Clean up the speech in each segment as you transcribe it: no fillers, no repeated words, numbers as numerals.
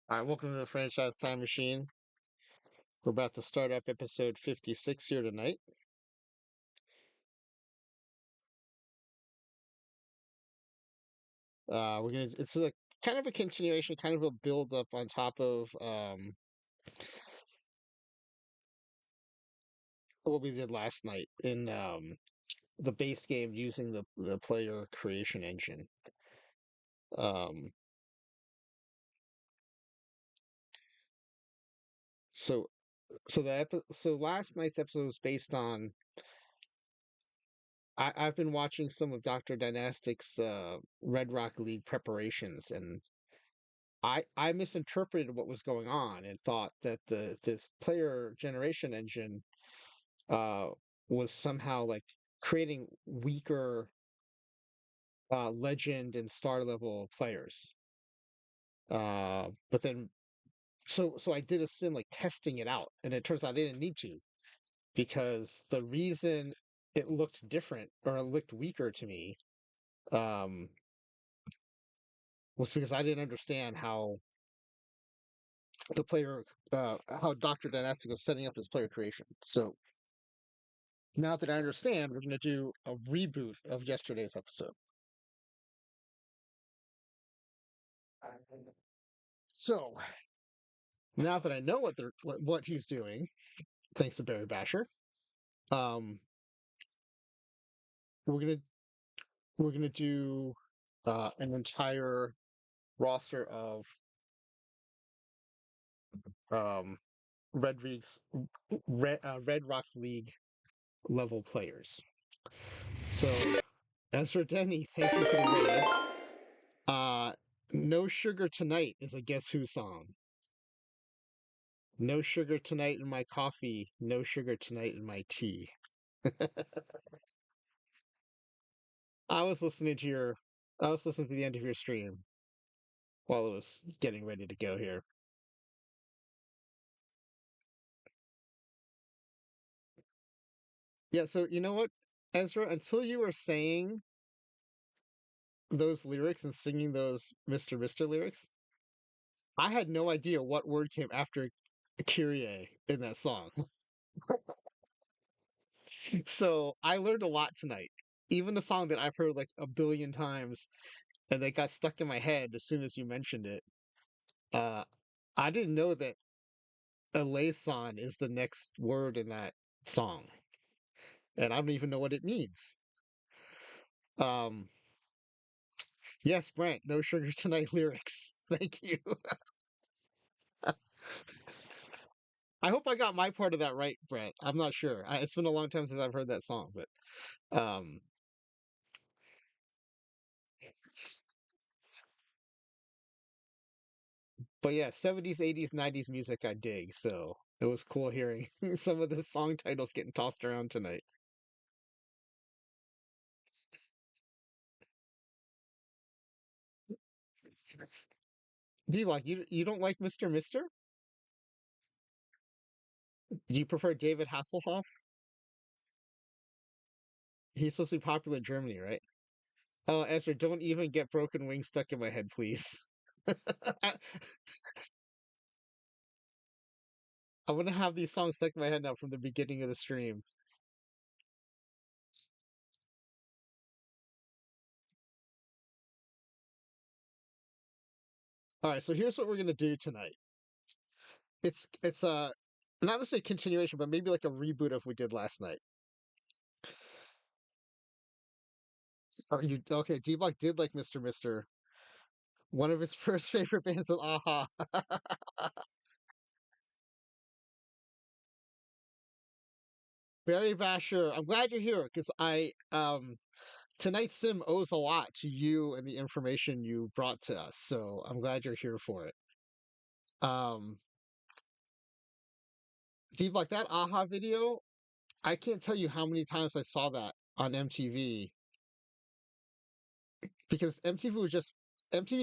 All right, welcome to the Franchise Time Machine. We're about to start up episode 56 here tonight. It's a kind of a continuation, kind of a build up on top of what we did last night in the base game using the player creation engine. Um, so so last night's episode was based on I've been watching some of Dr. Dynastic's Red Rock League preparations, and I misinterpreted what was going on and thought that this player generation engine uh was somehow like creating weaker legend and star level players. But then so I did a sim like testing it out, and it turns out I didn't need to, because the reason it looked different or it looked weaker to me um was because I didn't understand the player how Dr. Dynastic was setting up his player creation. So now that I understand, we're going to do a reboot of yesterday's episode. So now that I know what he's doing, thanks to Barry Basher, um, we're gonna we're gonna do an entire roster of um, Red League's Red Rocks League level players. So Ezra Denny, thank you for the raid. Uh, No Sugar Tonight is a Guess Who song. No sugar tonight in my coffee, no sugar tonight in my tea. I was listening to your I was listening to the end of your stream while it was getting ready to go here. Yeah, so you know what, Ezra, until you were saying those lyrics and singing those Mr. lyrics, I had no idea what word came after Kyrie in that song. So I learned a lot tonight. Even a song that I've heard like a billion times and that got stuck in my head as soon as you mentioned it. Uh, I didn't know that Eleison is the next word in that song, and I don't even know what it means. Um, yes, Brent, no sugar tonight lyrics. Thank you. I hope I got my part of that right, Brent. I'm not sure. It's been a long time since I've heard that song, um, but yeah, 70s, 80s, 90s music I dig. So it was cool hearing some of the song titles getting tossed around tonight. Do you like you don't like Mr. Do you prefer David Hasselhoff? He's supposed to be popular in Germany, right? Oh, Ezra, don't even get Broken Wings stuck in my head, please. I, I'm gonna have these songs stuck in my head now from the beginning of the stream. All right, so here's what we're gonna do tonight. It's not to say continuation, but maybe like a reboot of what we did last night. Are you okay? D-Block did like Mr. One of his first favorite bands was Aha. Barry Basher, I'm glad you're here because I tonight's sim owes a lot to you and the information you brought to us. So I'm glad you're here for it. Um, Deep, like that Aha video, I can't tell you how many times I saw that on MTV, because MTV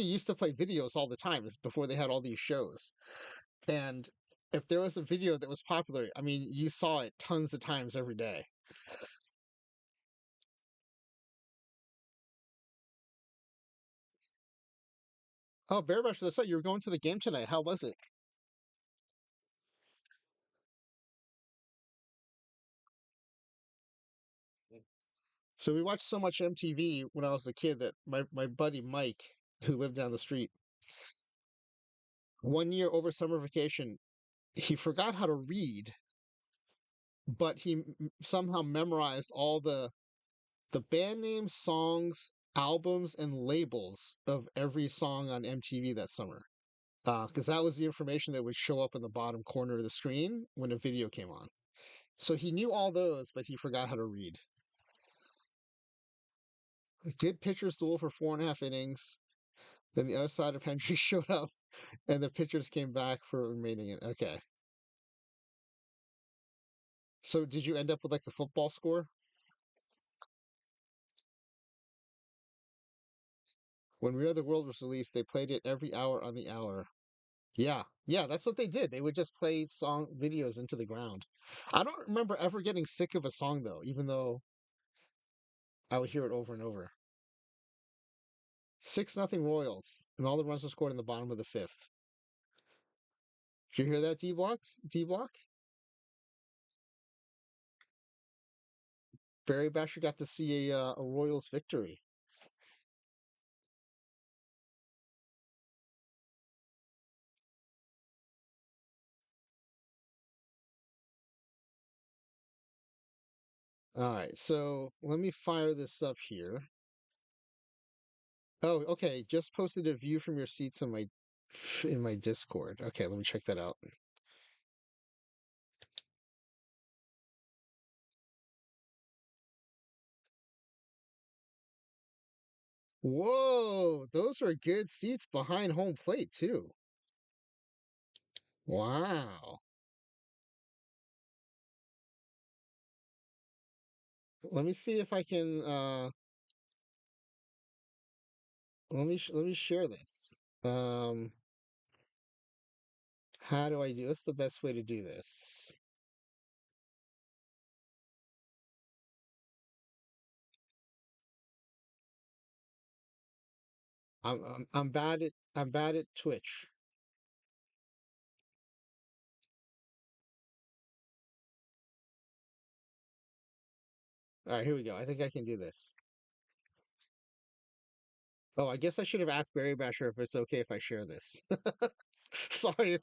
used to play videos all the time before they had all these shows. And if there was a video that was popular, I mean, you saw it tons of times every day. Oh, very much. That's right. You were going to the game tonight. How was it? So we watched so much MTV when I was a kid that my buddy Mike, who lived down the street, 1 year over summer vacation, he forgot how to read, but somehow memorized all the band names, songs, albums, and labels of every song on MTV that summer. Because that was the information that would show up in the bottom corner of the screen when a video came on. So he knew all those, but he forgot how to read. A good pitcher's duel for 4.5 innings. Then the other side of Hendry showed up, and the pitchers came back for remaining. Okay. So did you end up with like the football score? When We Are the World was released, they played it every hour on the hour. Yeah, yeah, that's what they did. They would just play song videos into the ground. I don't remember ever getting sick of a song though, even though I would hear it over and over. 6-0 Royals, and all the runs were scored in the bottom of the fifth. Did you hear that, D blocks? D block? Barry Basher got to see a Royals victory. All right, so let me fire this up here. Oh, okay. Just posted a view from your seats in my Discord. Okay, let me check that out. Whoa, those are good seats behind home plate too. Wow. Let me see if I can let me share this. Um how do I do what's the best way to do this? I'm bad at Twitch. All right, here we go. I think I can do this. Oh, I guess I should have asked Barry Basher if it's okay if I share this. Sorry if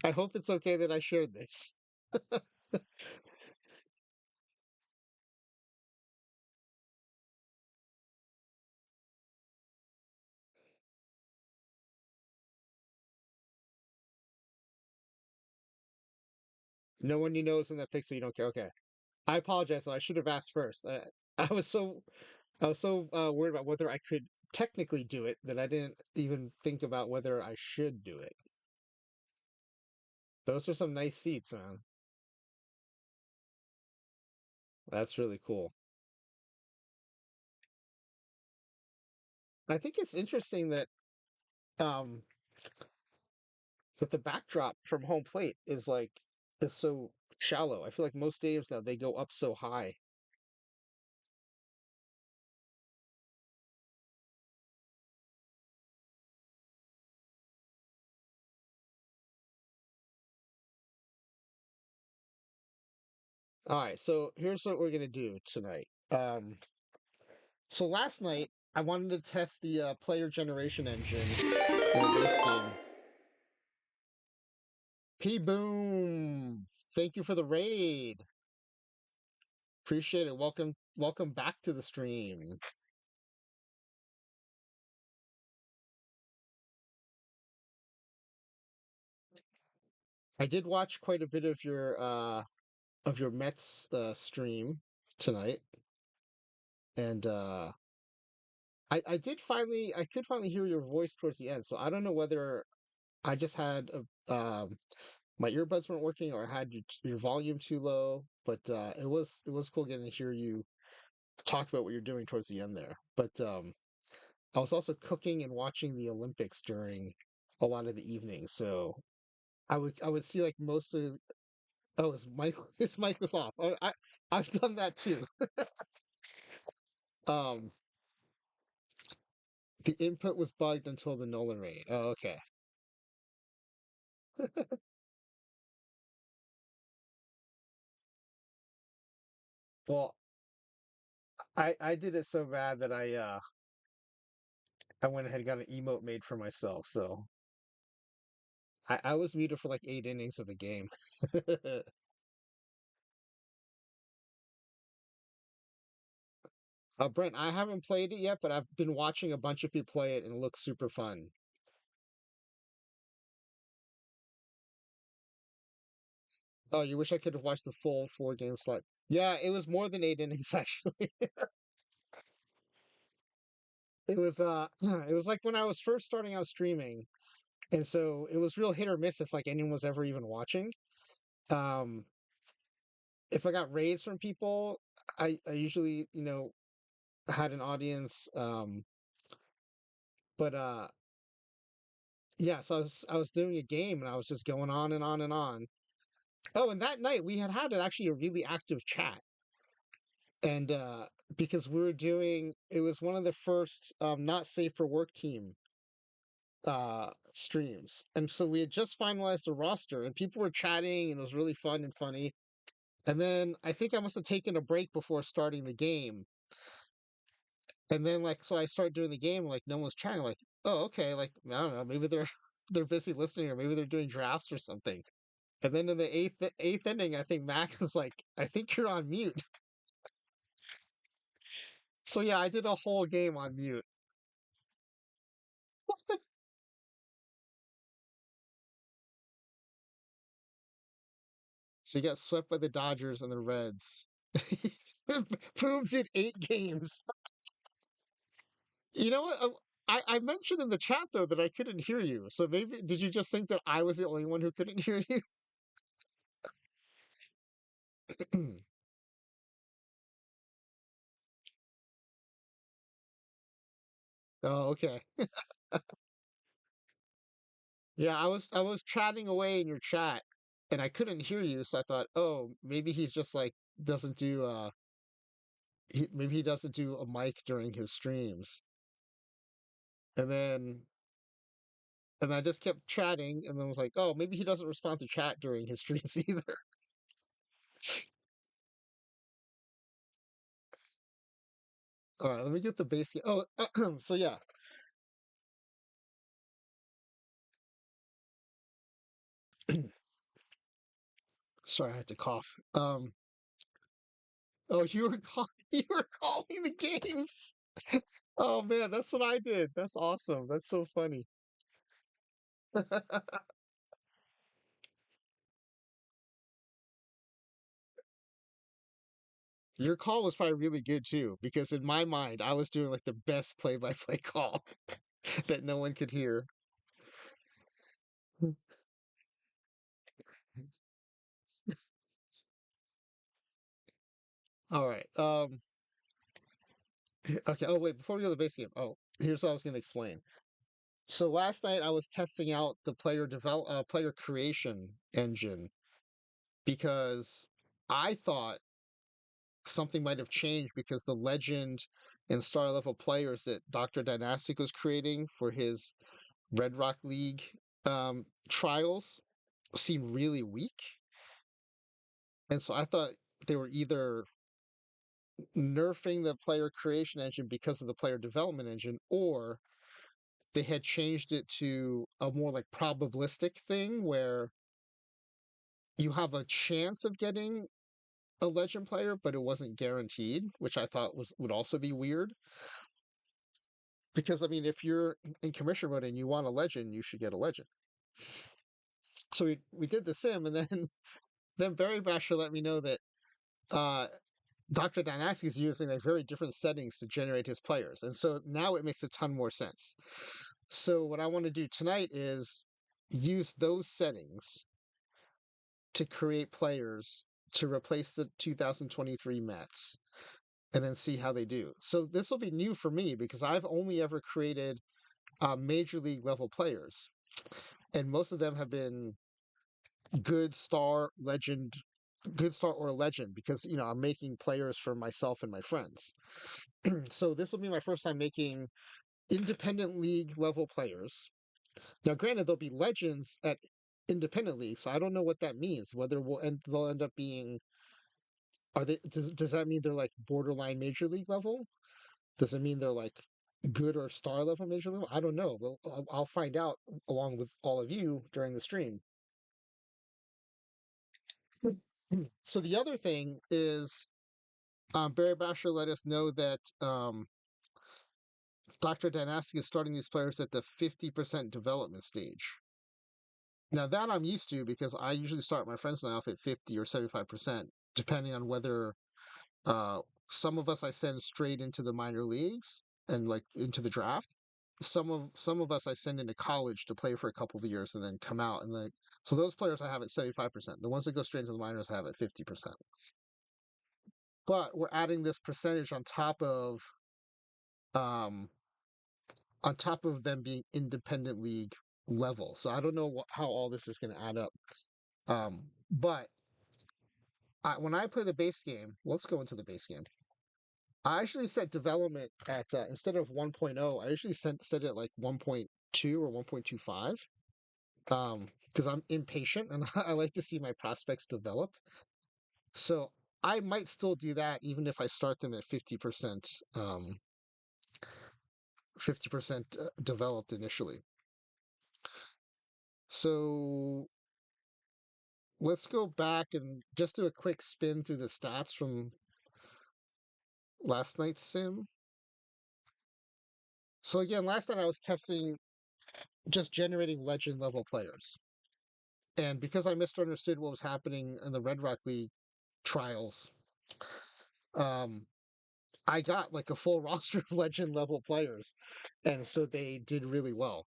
I hope it's okay that I shared this. No one you know is in that picture. You don't care. Okay. I apologize. I should have asked first. I was so worried about whether I could technically do it that I didn't even think about whether I should do it. Those are some nice seats, man. That's really cool. I think it's interesting um that the backdrop from home plate is so shallow. I feel like most stadiums now they go up so high. All right, so here's what we're gonna do tonight. So last night I wanted to test the player generation engine in a base game. P Boom, thank you for the raid. Appreciate it. Welcome back to the stream. I did watch quite a bit of your Mets stream tonight, and I could finally hear your voice towards the end. So I don't know whether I just had my earbuds weren't working or I had your volume too low, but it was cool getting to hear you talk about what you're doing towards the end there. But I was also cooking and watching the Olympics during a lot of the evening, so I would see like most of oh his mic was off. I've done that too. Um, The input was bugged until the Nolan raid. Oh, okay. Well, I did it so bad that I went ahead and got an emote made for myself. So I was muted for like 8 innings of a game. Brent, I haven't played it yet, but I've been watching a bunch of people play it and it looks super fun. Oh, you wish I could have watched the full 4 game slot. Yeah, it was more than 8 innings actually. It was it was like when I was first starting out streaming, and so it was real hit or miss if like anyone was ever even watching. Um, if I got raids from people, I usually, had an audience. But yeah, so I was doing a game and I was just going on and on and on. Oh, and that night we had actually a really active chat, and because we were doing, it was one of the first not safe for work team streams, and so we had just finalized the roster and people were chatting and it was really fun and funny. And then I think I must have taken a break before starting the game. And then like so I started doing the game, like no one's chatting, like, oh okay, like I don't know, maybe they're they're busy listening or maybe they're doing drafts or something. And then in the eighth inning, I think Max is like, I think you're on mute. So yeah, I did a whole game on mute. So you got swept by the Dodgers and the Reds. Boom did 8 games. You know what? I mentioned in the chat though that I couldn't hear you. So maybe did you just think that I was the only one who couldn't hear you? Oh, okay. Yeah, I was chatting away in your chat and I couldn't hear you, so I thought, oh, maybe he's just like doesn't do maybe he doesn't do a mic during his streams. And then I just kept chatting and then was like, oh, maybe he doesn't respond to chat during his streams either. All right, let me get the base. Oh, so yeah. Sorry, I had to cough. Oh, you were you were calling the games. Oh man, that's what I did. That's awesome. That's so funny. Your call was probably really good too, because in my mind, I was doing like the best play-by-play call that no one could hear. All right. Okay. Oh wait, before we go to the base game. Oh, here's what I was going to explain. So last night I was testing out the player creation engine because I thought something might have changed because the legend and star level players that Dr. Dynastic was creating for his Red Rock League trials seemed really weak. And so I thought they were either nerfing the player creation engine because of the player development engine, or they had changed it to a more like probabilistic thing where you have a chance of getting a legend player, but it wasn't guaranteed, which I thought would also be weird. Because I mean, if you're in commission mode and you want a legend, you should get a legend. So we did the sim, and then then Barry Basher let me know that uh, Dr. Dynasty is using like very different settings to generate his players, and so now it makes a ton more sense. So what I want to do tonight is use those settings to create players to replace the 2023 Mets and then see how they do. So this will be new for me because I've only ever created major league level players, and most of them have been good star legend, good star or legend because I'm making players for myself and my friends. So this will be my first time making independent league level players. Now, granted, there'll be legends at independent league, so I don't know what that means. Whether they'll end up being are they does that mean they're like borderline major league level? Does it mean they're like good or star level major level? I don't know. Well, I'll find out along with all of you during the stream. So the other thing is, Barry Basher let us know that Dr. Dynastic is starting these players at the 50% development stage. Now that I'm used to because I usually start my friends now at 50 or 75%, depending on whether uh, some of us I send straight into the minor leagues and like into the draft. Some of us I send into college to play for a couple of years and then come out and like so those players I have at 75%. The ones that go straight into the minors I have at 50%. But we're adding this percentage um on top of them being independent league level. So I don't know how all this is going to add up. But when I play the base game, let's go into the base game. I actually set development at instead of 1.0, I usually set it like 1.2 or 1.25. Because I'm impatient and I like to see my prospects develop. So I might still do that even if I start them at 50% developed initially. So let's go back and just do a quick spin through the stats from last night's sim. So again, last night I was testing just generating legend level players. And because I misunderstood what was happening in the Red Rock League trials, um, I got like a full roster of legend level players. And so they did really well.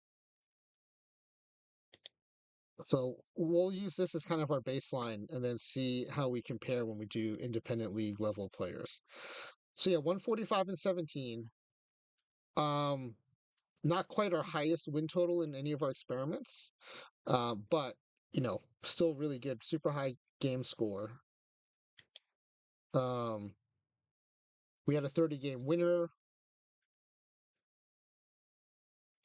So we'll use this as kind of our baseline and then see how we compare when we do independent league level players. So yeah, 145 and 17. Um, not quite our highest win total in any of our experiments, but still really good, super high game score. Um, we had a 30 game winner,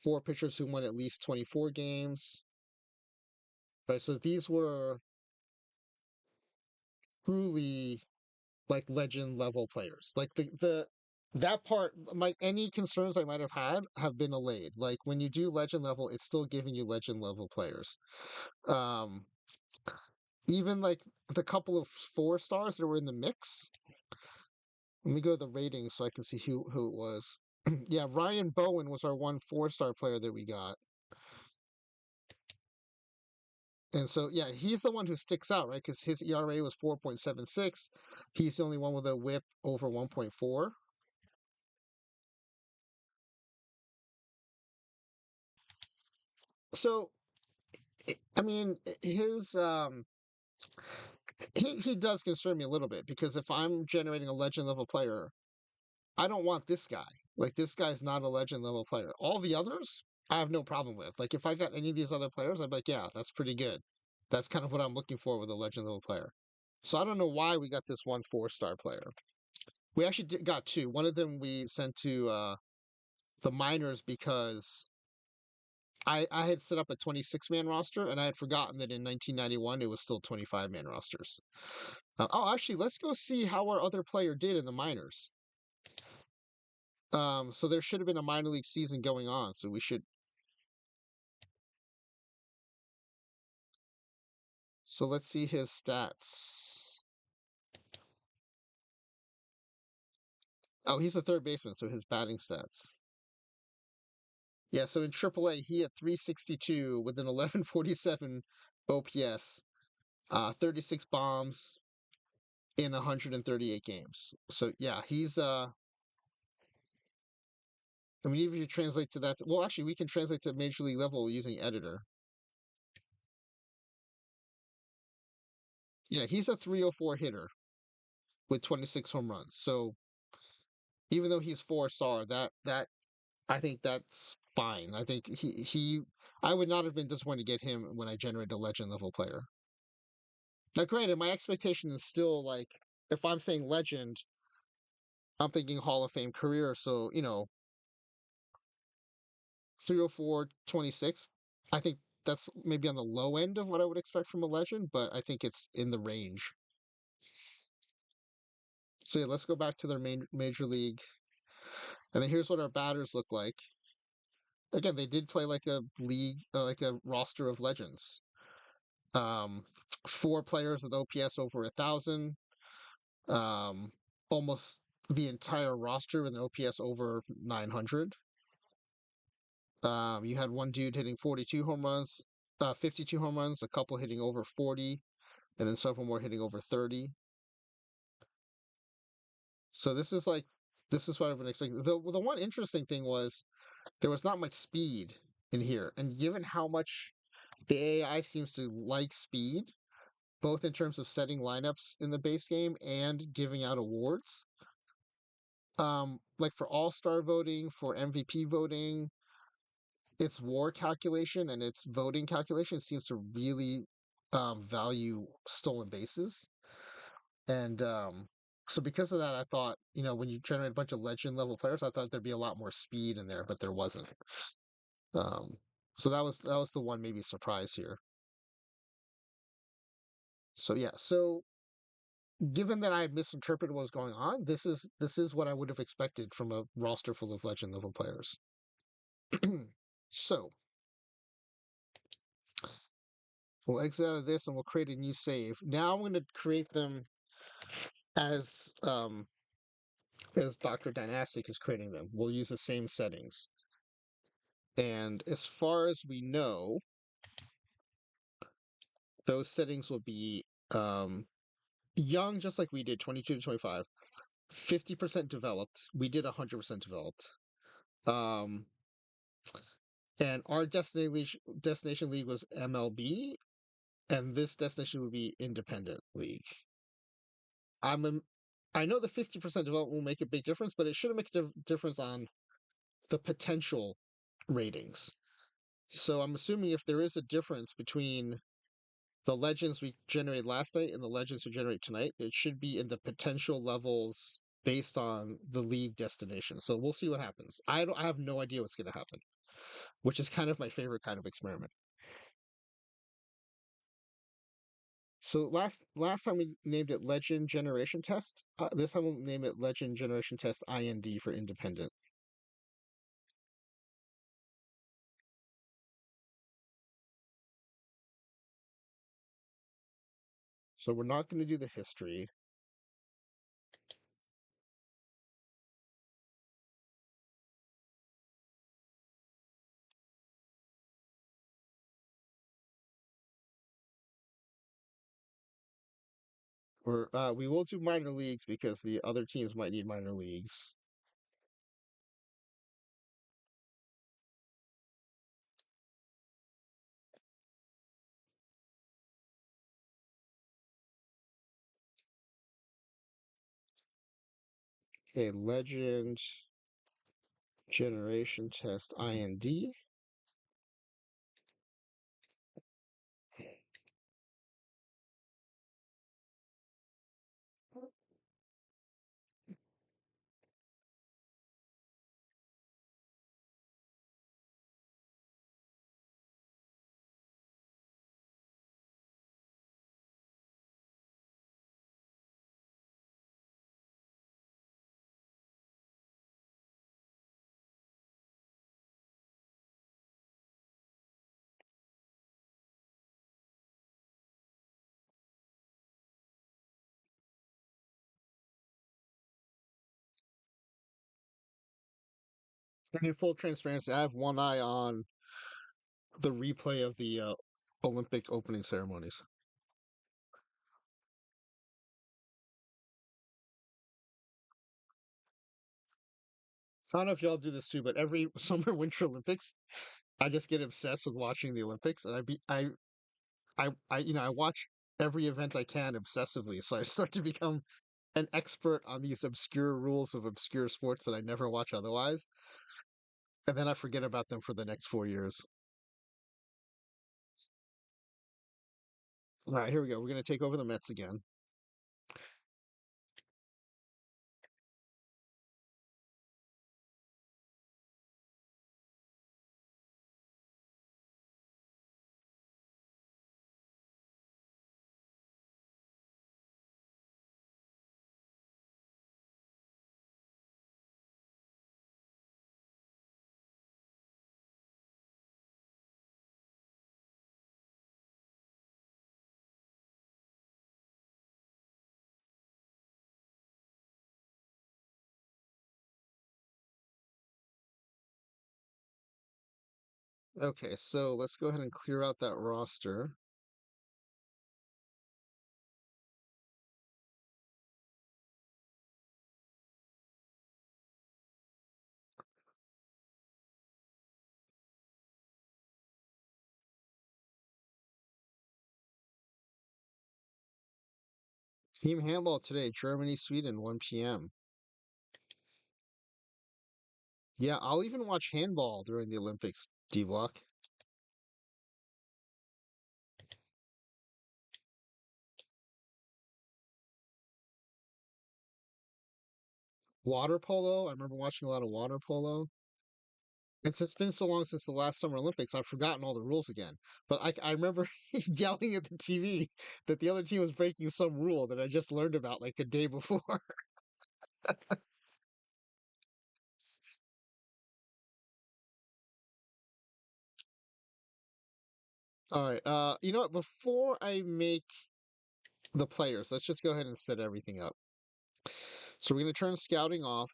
four pitchers who won at least 24 games. Right, so these were truly like legend level players. Like the that part, my any concerns I might have been allayed. Like when you do legend level, it's still giving you legend level players. Um, even like the couple of 4 stars that were in the mix. Let me go to the ratings so I can see who it was. Yeah, Ryan Bowen was our one 4 star player that we got. And so, yeah, he's the one who sticks out, right? Because his ERA was 4.76. He's the only one with a whip over 1.4. So, I mean, he does concern me a little bit because if I'm generating a legend level player, I don't want this guy. Like this guy's not a legend level player. All the others, I have no problem with. Like if I got any of these other players, I'd be like, yeah, that's pretty good. That's kind of what I'm looking for with a legend level player. So I don't know why we got this one 4 star player. We actually got two. One of them we sent to the minors because I had set up a 26-man roster and I had forgotten that in 1991 it was still 25-man rosters. Actually, let's go see how our other player did in the minors. So there should have been a minor league season going on, so we should. So let's see his stats. Oh, he's a third baseman, so his batting stats. Yeah, so in AAA, he had 362 with an 1147 OPS, 36 bombs in 138 games. So yeah, he's I mean, even if you translate to that, well, actually, we can translate to major league level using editor. Yeah, he's a 304 hitter with 26 home runs. So even though he's 4 star, that I think that's fine. I think I would not have been disappointed to get him when I generated a legend level player. Now, granted, my expectation is still like if I'm saying legend, I'm thinking Hall of Fame career. So 304.26. I think that's maybe on the low end of what I would expect from a legend, but I think it's in the range. So yeah, let's go back to their major league, and then here's what our batters look like. Again, they did play like a league, like a roster of legends. Um, 4 players with OPS over 1,000. Almost the entire roster with an OPS over 900. You had one dude hitting 42 home runs, 52 home runs, a couple hitting over 40, and then several more hitting over 30. So this is what I would expect. The one interesting thing was there was not much speed in here, and given how much the AI seems to like speed, both in terms of setting lineups in the base game and giving out awards. Like for all-star voting, for MVP voting, its WAR calculation and its voting calculation seems to really value stolen bases. And so because of that, I thought, when you generate a bunch of legend level players, I thought there'd be a lot more speed in there, but there wasn't. Um, so that was the one maybe surprise here. So yeah, so given that I had misinterpreted what was going on, this is what I would have expected from a roster full of legend level players. So we'll exit out of this and we'll create a new save. Now I'm going to create them as Dr. Dynastic is creating them. We'll use the same settings. And as far as we know, those settings will be young, just like we did, 22 to 25, 50% developed. We did 100% developed. Um, and our destination league was MLB, and this destination would be independent league. I know the 50% development will make a big difference, but it shouldn't make a difference on the potential ratings. So I'm assuming if there is a difference between the legends we generated last night and the legends we generate tonight, it should be in the potential levels based on the league destination. So we'll see what happens. I have no idea what's going to happen, which is kind of my favorite kind of experiment. So last time we named it Legend Generation Test. This time we'll name it Legend Generation Test IND for independent. So we're not going to do the history. We will do minor leagues because the other teams might need minor leagues. Okay, Legend Generation Test IND. And in full transparency, I have one eye on the replay of the Olympic opening ceremonies. I don't know if y'all do this too, but every Summer Winter Olympics, I just get obsessed with watching the Olympics, and I watch every event I can obsessively. So I start to become an expert on these obscure rules of obscure sports that I never watch otherwise, and then I forget about them for the next 4 years. All right, here we go. We're gonna take over the Mets again. Okay, so let's go ahead and clear out that roster. Team handball today, Germany, Sweden, 1 p.m. Yeah, I'll even watch handball during the Olympics, D Block. Water polo, I remember watching a lot of water polo. It's been so long since the last Summer Olympics, I've forgotten all the rules again. But I remember yelling at the TV that the other team was breaking some rule that I just learned about like the day before. All right. You know what? Before I make the players, let's just go ahead and set everything up. So we're going to turn scouting off.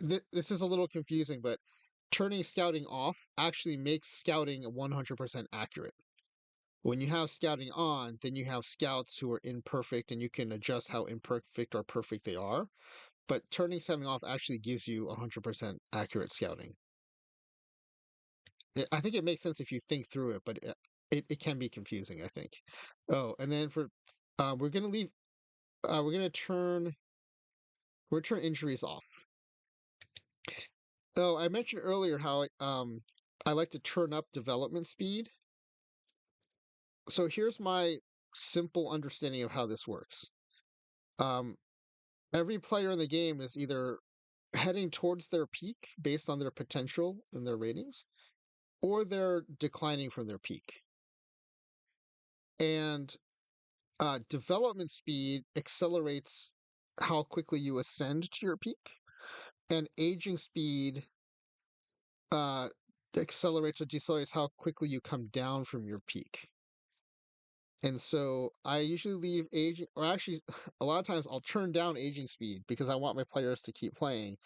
This is a little confusing, but turning scouting off actually makes scouting 100% accurate. When you have scouting on, then you have scouts who are imperfect and you can adjust how imperfect or perfect they are. But turning scouting off actually gives you 100% accurate scouting. I think it makes sense if you think through it, but it can be confusing, I think. Oh, and then for we're gonna leave. We're gonna turn injuries off. Oh, I mentioned earlier how I like to turn up development speed. So here's my simple understanding of how this works. Um, every player in the game is either heading towards their peak based on their potential and their ratings, or they're declining from their peak. And development speed accelerates how quickly you ascend to your peak, and aging speed uh, accelerates or decelerates how quickly you come down from your peak. And so I usually leave aging, or actually, a lot of times I'll turn down aging speed because I want my players to keep playing,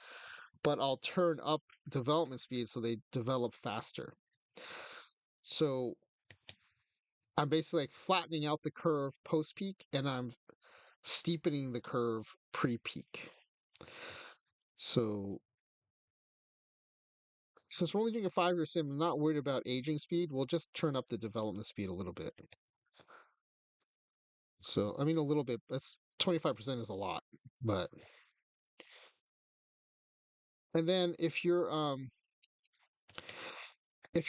but I'll turn up development speed so they develop faster. So I'm basically like flattening out the curve post peak and I'm steepening the curve pre peak. So since we're only doing a 5 year sim, I'm not worried about aging speed. We'll just turn up the development speed a little bit. So, I mean, a little bit, that's 25% is a lot, but, and then if you're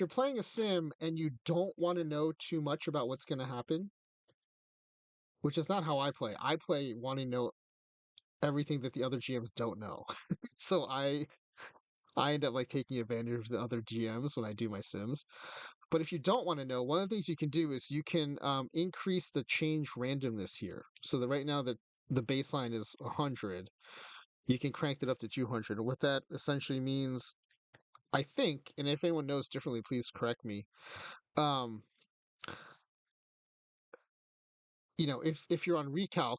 playing a sim and you don't want to know too much about what's going to happen, which is not how I play wanting to know everything that the other GMs don't know. So I end up like taking advantage of the other GMs when I do my sims. But if you don't want to know, one of the things you can do is you can increase the change randomness here. So that right now the baseline is 100, you can crank it up to 200. And what that essentially means, I think, and if anyone knows differently, please correct me. Um, if you're on recalc,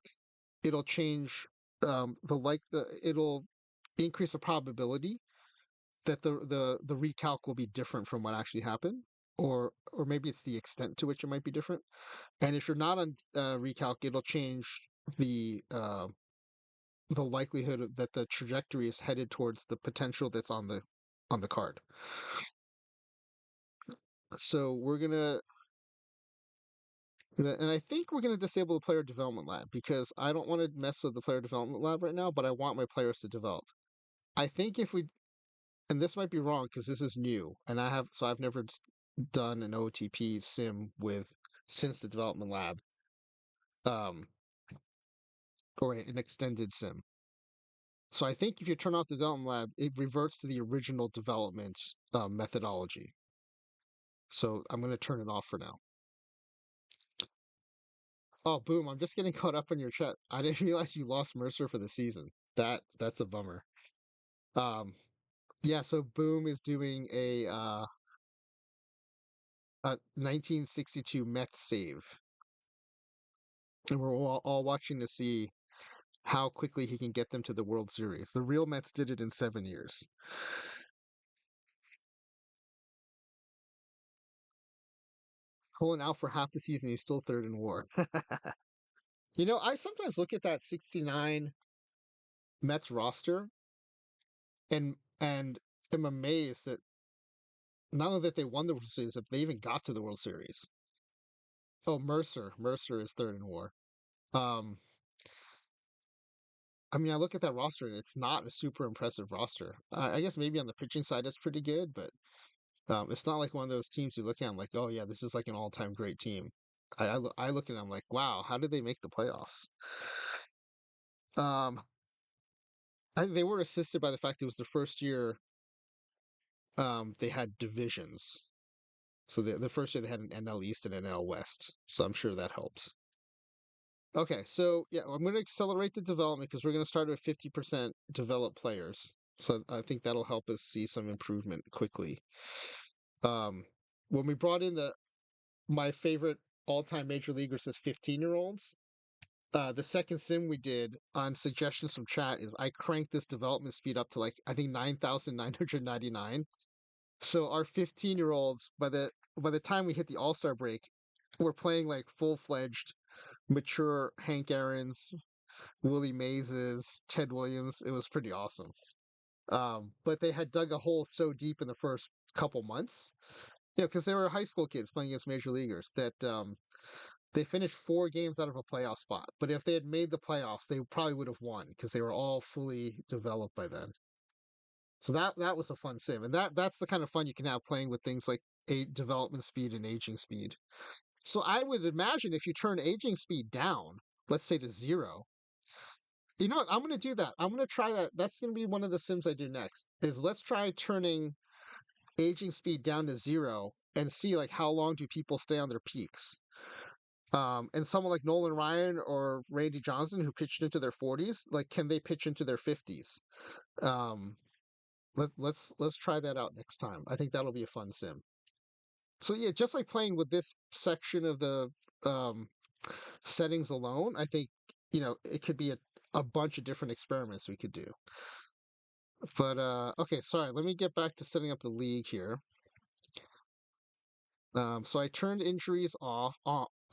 it'll change it'll increase the probability that the recalc will be different from what actually happened, or maybe it's the extent to which it might be different. And if you're not on recalc, it'll change the uh, the likelihood that the trajectory is headed towards the potential that's on the card. So and I think we're gonna disable the player development lab because I don't want to mess with the player development lab right now, but I want my players to develop. I think if we and this might be wrong because this is new, and I've never done an OOTP sim with since the development lab, um, or an extended sim. So I think if you turn off the development lab, it reverts to the original development methodology. So I'm going to turn it off for now. Oh, boom! I'm just getting caught up in your chat. I didn't realize you lost Mercer for the season. That's a bummer. Um, yeah. So Boom is doing a 1962 Mets save, and we're all watching to see how quickly he can get them to the World Series. The real Mets did it in 7 years. pulling out for half the season. He's still third in WAR. I sometimes look at that 69 Mets roster and am amazed that not only that they won the World Series, but they even got to the World Series. Oh, Mercer is third in WAR. Um, I mean, I look at that roster and it's not a super impressive roster. I guess maybe on the pitching side it's pretty good, but it's not like one of those teams you look at and like, oh yeah, this is like an all-time great team. I look at it, I'm like, wow, how did they make the playoffs? Um, they were assisted by the fact it was the first year they had divisions. So the first year they had an NL East and an NL West. So I'm sure that helped. Okay, so yeah, I'm going to accelerate the development because we're going to start with 50% developed players. So I think that'll help us see some improvement quickly. Um, when we brought in my favorite all-time major leaguers as 15-year-olds, the second sim we did on suggestions from chat is I cranked this development speed up to like I think 9,999. So our 15-year-olds by the time we hit the All-Star break, we're playing like full-fledged mature Hank Aaron's, Willie Mays's, Ted Williams. It was pretty awesome. But they had dug a hole so deep in the first couple months, because they were high school kids playing against major leaguers that they finished 4 games out of a playoff spot. But if they had made the playoffs, they probably would have won because they were all fully developed by then. So that was a fun sim, and that's the kind of fun you can have playing with things like development speed and aging speed. So I would imagine if you turn aging speed down, let's say to 0, you know what? I'm going to do that. I'm going to try that. That's going to be one of the sims I do next. Is let's try turning aging speed down to 0 and see like how long do people stay on their peaks. And someone like Nolan Ryan or Randy Johnson who pitched into their 40s, like can they pitch into their 50s? Um, let's try that out next time. I think that'll be a fun sim. So yeah, just like playing with this section of the um, settings alone, I think it could be a bunch of different experiments we could do. But okay, sorry. Let me get back to setting up the league here. So I turned injuries off.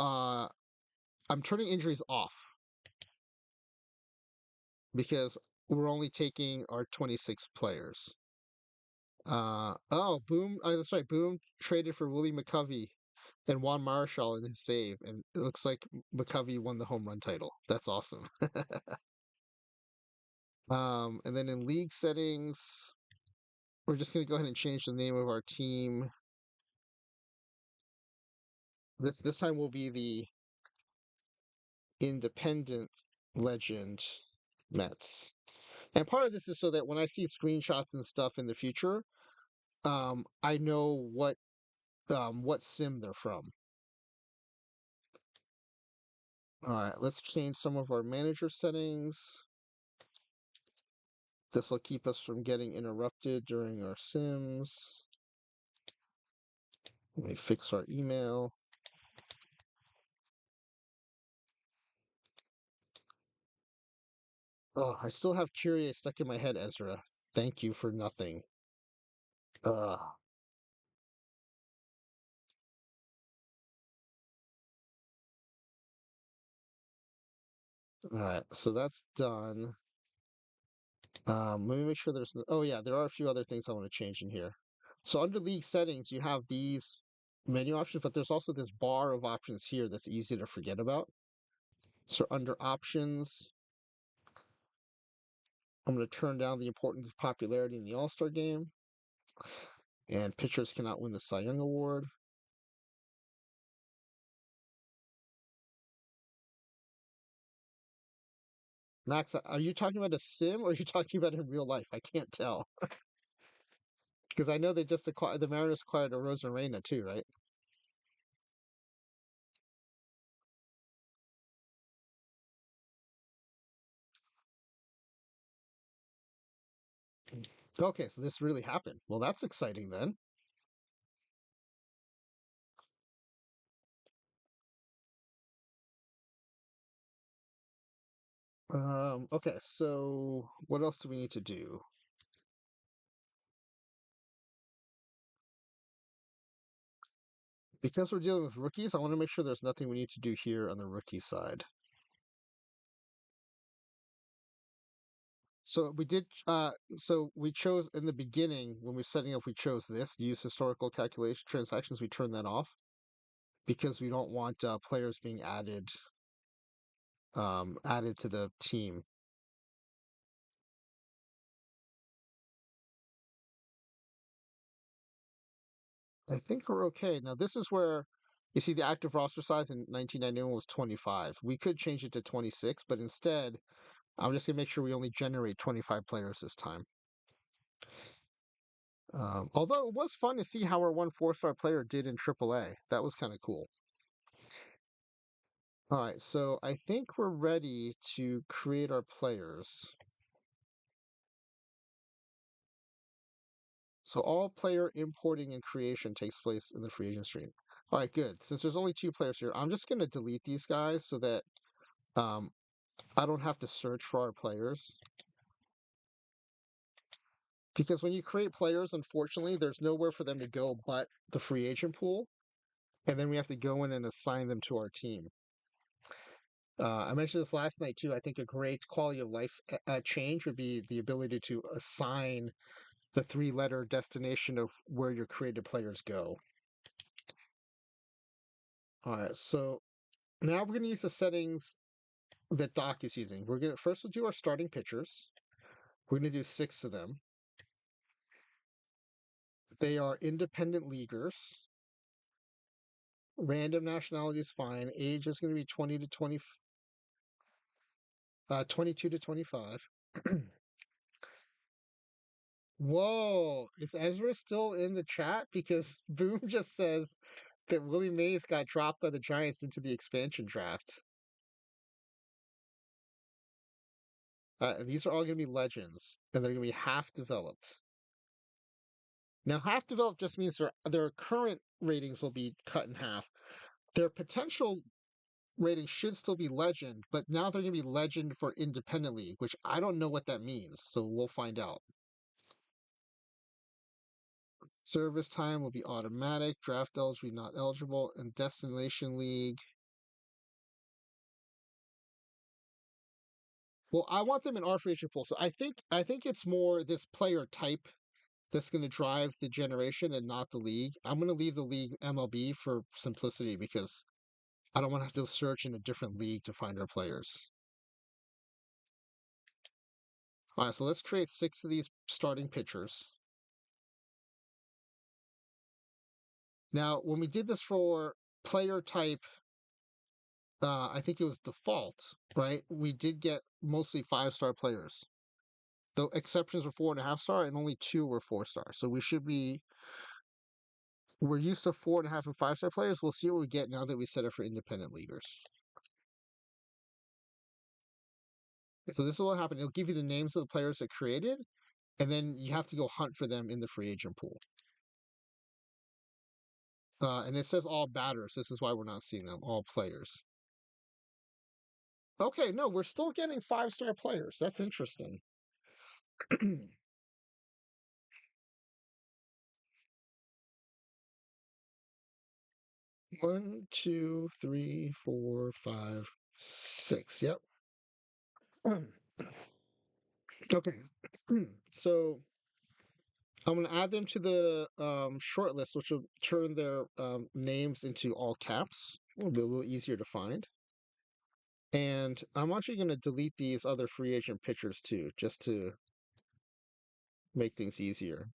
I'm turning injuries off because we're only taking our 26 players. Oh, Boom. That's right. Boom traded for Willie McCovey and Juan Marshall in his save, and it looks like McCovey won the home run title. That's awesome. And then in league settings, we're just gonna go ahead and change the name of our team. This time will be the Independent Legend Mets. And part of this is so that when I see screenshots and stuff in the future, I know what sim they're from. All right, let's change some of our manager settings. This will keep us from getting interrupted during our sims. Let me fix our email. Oh, I still have Kyrie stuck in my head, Ezra. Thank you for nothing. Ugh. All right, so that's done. Let me make sure there's. Oh yeah, there are a few other things I want to change in here. So under league settings, you have these menu options, but there's also this bar of options here that's easy to forget about. So under options, I'm going to turn down the importance of popularity in the All-Star game, and pitchers cannot win the Cy Young Award. Max, are you talking about a sim or are you talking about in real life? I can't tell because I know they just acquired the Mariners acquired a Rosarena too, right? Okay, so this really happened. Well, that's exciting then. Okay, so what else do we need to do? Because we're dealing with rookies, I want to make sure there's nothing we need to do here on the rookie side. So we did. So we chose in the beginning when we were setting up. We chose this use historical calculation transactions. We turned that off because we don't want players being added to the team. I think we're okay. Now this is where you see the active roster size in 1991 was 25. We could change it to 26, but instead, I'm just gonna make sure we only generate 25 players this time. Although it was fun to see how our one four-star player did in AAA. That was kind of cool. All right, so I think we're ready to create our players. So all player importing and creation takes place in the free agent stream. All right, good. Since there's only two players here, I'm just going to delete these guys so that um, I don't have to search for our players. Because when you create players, unfortunately, there's nowhere for them to go but the free agent pool. And then we have to go in and assign them to our team. I mentioned this last night too. I think a great quality of life change would be the ability to assign the three-letter destination of where your created players go. All right, so now we're going to use the settings that Doc is using. We're going to first we'll do our starting pitchers. We're going to do 6 of them. They are independent leaguers. Random nationality is fine. Age is going to be 22 to 25. Whoa, is Ezra still in the chat? Because Boom just says that Willie Mays got dropped by the Giants into the expansion draft. And these are all going to be legends, and they're going to be half developed. Now, half developed just means their current ratings will be cut in half. Their potential rating should still be legend, but now they're going to be legend for independent league, which I don't know what that means. So we'll find out. Service time will be automatic. Draft eligible, not eligible, and destination league. Well, I want them in our free agent pool. So I think it's more this player type that's going to drive the generation and not the league. I'm going to leave the league MLB for simplicity because I don't want to have to search in a different league to find our players. All right, so let's create 6 of these starting pitchers. Now, when we did this for player type, I think it was default, right? We did get mostly 5-star players. The exceptions were 4.5-star, and only 2 were 4-star. So we're used to 4.5 and 5-star players. We'll see what we get now that we set it for independent leaguers. So this is what happened. It'll give you the names of the players that created, and then you have to go hunt for them in the free agent pool. And it says all batters. This is why we're not seeing them. All players. Okay, no, we're still getting 5-star players. That's interesting. 1, 2, 3, 4, 5, 6. Yep. Okay. So I'm going to add them to the short list, which will turn their names into all caps. It'll be a little easier to find. And I'm actually going to delete these other free agent pitchers too, just to make things easier.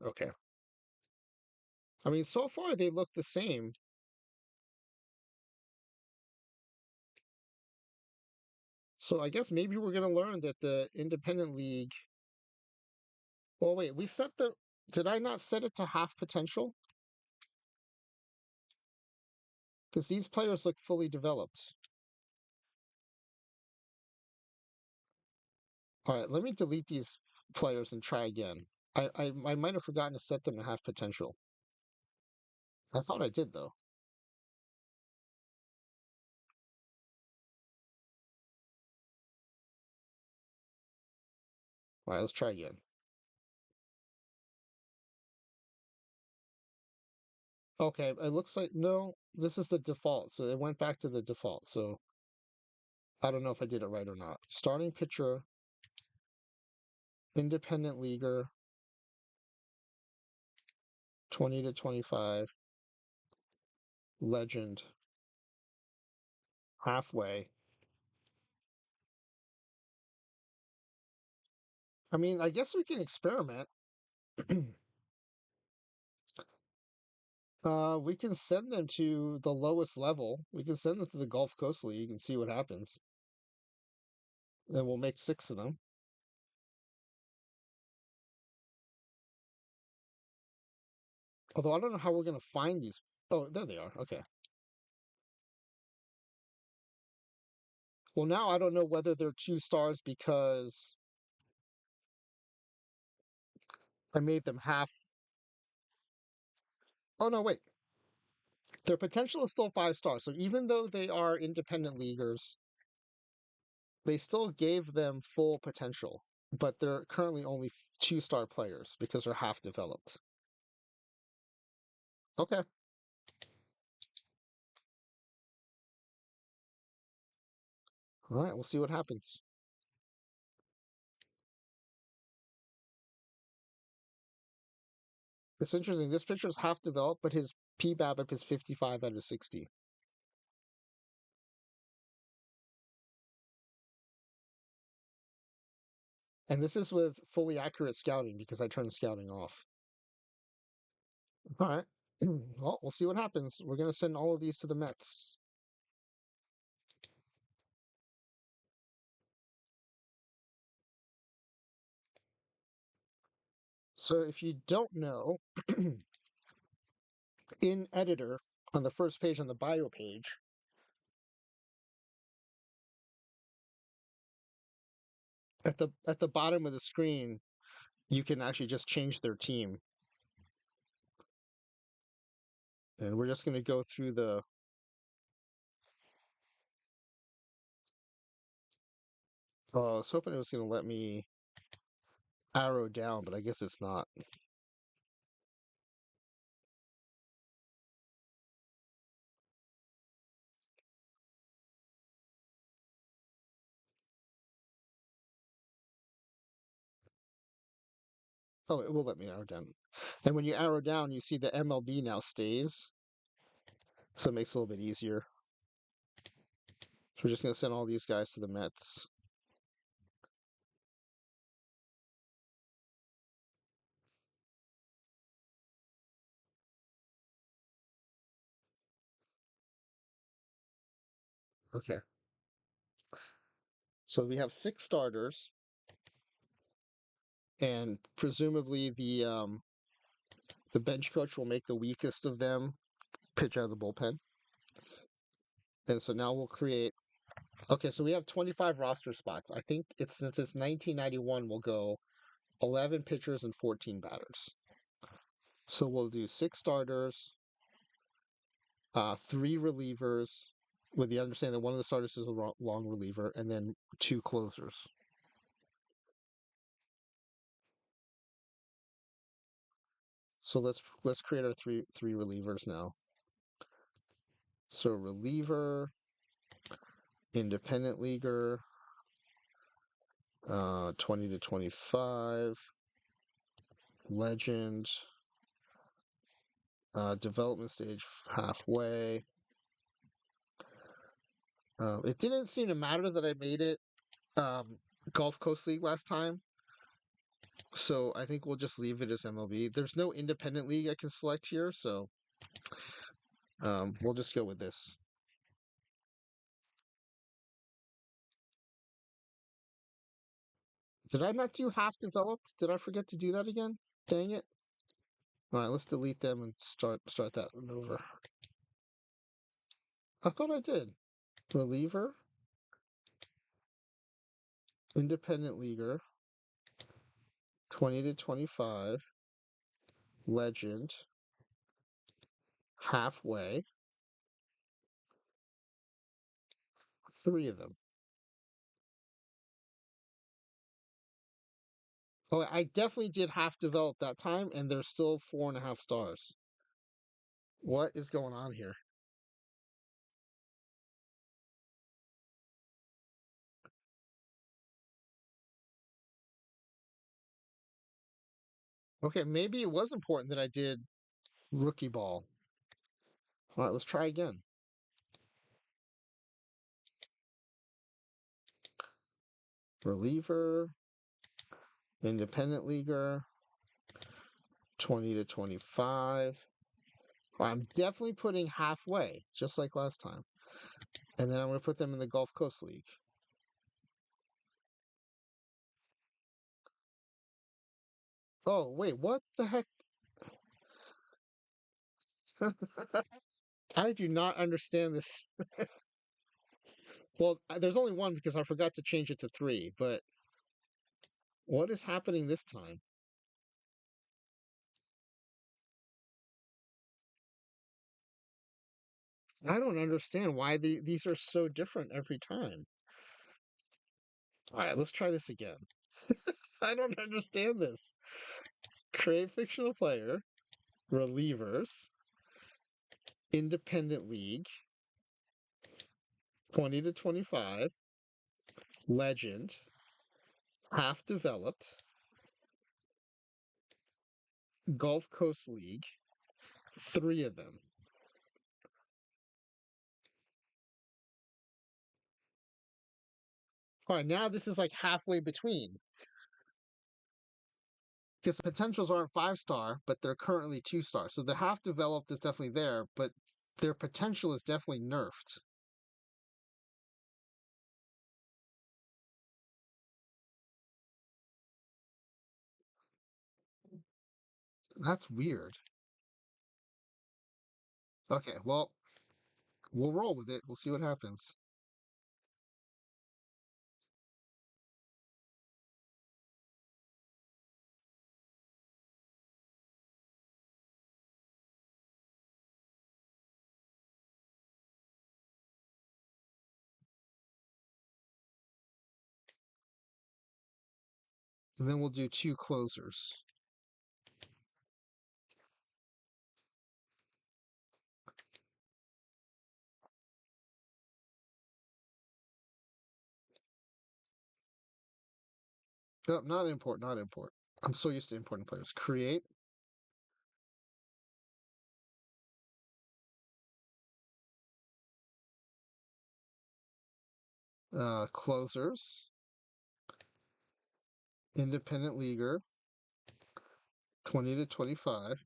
Okay. I mean, so far they look the same. So I guess maybe we're going to learn that the independent league. Well, wait, we set the. Did I not set it to half potential? Because these players look fully developed. All right, let me delete these players and try again. I might have forgotten to set them to half potential. I thought I did though. All right, let's try again. Okay, it looks like no, this is the default. So it went back to the default. So I don't know if I did it right or not. Starting pitcher, independent leaguer, 20 to 25, legend, halfway. I mean, I guess we can experiment. We can send them to the lowest level. We can send them to the Gulf Coast League and see what happens. And we'll make 6 of them. Although I don't know how we're going to find these. Oh, there they are. Okay. Well, now I don't know whether they're 2 stars because I made them half. Oh, no, wait. Their potential is still 5 stars. So even though they are independent leaguers, they still gave them full potential. But they're currently only 2 star players because they're half developed. Okay. All right. We'll see what happens. It's interesting. This picture is half developed, but his PBABIP is 55 out of 60. And this is with fully accurate scouting because I turned scouting off. All right. Well, we'll see what happens. We're going to send all of these to the Mets. So if you don't know, in Editor, on the first page on the bio page, at the bottom of the screen, you can actually just change their team. And we're just going to go through the. I was hoping it was going to let me arrow down, but I guess it's not. Oh, it will let me arrow down. And when you arrow down, you see the MLB now stays. So it makes it a little bit easier. So we're just going to send all these guys to the Mets. Okay. So we have 6 starters, and presumably the bench coach will make the weakest of them pitch out of the bullpen. And so now we'll create. Okay, so we have 25 roster spots. I think it's since it's 1991, we'll go 11 pitchers and 14 batters. So we'll do 6 starters, 3 relievers, with the understanding that one of the starters is a long reliever, and then 2 closers. So let's create our three relievers now. So reliever, independent leaguer, 20 to 25, legend, development stage halfway. It didn't seem to matter that I made it Gulf Coast League last time, so I think we'll just leave it as MLB. There's no independent league I can select here, so we'll just go with this. Did I not do half developed? Did I forget to do that again? Dang it. All right, let's delete them and start that one over. I thought I did. Reliever, independent leaguer, 20 to 25, legend, halfway, 3 of them. Oh, I definitely did half develop that time, and they're still 4.5 stars. What is going on here? Okay, maybe it was important that I did rookie ball. All right, let's try again. Reliever, independent leaguer, 20 to 25. I'm definitely putting halfway, just like last time. And then I'm going to put them in the Gulf Coast League. Oh, wait, what the heck? I do not understand this. Well, there's only one because I forgot to change it to three, but what is happening this time? I don't understand why these are so different every time. All right, let's try this again. I don't understand this. Create fictional player, relievers, independent league, 20 to 25, legend, half developed, Gulf Coast League, three of them. All right, now this is like halfway between because the potentials aren't 5-star, but they're currently 2-star. So the half developed is definitely there, but their potential is definitely nerfed. That's weird. Okay, well, we'll roll with it. We'll see what happens. And then we'll do two closers. Oh, not import, not import. I'm so used to importing players. Create, closers, independent leaguer, 20 to 25.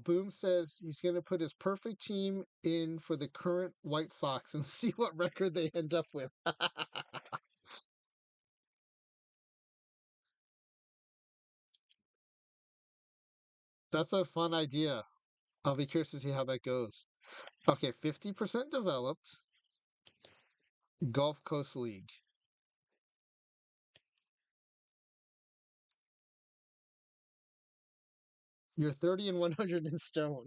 Boom says he's going to put his perfect team in for the current White Sox and see what record they end up with. That's a fun idea. I'll be curious to see how that goes. Okay, 50% developed, Gulf Coast League. You're 30 and 100 in stone.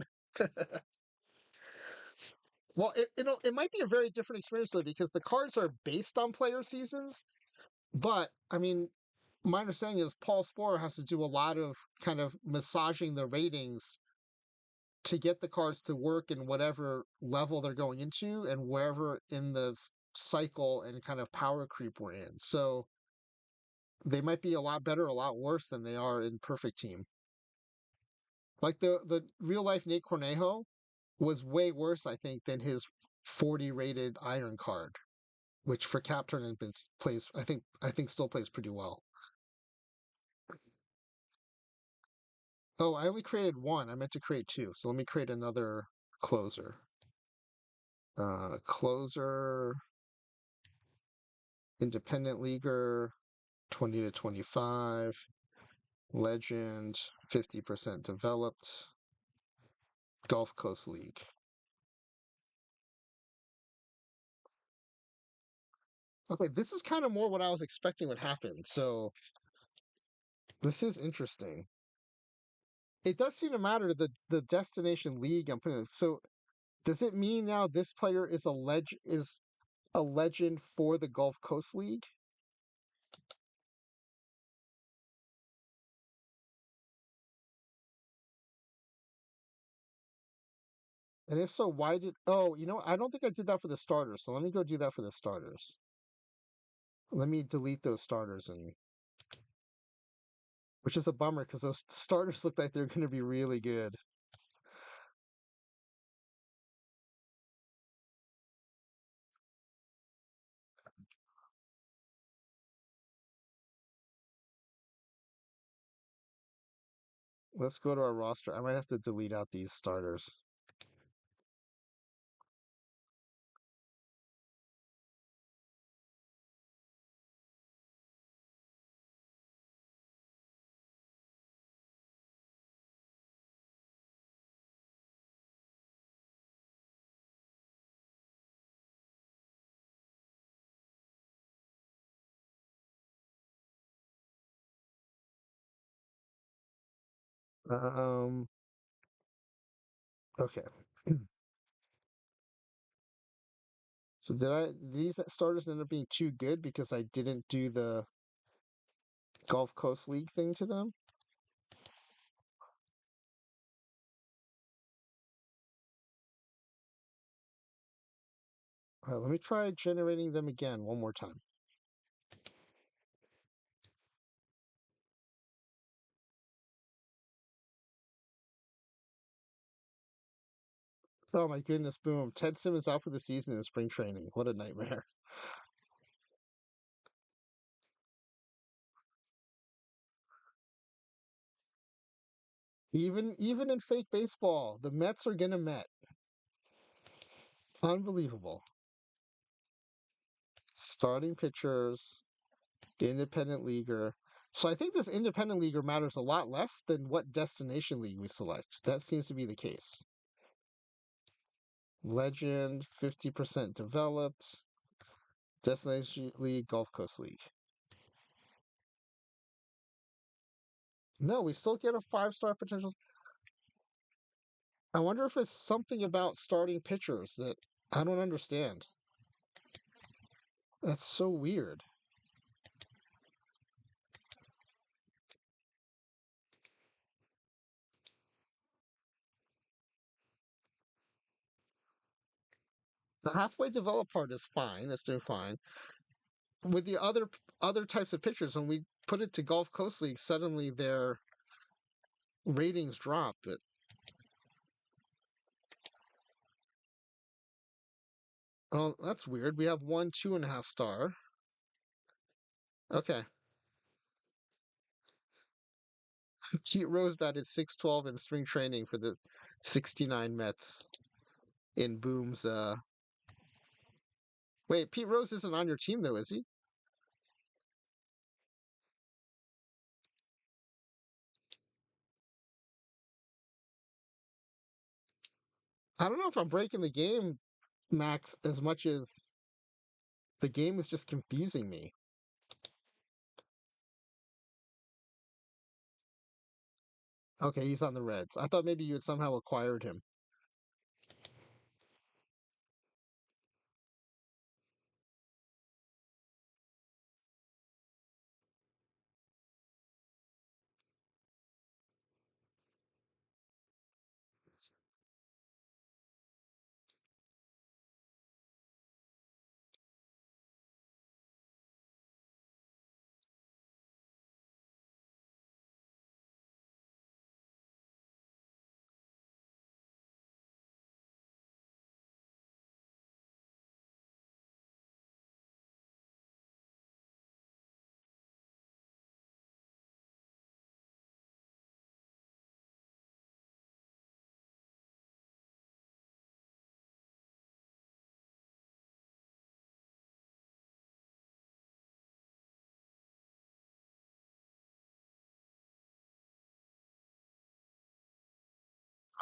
Well, it might be a very different experience though because the cards are based on player seasons, but I mean, my understanding is Paul Sporer has to do a lot of kind of massaging the ratings to get the cards to work in whatever level they're going into and wherever in the cycle and kind of power creep we're in. So they might be a lot better, a lot worse than they are in Perfect Team. Like the real life Nate Cornejo was way worse, I think, than his 40 rated Iron card, which for cap tournaments plays, I think still plays pretty well. Oh, I only created one. I meant to create two. So let me create another closer. Closer, independent leaguer, 20 to 25, legend, 50% developed, Gulf Coast League. Okay, this is kind of more what I was expecting would happen. So this is interesting. It does seem to matter the destination league I'm putting. So does it mean now this player is a legend for the Gulf Coast League? And if so, why did? Oh, I don't think I did that for the starters. So let me go do that for the starters. Let me delete those starters, and which is a bummer because those starters look like they're going to be really good. Let's go to our roster. I might have to delete out these starters. Um. Okay. So these starters end up being too good because I didn't do the Gulf Coast League thing to them? All right, let me try generating them again one more time. Oh my goodness, boom. Ted Simmons out for the season in spring training. What a nightmare. Even in fake baseball, the Mets are gonna Met. Unbelievable. Starting pitchers, independent leaguer. So I think this independent leaguer matters a lot less than what destination league we select. That seems to be the case. Legend, 50% developed, destination league, Gulf Coast League. No, we still get a 5-star potential. I wonder if it's something about starting pitchers that I don't understand. That's so weird. The halfway developed part is fine. It's doing fine. With the other types of pitchers, when we put it to Gulf Coast League, suddenly their ratings drop. But oh, that's weird. We have one 2.5 star. Okay, Pete Rose batted 612 in spring training for the 69 Mets in Boom's. Wait, Pete Rose isn't on your team though, is he? I don't know if I'm breaking the game, Max, as much as the game is just confusing me. Okay, he's on the Reds. I thought maybe you had somehow acquired him.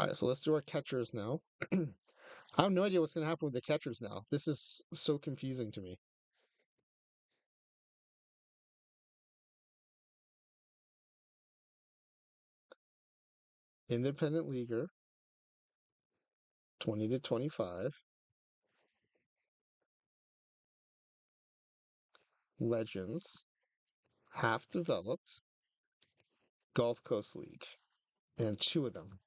All right, so let's do our catchers now. I have no idea what's going to happen with the catchers now. This is so confusing to me. Independent leaguer, 20 to 25. Legends, half developed, Gulf Coast League, and two of them.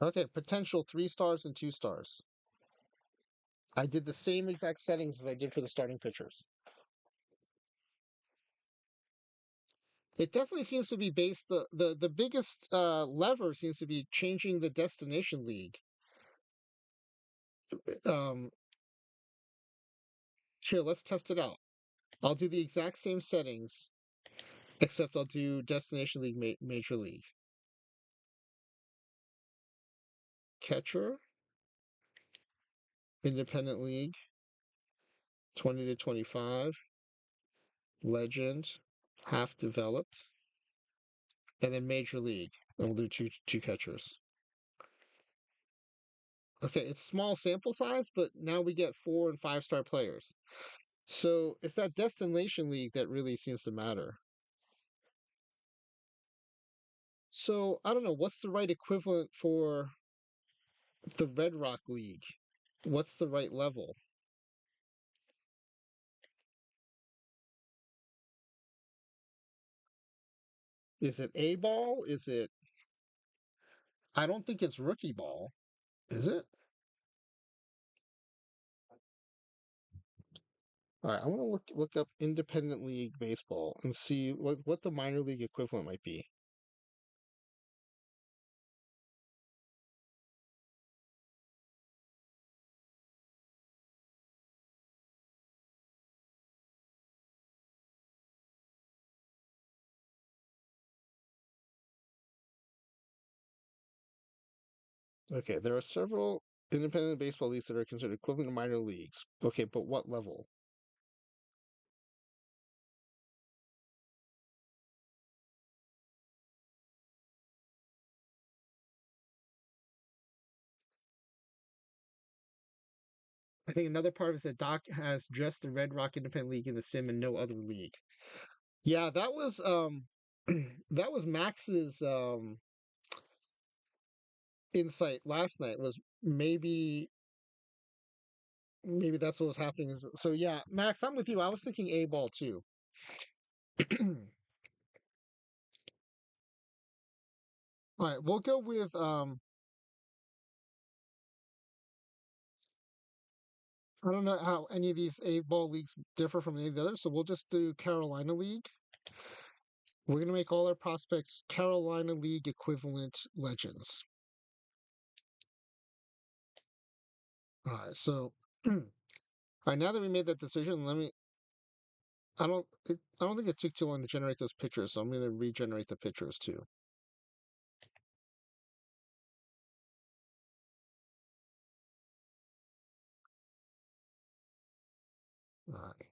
Okay, potential 3 stars and 2 stars. I did the same exact settings as I did for the starting pitchers. It definitely seems to be based the biggest lever seems to be changing the destination league. Um, Here, let's test it out. I'll do the exact same settings, except I'll do destination league, major league, catcher, independent league, 20 to 25, legend, half developed, and then major league. And we'll do two catchers. Okay, it's small sample size, but now we get 4 and 5 star players. So it's that destination league that really seems to matter. So I don't know what's the right equivalent for the Red Rock League. What's the right level? Is it A ball? Is it? I don't think it's rookie ball. Is it? All right, I'm gonna look up independent league baseball and see what the minor league equivalent might be. Okay, there are several independent baseball leagues that are considered equivalent to minor leagues. Okay, but what level? I think another part of it is that Doc has just the Red Rock Independent League in the sim and no other league. Yeah, that was that was Max's insight last night was maybe that's what was happening. So yeah, Max, I'm with you. I was thinking A ball too. All right, we'll go with I don't know how any of these A ball leagues differ from any of the others, so we'll just do Carolina League. We're gonna make all our prospects Carolina League equivalent legends. All right, so all right, now that we made that decision, let me I don't think it took too long to generate those pictures, so I'm gonna regenerate the pictures too. All right.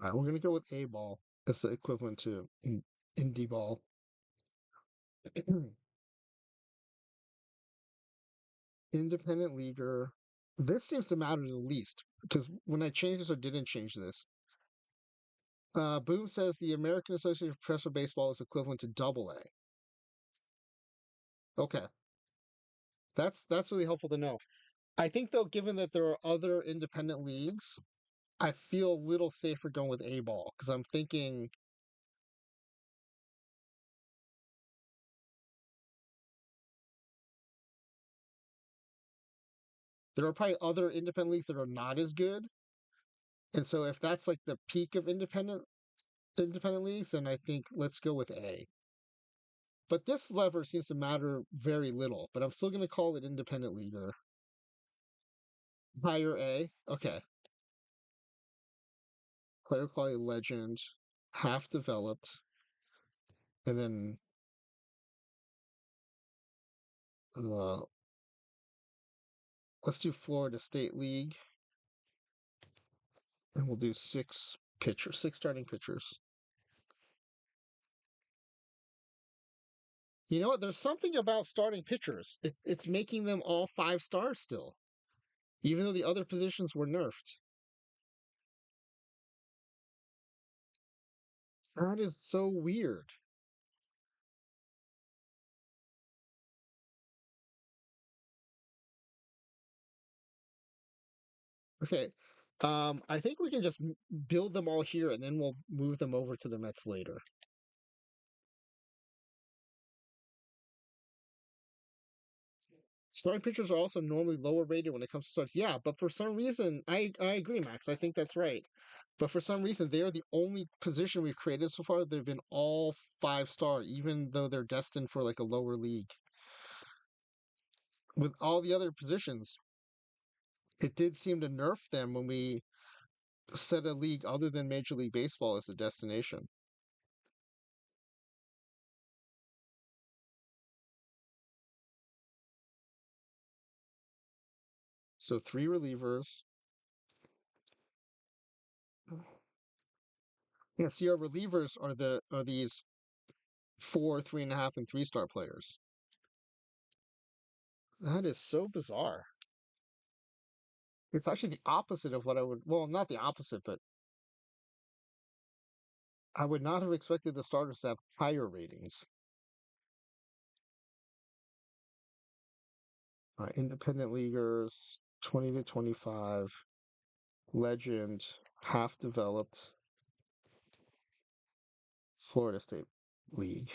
All right, we're gonna go with A ball as the equivalent to indie ball. Independent leaguer. This seems to matter the least because when I changed this or didn't change this, Boom says the American Association of Professional Baseball is equivalent to Double A. Okay, that's really helpful to know. I think though, given that there are other independent leagues, I feel a little safer going with A ball because I'm thinking there are probably other independent leagues that are not as good, and so if that's like the peak of independent leagues, then I think let's go with A. But this lever seems to matter very little, but I'm still going to call it independent leaguer. Higher A. Okay. Player quality legend, half developed, and then uh, let's do Florida State League, and we'll do six starting pitchers. You know what? There's something about starting pitchers. It's making them all 5 stars still, even though the other positions were nerfed. That is so weird. Okay, I think we can just build them all here, and then we'll move them over to the Mets later. Starting pitchers are also normally lower rated when it comes to starts. Yeah, but for some reason, I agree, Max. I think that's right. But for some reason, they are the only position we've created so far. They've been all 5-star, even though they're destined for like a lower league. With all the other positions, it did seem to nerf them when we set a league other than Major League Baseball as a destination. So 3 relievers. Yeah, see, our relievers are these 4, 3.5, and 3-star players. That is so bizarre. It's actually the opposite of what I would. Well, not the opposite, but I would not have expected the starters to have higher ratings. Independent leaguers, 20 to 25, legend, half developed, Florida State League,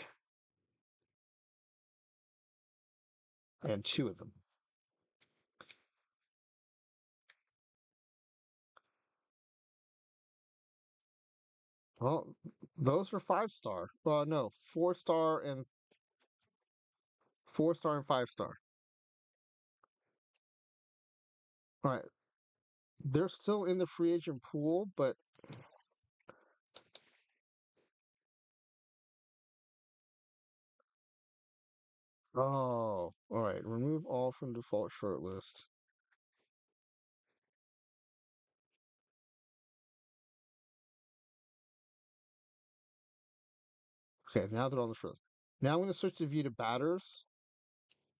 and 2 of them. Well, those were 5-star. Well, no, 4-star and 4-star and 5-star. All right, they're still in the free agent pool, but oh, all right. Remove all from default shortlist. Okay, now they're on the shortlist. Now I'm going to switch the view to batters.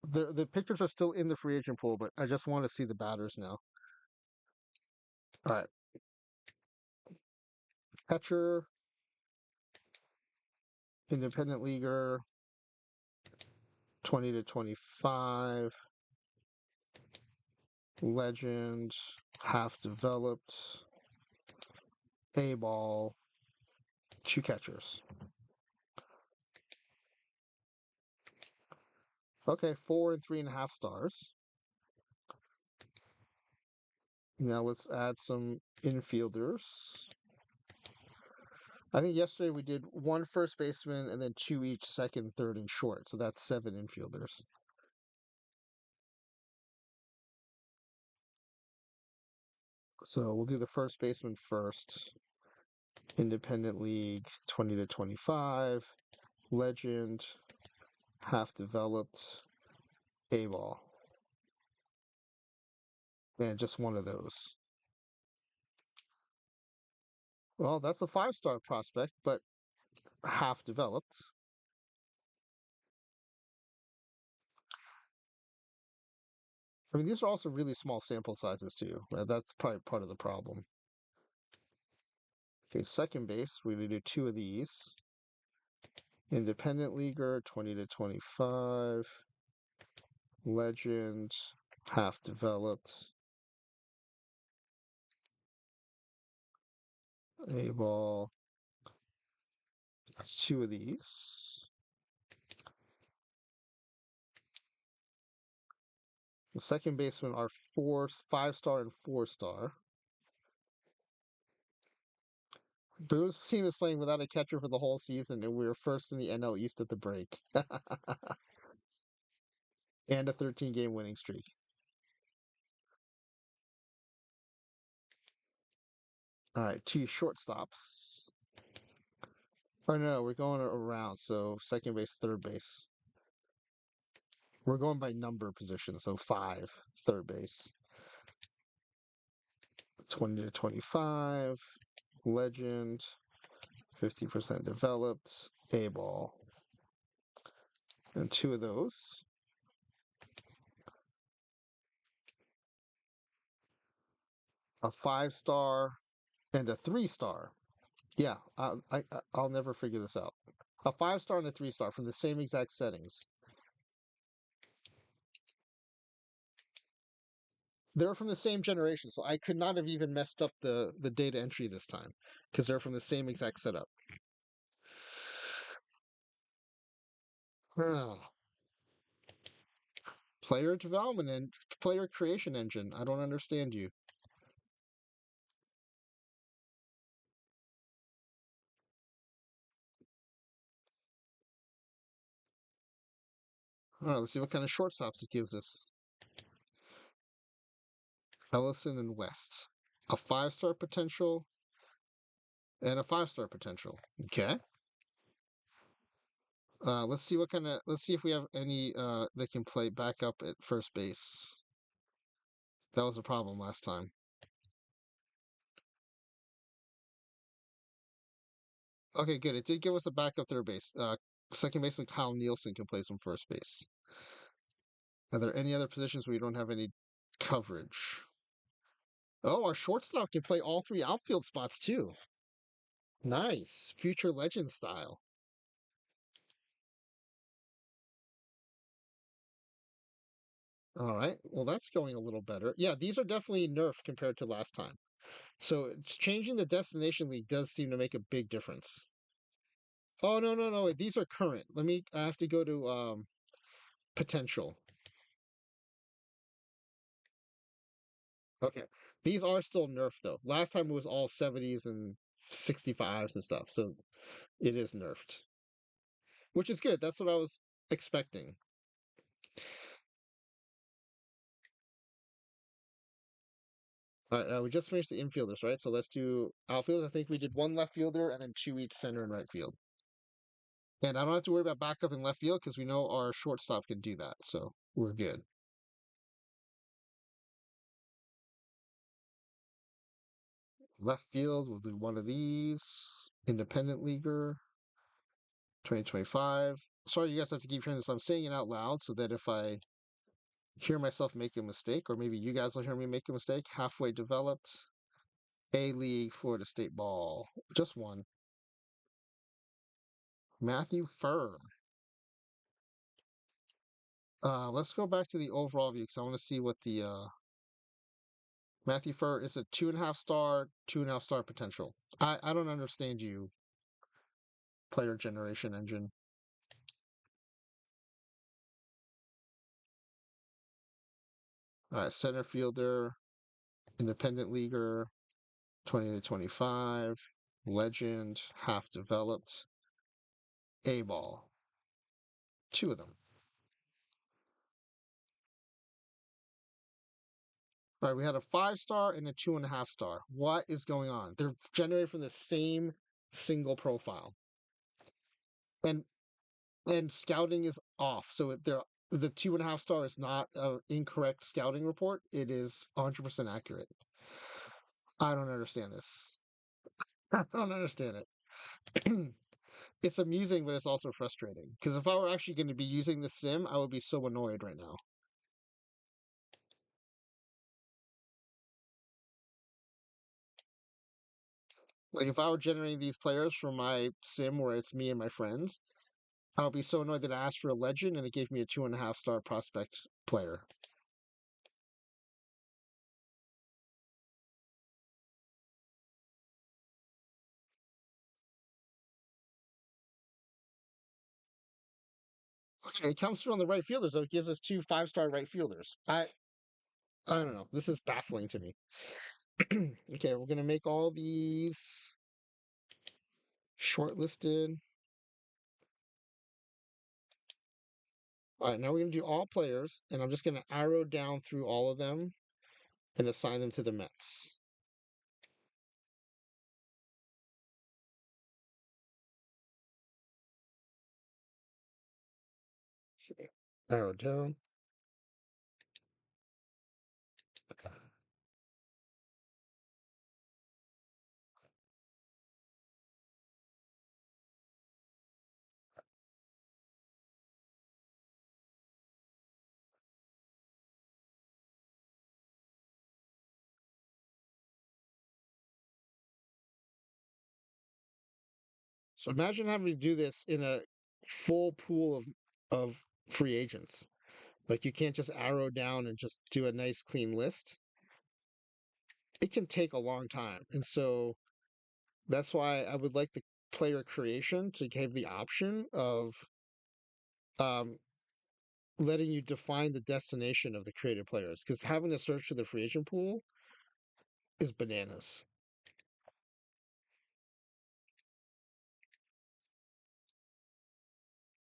The pictures are still in the free agent pool, but I just want to see the batters now. All right, catcher, independent leaguer, 20 to 25, legend, half developed, A ball, 2 catchers. Okay, 4 and 3.5 stars. Now let's add some infielders. I think yesterday we did 1 first baseman and then 2 each second, third, and short. So that's 7 infielders. So we'll do the first baseman first. Independent league, 20 to 25. Legend, half developed, A ball. And just one of those. Well, that's a 5-star prospect, but half developed. I mean, these are also really small sample sizes, too. That's probably part of the problem. Okay, second base, we're going to do 2 of these. Independent leaguer, 20 to 25. Legend, half developed. A ball. 2 of these. The second baseman are 5-star, and 4-star. Boo's team is playing without a catcher for the whole season, and we were first in the NL East at the break. And a 13-game winning streak. All right, 2 shortstops. Or no, we're going around. So second base, third base. We're going by number position. So 5, third base. 20 to 25. Legend. 50% developed. A ball. And 2 of those. A 5-star and a 3-star. Yeah, I'll never figure this out. A 5-star and a 3-star from the same exact settings. They're from the same generation, so I could not have even messed up the data entry this time because they're from the same exact setup. Ah, player development and player creation engine. I don't understand you. All right, let's see what kind of shortstops it gives us. Ellison and West. A 5-star potential and a 5-star potential. Okay. Let's see what kind of. Let's see if we have any that can play back up at first base. That was a problem last time. Okay, good. It did give us a backup third base. Second baseman Kyle Nielsen can play some first base. Are there any other positions where you don't have any coverage? Oh, our shortstop can play all three outfield spots too. Nice. Future legend style. All right. Well, that's going a little better. Yeah, these are definitely nerfed compared to last time. So it's changing the destination league does seem to make a big difference. Oh no, no, no. These are current. I have to go to potential. Okay. These are still nerfed though. Last time it was all 70s and 65s and stuff. So it is nerfed. Which is good. That's what I was expecting. All right, we just finished the infielders, right? So let's do outfielders. I think we did one left fielder and then two each center and right field. And I don't have to worry about backup in left field because we know our shortstop can do that. So we're good. Left field, we'll do one of these. Independent leaguer, 2025. Sorry, you guys have to keep hearing this. I'm saying it out loud so that if I hear myself make a mistake, or maybe you guys will hear me make a mistake, halfway developed. A League, Florida State ball. Just one. Matthew Furr. Let's go back to the overall view because I want to see what the Matthew Furr is a 2.5 star, 2.5 star potential. I don't understand you, player generation engine. All right, center fielder, independent leaguer, 20 to 25, legend, half developed, A ball. Two of them. All right, we had a 5 star and a 2.5 star. What is going on? They're generated from the same single profile. And scouting is off. So the 2.5 star is not an incorrect scouting report. It is 100% accurate. I don't understand this. I don't understand it. It's amusing, but it's also frustrating. Because if I were actually going to be using the sim, I would be so annoyed right now. Like if I were generating these players from my sim where it's me and my friends, I would be so annoyed that I asked for a legend and it gave me a 2.5 star prospect player. Okay, it comes through on the right fielder, so it gives us two 5 star right fielders. I don't know. This is baffling to me. Okay, we're gonna make all these shortlisted. All right, now we're gonna do all players, and I'm just gonna arrow down through all of them and assign them to the Mets. Okay. Arrow down. So imagine having to do this in a full pool of free agents. Like you can't just arrow down and just do a nice clean list. it can take a long time. And so that's why I would like the player creation to give the option of um, letting you define the destination of the created players. Because having to search for the free agent pool is bananas.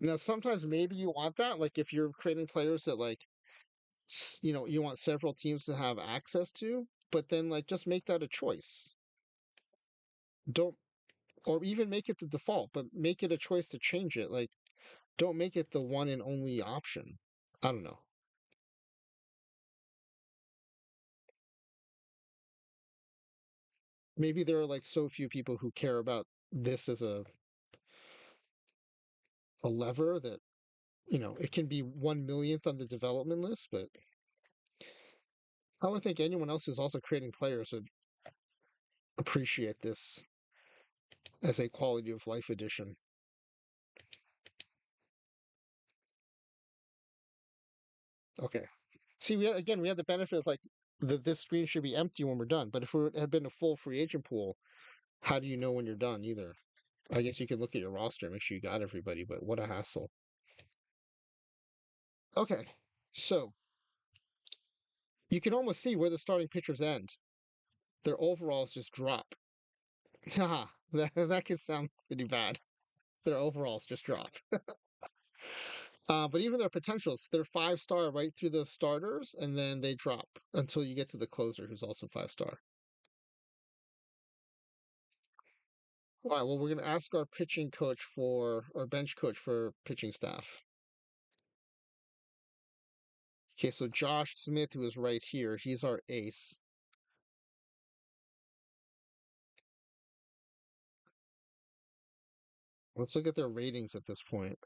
Now, sometimes maybe you want that, like if you're creating players that like you want several teams to have access to, but then like just make that a choice. Don't or even make it the default, but make it a choice to change it. Like don't make it the one and only option. I don't know. Maybe there are like so few people who care about this as a lever that it can be 1 millionth on the development list, but I would think anyone else who's also creating players would appreciate this as a quality of life addition. Okay. See, we had the benefit of like this screen should be empty when we're done. But if it had been a full free agent pool, how do you know when you're done either? I guess you could look at your roster and make sure you got everybody, but what a hassle. Okay, so you can almost see where the starting pitchers end. Their overalls just drop. Haha, that could sound pretty bad. Their overalls just drop. But even their potentials, they're 5 star right through the starters, and then they drop until you get to the closer, who's also 5 star. All right, well, we're going to ask our pitching coach for, our bench coach for pitching staff. Okay, so Josh Smith, who is right here, he's our ace. Let's look at their ratings at this point.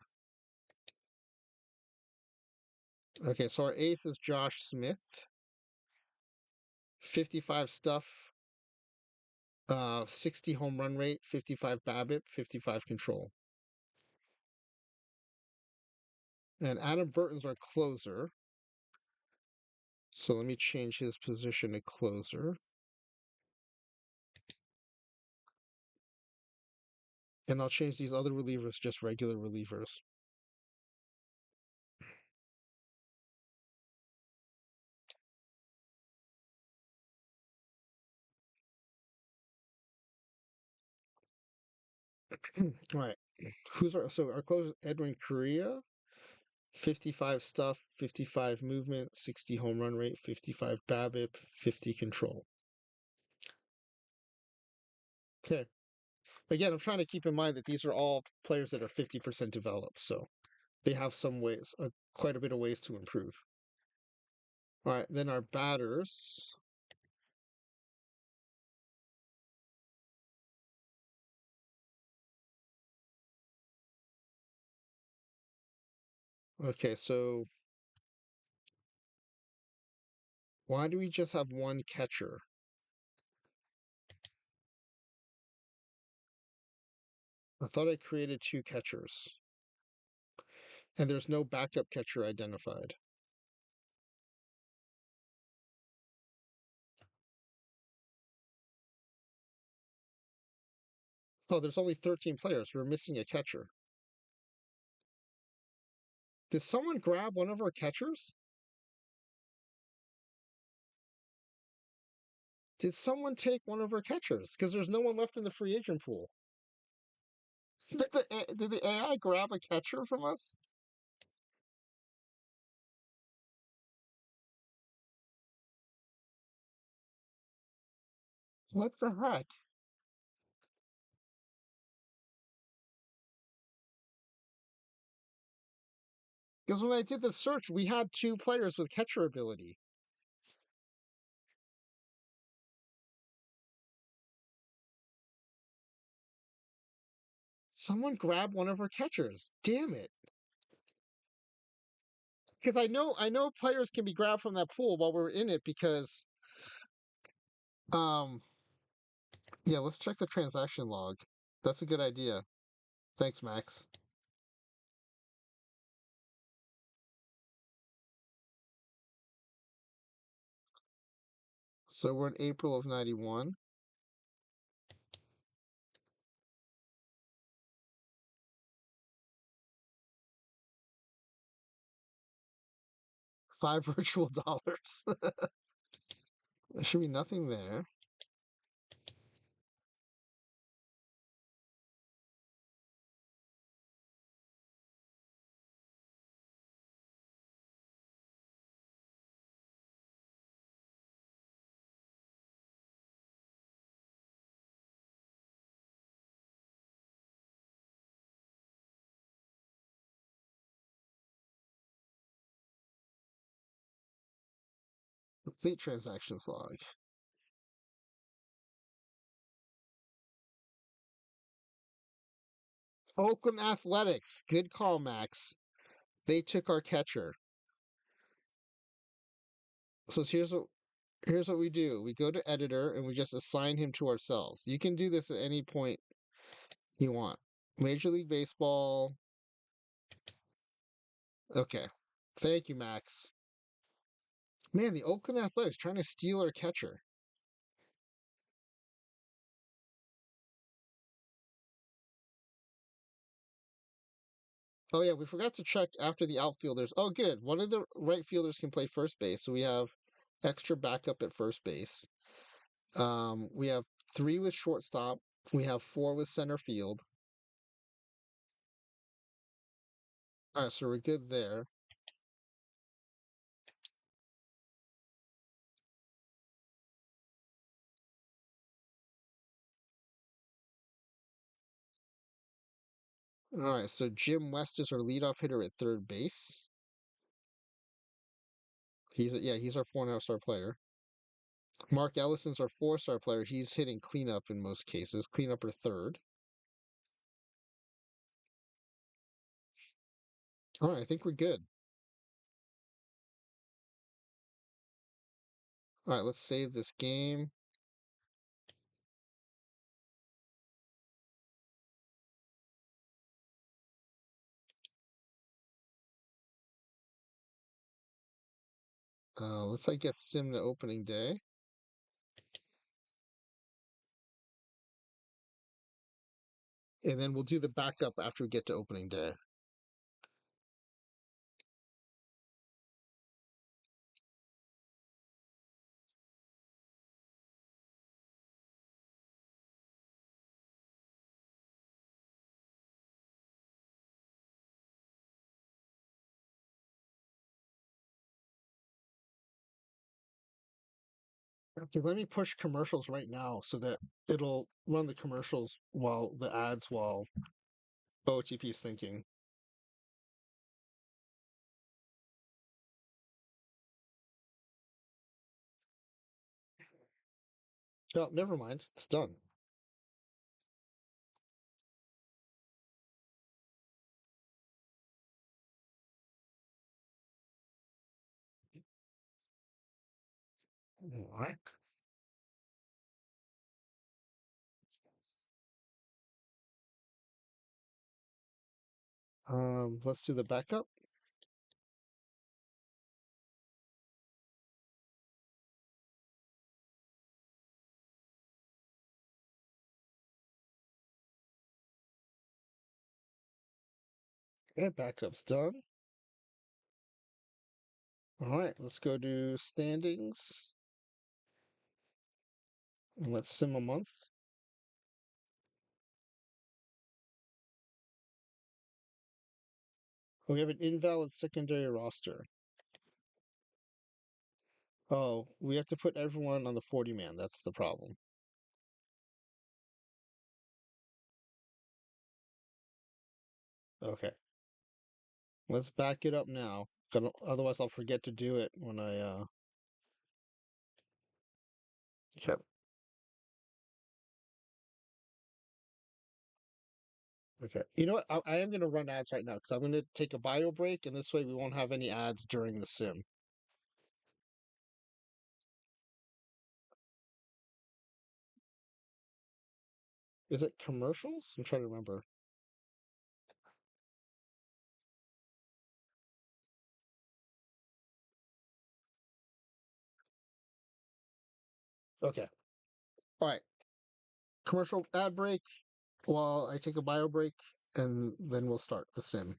Okay, so our ace is Josh Smith, 55 stuff, 60 home run rate, 55 BABIP, 55 control. And Adam Burton's our closer. So let me change his position to closer. And I'll change these other relievers just regular relievers. All right. Our closer is Edwin Correa, 55 stuff, 55 movement, 60 home run rate, 55 BABIP, 50 control. Okay. Again, I'm trying to keep in mind that these are all players that are 50% developed, so they have some ways, quite a bit of ways to improve. All right, then our batters. Okay, so why do we just have one catcher? I thought I created 2 catchers, and there's no backup catcher identified. Oh, there's only 13 players. We're missing a catcher. Did someone grab one of our catchers? Did someone take one of our catchers? Because there's no one left in the free agent pool. Did the AI grab a catcher from us? What the heck? Because when I did the search, we had 2 players with catcher ability. Someone grabbed one of our catchers. Damn it. Because I know players can be grabbed from that pool while we're in it because um yeah, let's check the transaction log. That's a good idea. Thanks, Max. So we're in April of 91. 5 virtual dollars. There should be nothing there. Complete transactions log. Oakland Athletics. Good call, Max. They took our catcher. So here's what we do. We go to editor and we just assign him to ourselves. You can do this at any point you want. Major League Baseball. Okay. Thank you, Max. Man, the Oakland Athletics trying to steal our catcher. Oh yeah, we forgot to check after the outfielders. Oh good. One of the right fielders can play first base, so we have extra backup at first base. We have 3 with shortstop. We have 4 with center field. All right, so we're good there. All right, so Jim West is our leadoff hitter at third base. He's our 4.5 star player. Mark Ellison's our 4 star player. He's hitting cleanup in most cases, cleanup or third. All right, I think we're good. All right, let's save this game. Let's, I guess, sim to opening day. And then we'll do the backup after we get to opening day. Okay, let me push commercials right now so that it'll run the commercials while the ads while OOTP is thinking. Oh, never mind. It's done. All right. Let's do the backup. And backup's done. All right, let's go to standings. And let's sim a month. We have an invalid secondary roster. Oh, we have to put everyone on the 40 man. That's the problem. Okay. Let's back it up now. Otherwise, I'll forget to do it when I. Okay. Okay. You know what? I am going to run ads right now because I'm going to take a bio break, and this way we won't have any ads during the sim. Is it commercials? I'm trying to remember. Okay. All right. Commercial ad break while I take a bio break, and then we'll start the sim.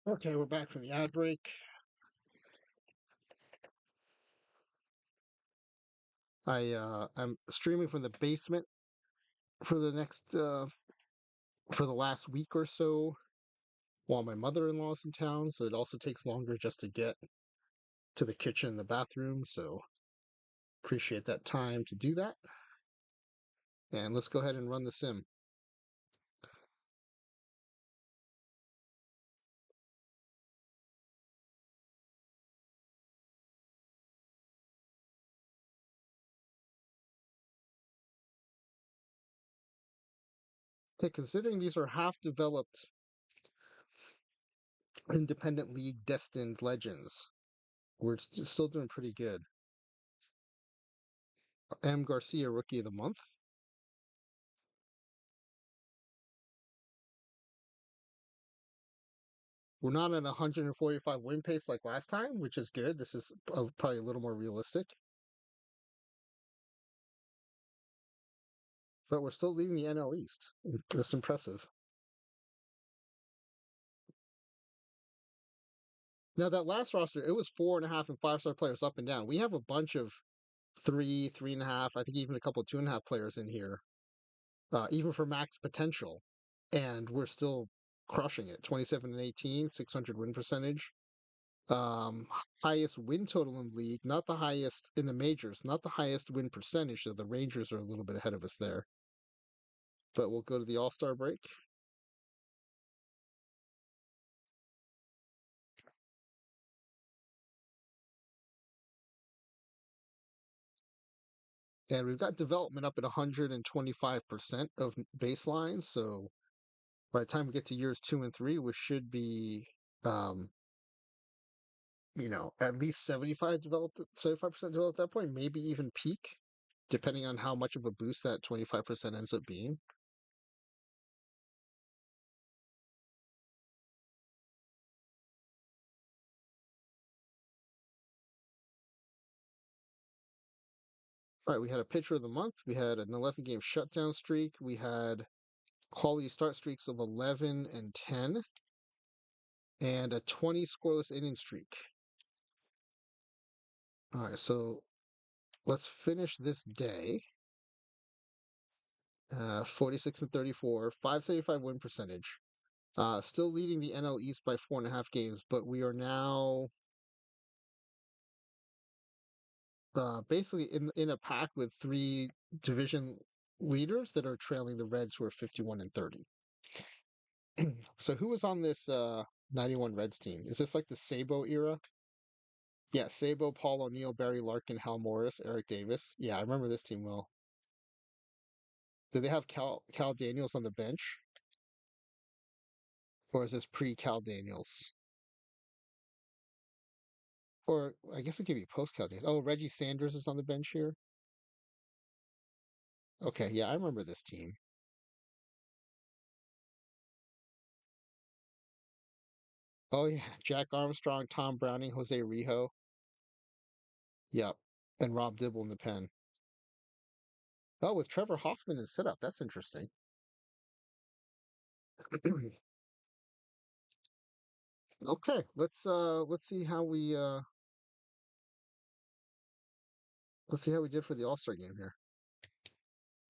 Okay, we're back from the ad break. I'm streaming from the basement for the next for the last week or so while my mother-in-law's in town, so it also takes longer just to get to the kitchen and the bathroom, so appreciate that time to do that. And let's go ahead and run the sim. Okay, considering these are half developed independent league destined legends, we're still doing pretty good. M. Garcia, Rookie of the Month. We're not at 145 win pace like last time, which is good. This is probably a little more realistic. But we're still leading the NL East. That's impressive. Now, that last roster, it was 4.5 and 5-star players up and down. We have a bunch of 3.5, I think even a couple of 2.5 players in here, even for max potential. And we're still crushing it 27 and 18, 600 win percentage. Um, Highest win total in the league, not the highest in the majors, not the highest win percentage. So the Rangers are a little bit ahead of us there. But we'll go to the All Star break. And we've got development up at 125% of baseline. So by the time we get to years 2 and 3, we should be, um, at least 75% developed at that point, maybe even peak, depending on how much of a boost that 25% ends up being. All right, we had a pitcher of the month. We had an 11 game shutdown streak. We had quality start streaks of 11 and 10, and a 20 scoreless inning streak. All right, so let's finish this day. 46 and 34, 575 win percentage. Still leading the NL East by 4.5 games, but we are now basically in a pack with three division leaders that are trailing the Reds, who are 51 and 30. So who was on this 91 Reds team? Is this like the Sabo era? Yeah, Sabo, Paul O'Neill, Barry Larkin, Hal Morris, Eric Davis. Yeah, I remember this team well. Did they have Cal Daniels on the bench, or is this pre Cal Daniels? Or I guess it could be post Cal Daniels. Oh, Reggie Sanders is on the bench here. Okay, yeah, I remember this team. Oh yeah, Jack Armstrong, Tom Browning, Jose Rijo. Yep, and Rob Dibble in the pen. Oh, with Trevor Hoffman in setup. That's interesting. Okay, let's see how we did for the All Star game here.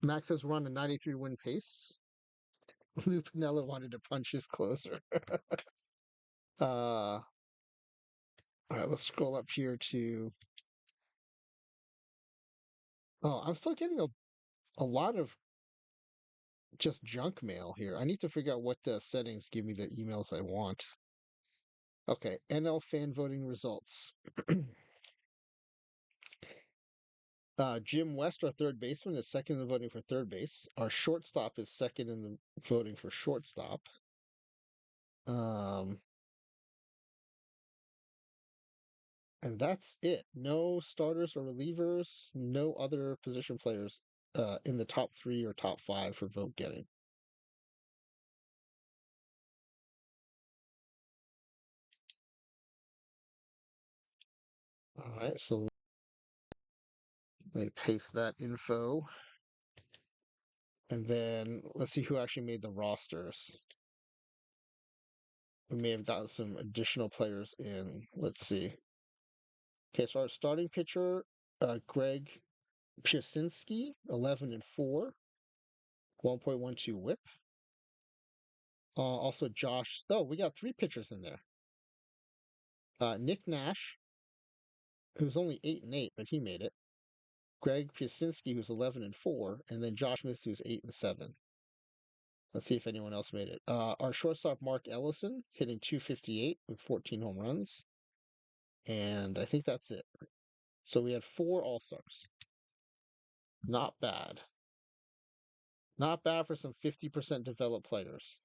Max has run a 93 win pace. Lou Pinella wanted to punch his closer. All right, let's scroll up here to. Oh, I'm still getting a lot of just junk mail here. I need to figure out what the settings give me the emails I want. Okay, NL fan voting results. Jim West, our third baseman, is second in the voting for third base. Our shortstop is second in the voting for shortstop. Um, and that's it. No starters or relievers. No other position players in the top 3 or top 5 for vote getting. All right, so let me paste that info. And then let's see who actually made the rosters. We may have gotten some additional players in. Let's see. Okay, so our starting pitcher, Greg Pierzynski, 11 and 4, 1.12 whip. Also, Josh. Oh, we got 3 pitchers in there. Nick Nash, who's only 8 and 8, but he made it. Greg Pierzynski, who's 11 and 4, and then Josh Smith, who's 8 and 7. Let's see if anyone else made it. Our shortstop, Mark Ellison, hitting 258 with 14 home runs. And I think that's it. So we had 4 All Stars. Not bad. Not bad for some 50% developed players.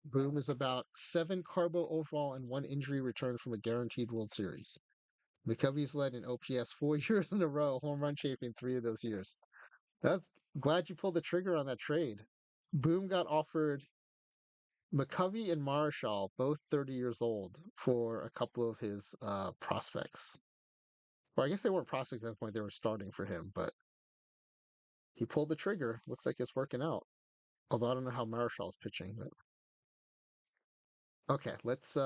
Boom is about 7 carbo overall and 1 injury return from a guaranteed World Series. McCovey's led in OPS 4 years in a row, home run chafing 3 of those years. That's glad you pulled the trigger on that trade. Boom got offered McCovey and Marshall, both 30 years old, for a couple of his prospects. Well, I guess they weren't prospects at that point; they were starting for him, but he pulled the trigger. Looks like it's working out. Although I don't know how Marshall's pitching. But okay, let's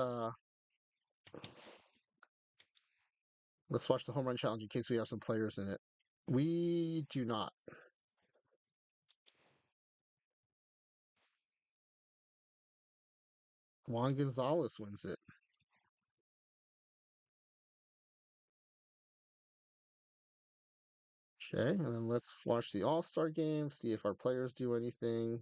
watch the home run challenge in case we have some players in it. We do not. Juan Gonzalez wins it. Okay, and then let's watch the All Star game, see if our players do anything.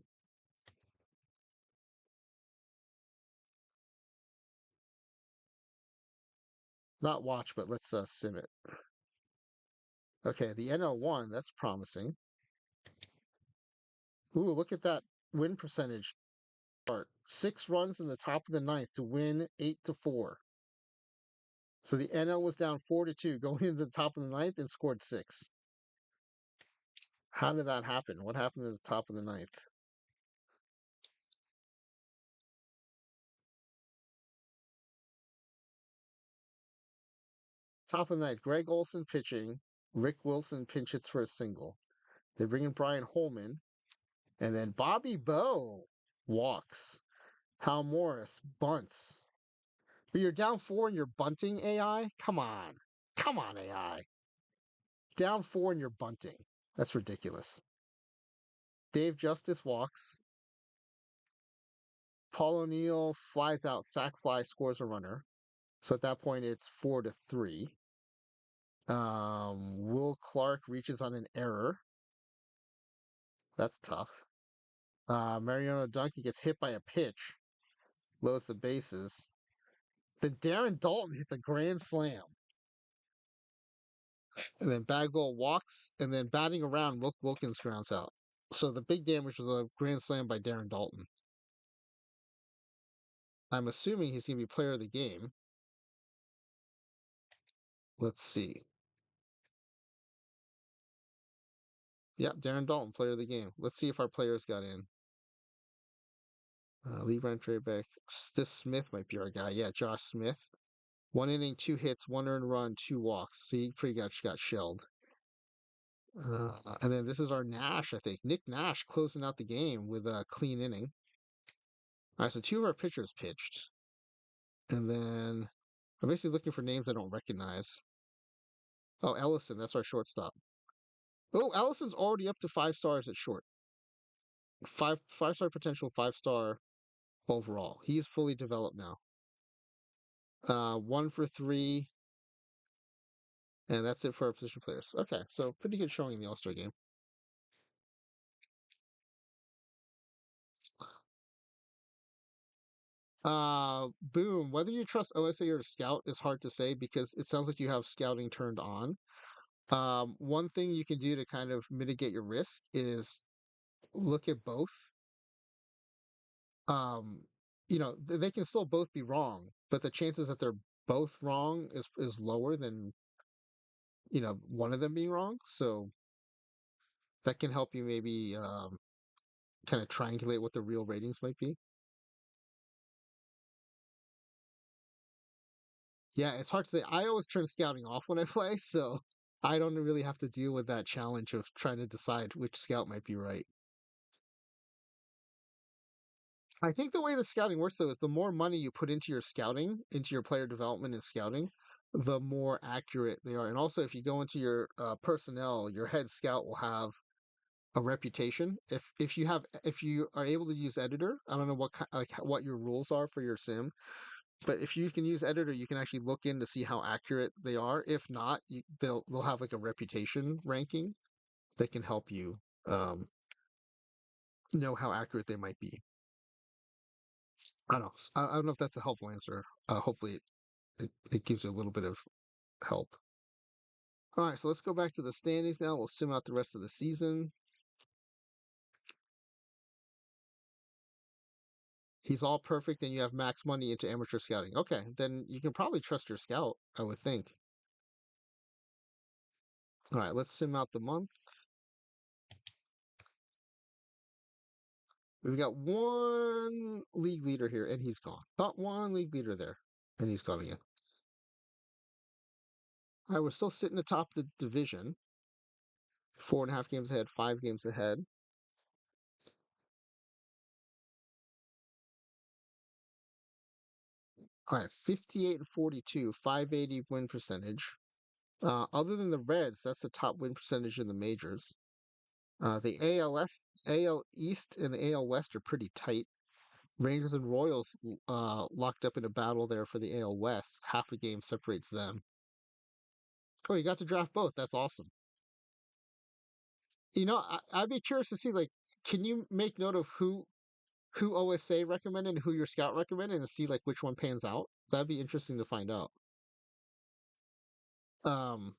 Not watch, but let's sim it. Okay, the NL1, that's promising. Ooh, look at that win percentage chart. 6 runs in the top of the ninth to win 8-4. So the NL was down 4-2 going into the top of the ninth and scored six. How did that happen? What happened at the top of the ninth? Top of the ninth, Greg Olson pitching. Rick Wilson pinch hits for a single. They bring in Brian Holman. And then Bobby Bowe walks. Hal Morris bunts. But you're down four and you're bunting, AI? Come on. Come on, AI. Down four and you're bunting. That's ridiculous. Dave Justice walks. Paul O'Neill flies out, sac fly, scores a runner. So at that point, it's 4-3. Will Clark reaches on an error. That's tough. Mariano Donkey gets hit by a pitch, loads the bases. Then Darren Dalton hits a grand slam. And then Bagwell walks, and then batting around, Wilkins grounds out. So the big damage was a grand slam by Darren Dalton. I'm assuming he's going to be player of the game. Let's see. Yep, Darren Dalton, player of the game. Let's see if our players got in. Lee Ryan Trabeck. This Smith might be our guy. Yeah, Josh Smith. 1 inning, 2 hits, 1 earned run, 2 walks. So he pretty much got shelled. And then this is our Nash, I think. Nick Nash closing out the game with a clean inning. All right, so 2 of our pitchers pitched. And then I'm basically looking for names I don't recognize. Oh, Ellison, that's our shortstop. Oh, Ellison's already up to 5 stars at short. Five-star potential, 5 star overall. He's fully developed now. 1 for 3, and that's it for our position players. Okay, so pretty good showing in the All-Star game. Boom. Whether you trust OSA or Scout is hard to say because it sounds like you have scouting turned on. One thing you can do to kind of mitigate your risk is look at both. Um, they can still both be wrong, but the chances that they're both wrong is lower than one of them being wrong. So that can help you maybe kind of triangulate what the real ratings might be. Yeah, it's hard to say. I always turn scouting off when I play, so I don't really have to deal with that challenge of trying to decide which scout might be right. I think the way the scouting works though is the more money you put into your scouting, into your player development and scouting, the more accurate they are. And also, if you go into your personnel, your head scout will have a reputation. If you are able to use editor, I don't know what your rules are for your sim, but if you can use editor, you can actually look in to see how accurate they are. If not, they'll have like a reputation ranking that can help you um, know how accurate they might be. I don't know. I don't know if that's a helpful answer. Hopefully, it gives you a little bit of help. All right, so let's go back to the standings now. We'll sim out the rest of the season. He's all perfect, and you have max money into amateur scouting. Okay, then you can probably trust your scout, I would think. All right, let's sim out the month. We've got one league leader here, and he's gone. Not one league leader there, and he's gone again. All right, we're still sitting atop the division. 4.5 games ahead, 5 games ahead. All right, 58-42, 580 win percentage. Other than the Reds, that's the top win percentage in the majors. The AL East and the AL West are pretty tight. Rangers and Royals locked up in a battle there for the AL West. Half a game separates them. Oh, you got to draft both. That's awesome. I'd be curious to see, like, can you make note of who OSA recommended and who your scout recommended and see like which one pans out? That'd be interesting to find out. Um,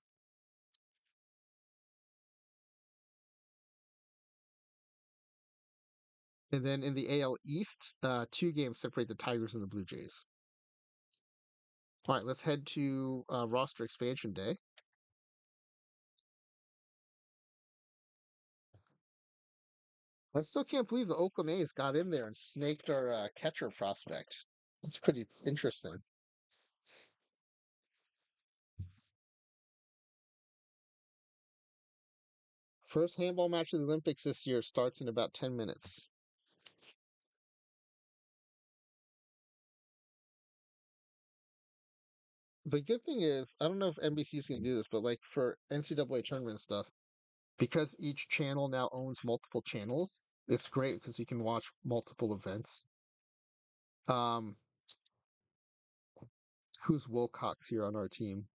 and then in the AL East, two games separate the Tigers and the Blue Jays. All right, let's head to roster expansion day. I still can't believe the Oakland A's got in there and snaked our catcher prospect. That's pretty interesting. First handball match of the Olympics this year starts in about 10 minutes. The good thing is, I don't know if NBC is going to do this, but like for NCAA tournament stuff, because each channel now owns multiple channels, it's great because you can watch multiple events. Um, who's Wilcox here on our team?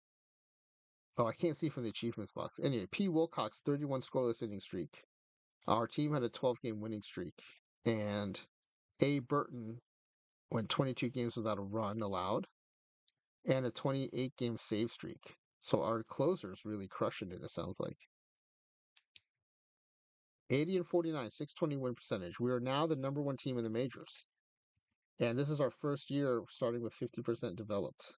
Oh, I can't see from the achievements box. Anyway, P. Wilcox, 31 scoreless inning streak. Our team had a 12-game winning streak. And A. Burton went 22 games without a run allowed and a 28-game save streak. So our closer's really crushing it, it sounds like. 80 and 49, 620 win percentage. We are now the number one team in the majors. And this is our first year starting with 50% developed.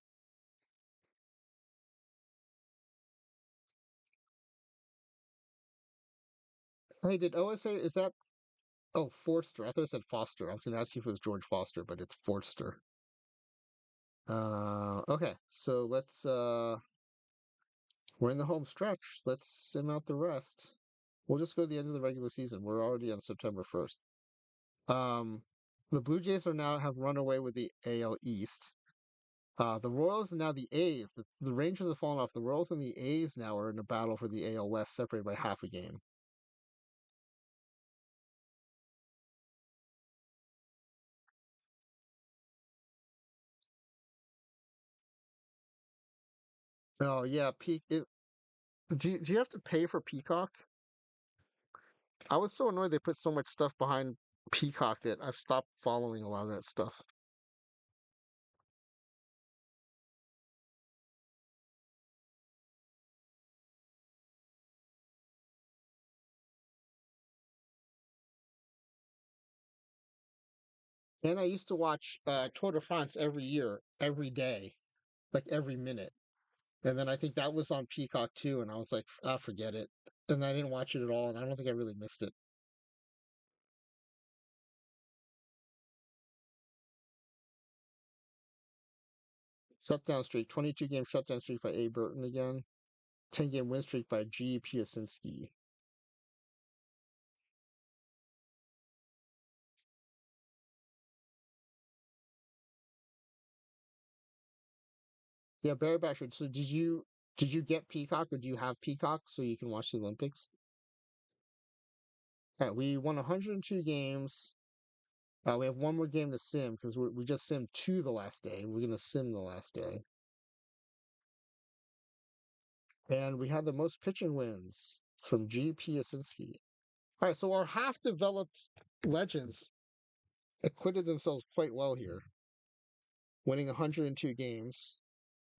Hey, did OSA, is that, oh, Forster. I thought it said Foster. I was going to ask you if it was George Foster, but it's Forster. Okay, so we're in the home stretch. Let's sim out the rest. We'll just go to the end of the regular season. We're already on September 1st. Um, the Blue Jays are now have run away with the AL East. The Royals and now the A's. The Rangers have fallen off. The Royals and the A's now are in a battle for the AL West, separated by half a game. Oh yeah, do you have to pay for Peacock? I was so annoyed they put so much stuff behind Peacock that I've stopped following a lot of that stuff. And I used to watch Tour de France every year, every day, like every minute. And then I think that was on Peacock too, and I was like, ah, forget it. And I didn't watch it at all, and I don't think I really missed it. Shutdown streak, 22 game shutdown streak by A. Burton again. 10-game win streak by G. Piasinski. Yeah, Barry Bashford. So did you get Peacock or do you have Peacock so you can watch the Olympics? Yeah, we won 102 games. We have one more game to sim because we just simmed two the last day. We're gonna sim the last day, and we had the most pitching wins from G. Piasinski. All right, so our half-developed legends acquitted themselves quite well here, winning 102 games,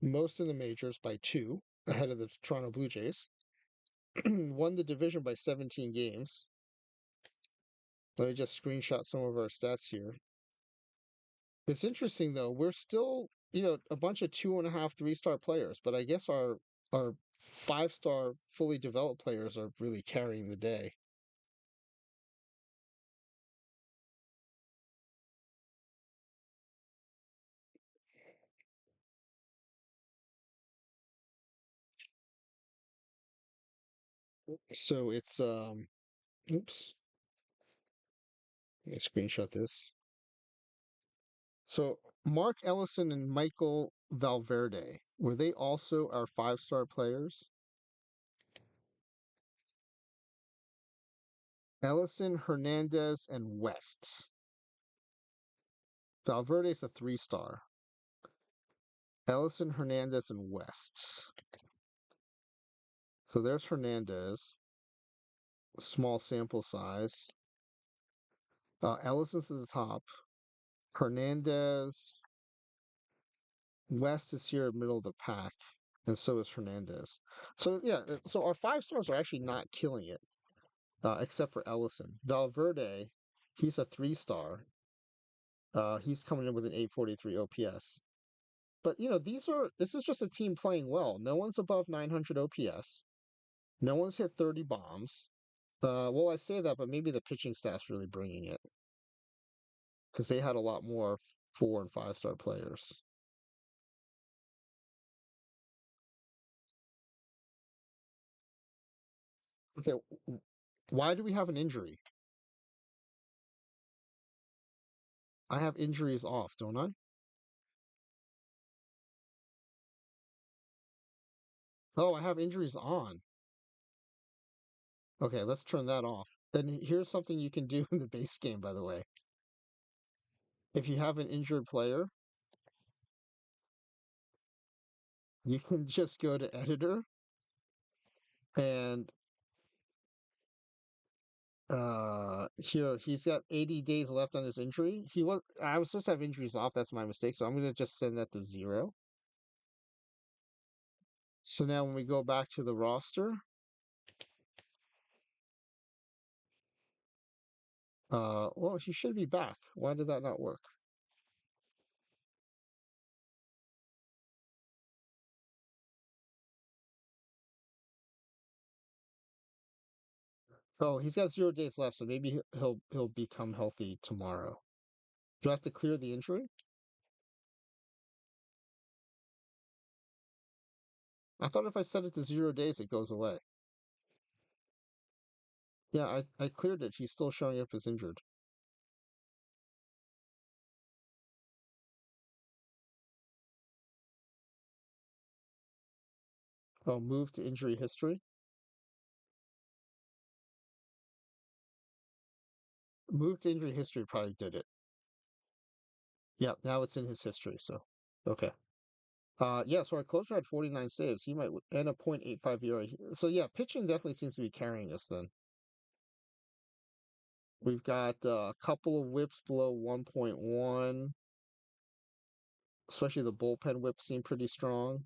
most in the majors by two, ahead of the Toronto Blue Jays. Won the division by 17 games. Let me just screenshot some of our stats here. It's interesting though. We're still, a bunch of 2.5, 3-star players, but I guess our 5-star fully developed players are really carrying the day. So it's oops, let me screenshot this. So Mark Ellison and Michael Valverde, were they also our 5-star players? Ellison, Hernandez, and West. Valverde's a 3-star. Ellison, Hernandez, and West. So there's Hernandez. Small sample size. Ellison's at the top. Hernandez. West is here middle of the pack. and so is Hernandez. So yeah, so our five stars are actually not killing it, except for Ellison. Valverde, he's a 3 star. He's coming in with an 843 OPS. But this is just a team playing well. No one's above 900 OPS. No one's hit 30 bombs. Well, I say that, but maybe the pitching staff's really bringing it because they had a lot more 4 and 5 star players. Okay, why do we have an injury? I have injuries off, don't I? Oh, I have injuries on. Okay, let's turn that off. And here's something you can do in the base game, by the way. If you have an injured player, you can just go to editor and here he's got 80 days left on his injury. I was supposed to have injuries off, that's my mistake, so I'm gonna just send that to 0. So now when we go back to the roster, well, he should be back. Why did that not work? Oh, he's got 0 days left, so maybe he'll become healthy tomorrow. Do I have to clear the injury? I thought if I set it to 0 days, it goes away. Yeah, I cleared it. He's still showing up as injured. Oh, move to injury history. Move to injury history probably did it. Yeah, now it's in his history. So okay. Yeah. So our closer had 49 saves. He might and a .85 ERA. So yeah, pitching definitely seems to be carrying us. Then we've got a couple of whips below 1.1. Especially the bullpen whips seem pretty strong.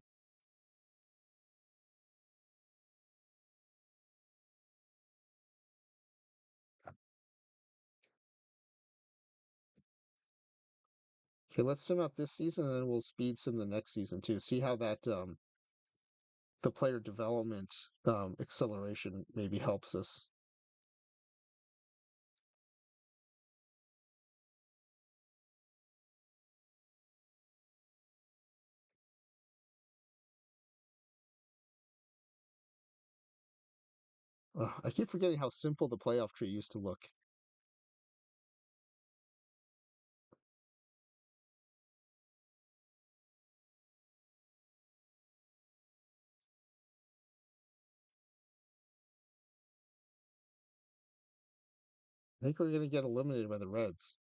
Okay, let's sim out this season, and then we'll speed sim the next season too. See how that the player development acceleration maybe helps us. I keep forgetting how simple the playoff tree used to look. I think we're going to get eliminated by the Reds.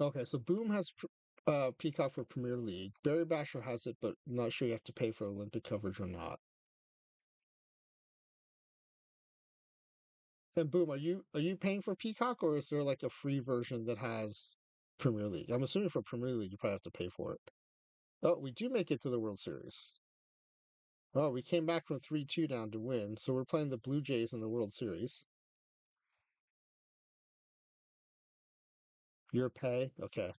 Okay, so Boom has Peacock for Premier League. Barry Basher has it, but I'm not sure you have to pay for Olympic coverage or not. And Boom, are you paying for Peacock, or is there like a free version that has Premier League? I'm assuming for Premier League you probably have to pay for it. Oh, we do make it to the World Series. Oh, we came back from 3-2 down to win, so we're playing the Blue Jays in the World Series. Your pay? Okay.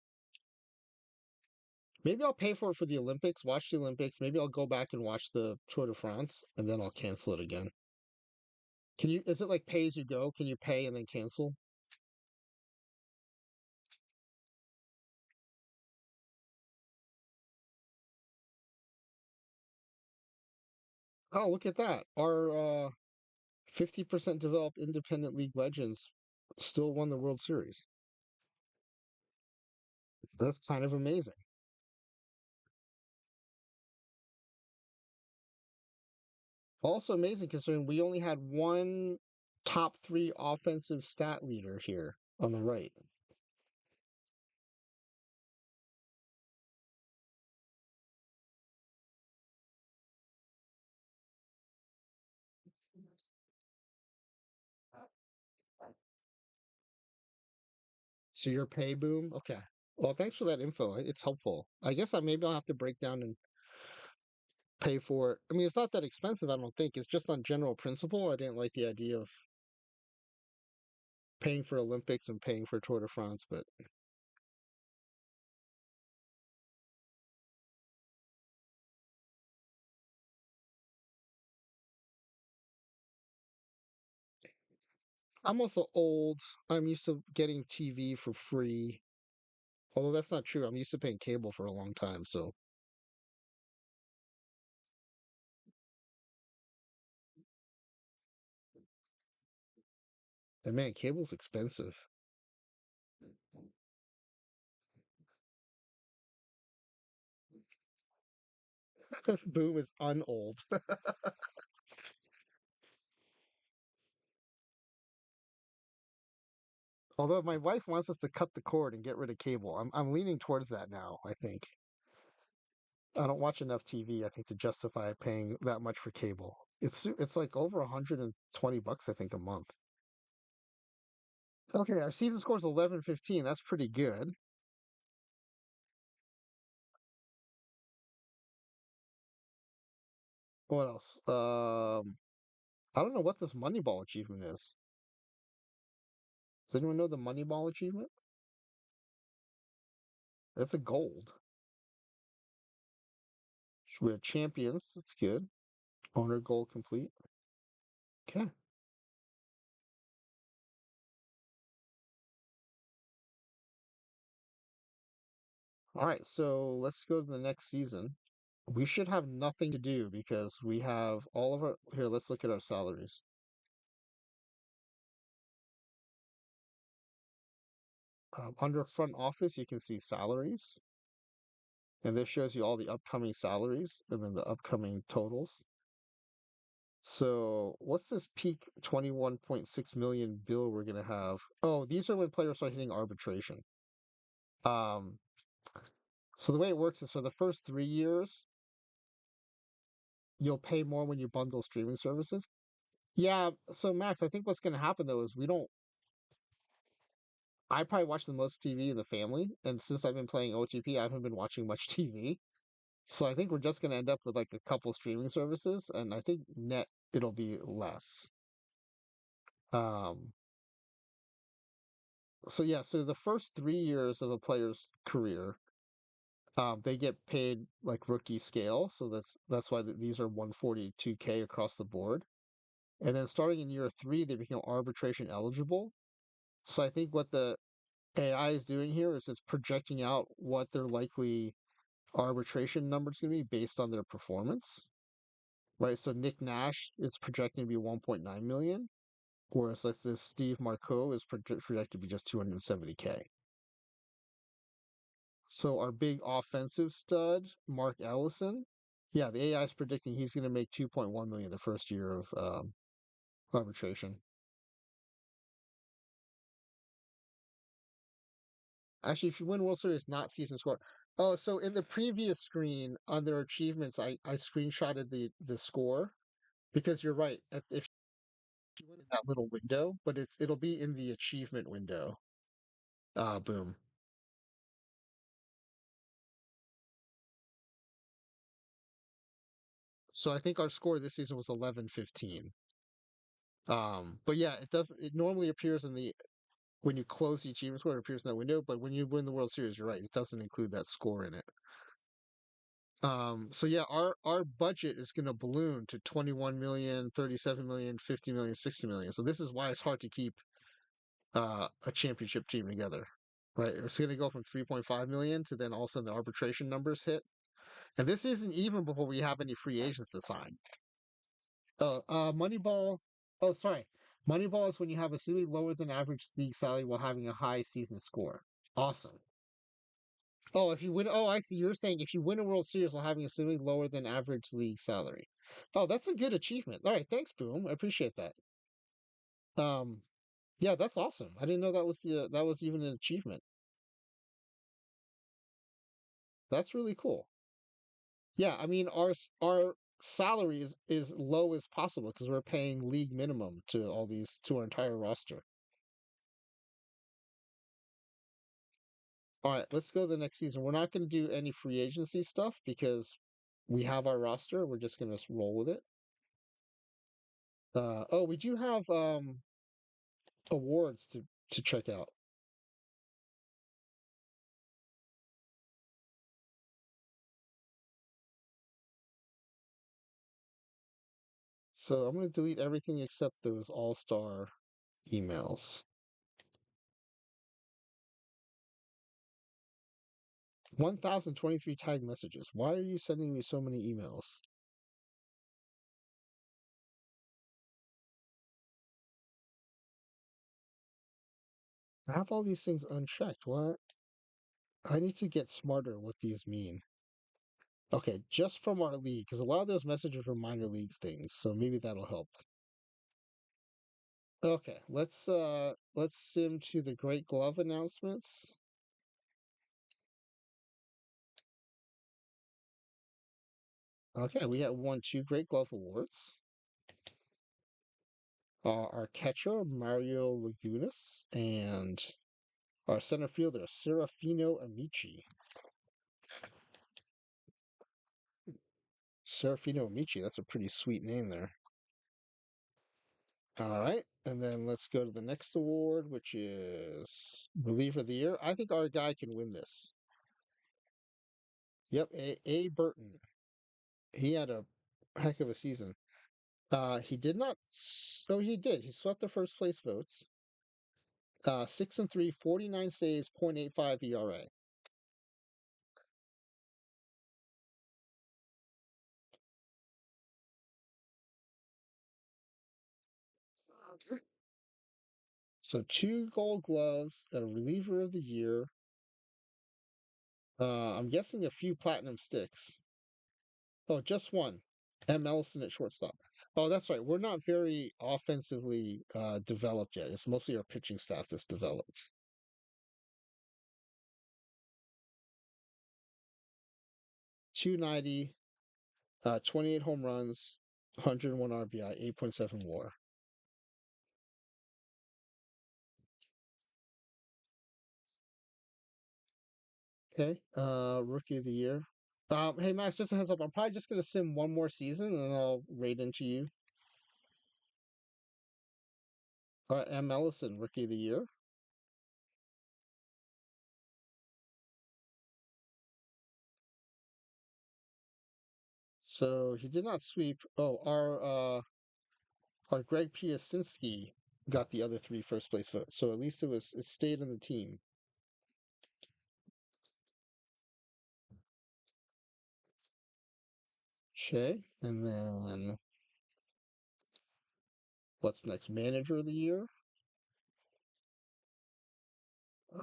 Maybe I'll pay for it for the Olympics, watch the Olympics. Maybe I'll go back and watch the Tour de France, and then I'll cancel it again. Is it like pay as you go? Can you pay and then cancel? Oh, look at that. Our 50% developed independent league legends still won the World Series. That's kind of amazing. Also amazing considering we only had one top three offensive stat leader here on the right. So your pay boom? Okay. Well, thanks for that info. It's helpful. I guess maybe I'll have to break down and pay for it. I mean, it's not that expensive, I don't think. It's just on general principle. I didn't like the idea of paying for Olympics and paying for Tour de France, but I'm also old. I'm used to getting TV for free. Although that's not true. I'm used to paying cable for a long time. So, and man, cable's expensive. Boom is unold. Although my wife wants us to cut the cord and get rid of cable. I'm leaning towards that now, I think. I don't watch enough TV, I think, to justify paying that much for cable. It's like over 120 bucks, I think, a month. Okay, our season score is 11-15. That's pretty good. What else? I don't know what this Moneyball achievement is. Does anyone know the Moneyball achievement? It's a gold. We have champions. That's good. Owner goal complete. Okay. All right. So let's go to the next season. We should have nothing to do because we have all of our. Here, let's look at our salaries. Under front office, you can see salaries, and this shows you all the upcoming salaries and then the upcoming totals. So, what's this peak 21.6 million bill we're going to have? Oh, these are when players start hitting arbitration. Um, so the way it works is for the first 3 years, you'll pay more when you bundle streaming services. Yeah, so Max, I think what's going to happen though is we don't. I probably watch the most TV in the family, and since I've been playing OTP, I haven't been watching much TV. So I think we're just going to end up with like a couple streaming services, and I think net it'll be less. Um, so yeah, so the first 3 years of a player's career, they get paid like rookie scale. So that's why these are 142K across the board. And then starting in year three, they become arbitration eligible. So I think what the AI is doing here is it's projecting out what their likely arbitration number is going to be based on their performance, right? So Nick Nash is projecting to be 1.9 million, whereas let's this Steve Marco is projected to be just 270K. So our big offensive stud, Mark Ellison, yeah, the AI is predicting he's going to make 2.1 million the first year of arbitration. Actually, if you win World Series, not season score. Oh, so in the previous screen under achievements, I screenshotted the score because you're right. If you win in that little window, but it'll be in the achievement window. Boom. So I think our score this season was 11-15. But yeah, it doesn't. It normally appears in the when you close the achievement score, it appears in that window. But when you win the World Series, you're right. It doesn't include that score in it. So yeah, our budget is going to balloon to 21 million, 37 million, 50 million, 60 million. So this is why it's hard to keep a championship team together, right? It's going to go from 3.5 million to then all of a sudden the arbitration numbers hit. And this isn't even before we have any free agents to sign. Moneyball. Oh, sorry. Moneyball is when you have a slightly lower than average league salary while having a high season score. Awesome. Oh, if you win, oh, I see. You're saying if you win a World Series while having a significantly lower than average league salary. Oh, that's a good achievement. All right, thanks, Boom. I appreciate that. Um, yeah, that's awesome. I didn't know that was even an achievement. That's really cool. Yeah, I mean our salary is low as possible because we're paying league minimum to all these to our entire roster. All right, let's go to the next season. We're not going to do any free agency stuff because we have our roster. We're just going to roll with it. Oh, we do have awards to check out. So I'm going to delete everything except those all-star emails. 1023 tag messages. Why are you sending me so many emails? I have all these things unchecked. What? I need to get smarter what these mean. Okay, just from our league, because a lot of those messages were minor league things, so maybe that'll help. Okay, let's sim to the Great Glove announcements. Okay, we have won two Great Glove awards. Our catcher Mario Lagunas and our center fielder Serafino Amici. Serafino Amici, that's a pretty sweet name there. All right, and then let's go to the next award, which is Reliever of the Year. I think our guy can win this. Yep, A. Burton. He had a heck of a season. He did not. Oh, he did. He swept the first place votes. 6-3, 49 saves, 0.85 ERA. So two Gold Gloves, a Reliever of the Year. I'm guessing a few Platinum Sticks. Oh, just one. M. Ellison at shortstop. Oh, that's right. We're not very offensively developed yet. It's mostly our pitching staff that's developed. 290, 28 home runs, 101 RBI, 8.7 WAR. Okay. Rookie of the Year. Hey Max, just a heads up. I'm probably just gonna sim one more season and then I'll raid into you. M. Ellison, Rookie of the Year. So he did not sweep. Oh, our Greg Piasinski got the other three first place votes. So at least it stayed on the team. Okay. And then what's next? Manager of the Year.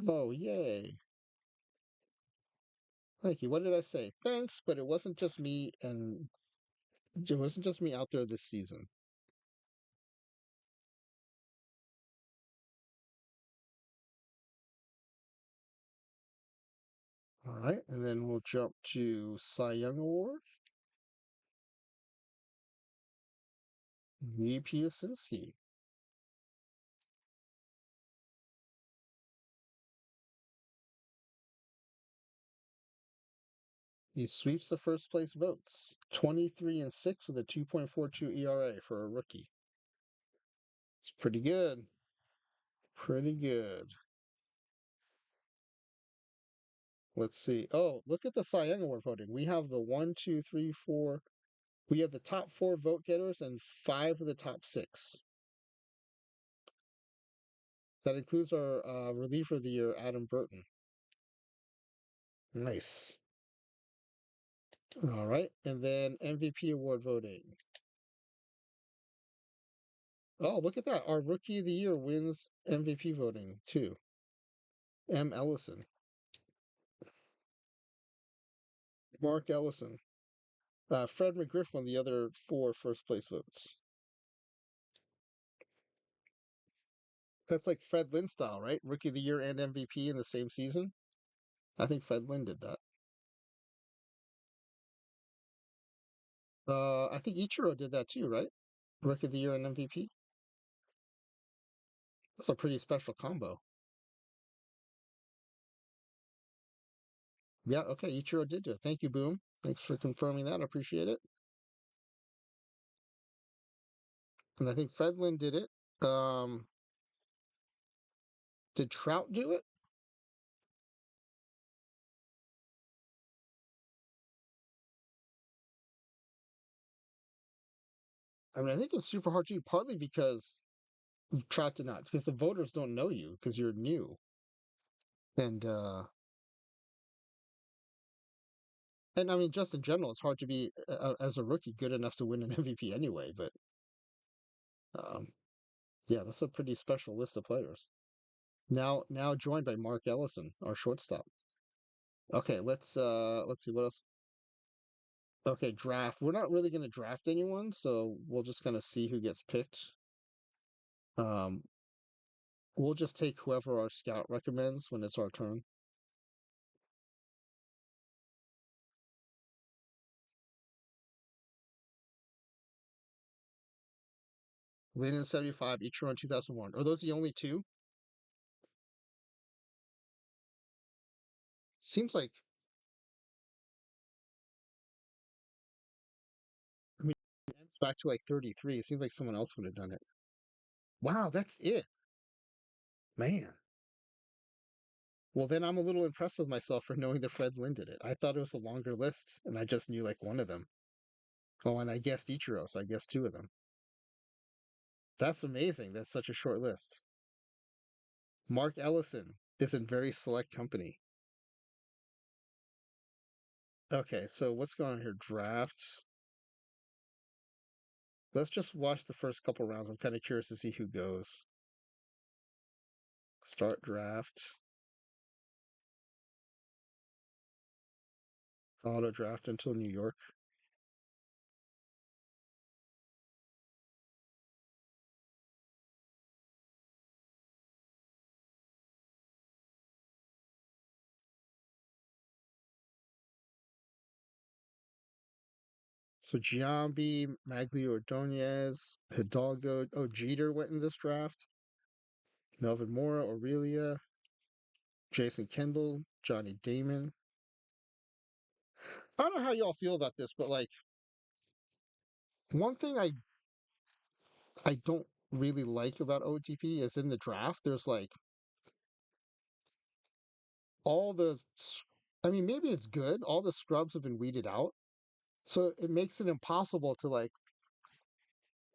Oh, yay. Thank you. What did I say? Thanks, but it wasn't just me and it wasn't just me out there this season. All right, and then we'll jump to Cy Young Award. V. Piasinski. He sweeps the first place votes. 23-6 with a 2.42 ERA for a rookie. It's pretty good. Pretty good. Let's see. Oh, look at the Cy Young Award voting. We have the one, two, three, four. We have the top four vote getters and five of the top six. That includes our reliever of the year, Adam Burton. Nice. All right. And then MVP award voting. Oh, look at that. Our rookie of the year wins MVP voting too. M. Ellison. Mark Ellison. Fred McGriff won the other four first place votes. That's like Fred Lynn style, right? Rookie of the Year and MVP in the same season. I think Fred Lynn did that. I think Ichiro did that too, right? Rookie of the Year and MVP. That's a pretty special combo. Yeah, okay, Ichiro did it. Thank you, Boom. Thanks for confirming that. I appreciate it. And I think Fredlin did it. Um, did Trout do it? I mean, I think it's super hard to do, partly because Trout did not, because the voters don't know you because you're new. And I mean, just in general, it's hard to be as a rookie good enough to win an MVP anyway. But um, yeah, that's a pretty special list of players. Now joined by Mark Ellison, our shortstop. Okay, let's see what else. Okay, draft. We're not really going to draft anyone, so we'll just kind of see who gets picked. Um, we'll just take whoever our scout recommends when it's our turn. Lane in 75, Ichiro in 2001. Are those the only two? Seems like, I mean, it's back to like 33. It seems like someone else would have done it. Wow, that's it. Man. Well, then I'm a little impressed with myself for knowing that Fred Lynn did it. I thought it was a longer list, and I just knew like one of them. Oh, and I guessed Ichiro, so I guessed two of them. That's amazing. That's such a short list. Mark Ellison is in very select company. Okay, so what's going on here? Drafts. Let's just watch the first couple rounds. I'm kind of curious to see who goes. Start draft. Auto draft until New York. So Giambi, Maglio Ordonez, Hidalgo. Oh, Jeter went in this draft. Melvin Mora, Aurelia, Jason Kendall, Johnny Damon. I don't know how y'all feel about this, but like one thing I don't really like about OTP is in the draft. There's like all the. I mean, maybe it's good. All the scrubs have been weeded out, so it makes it impossible to like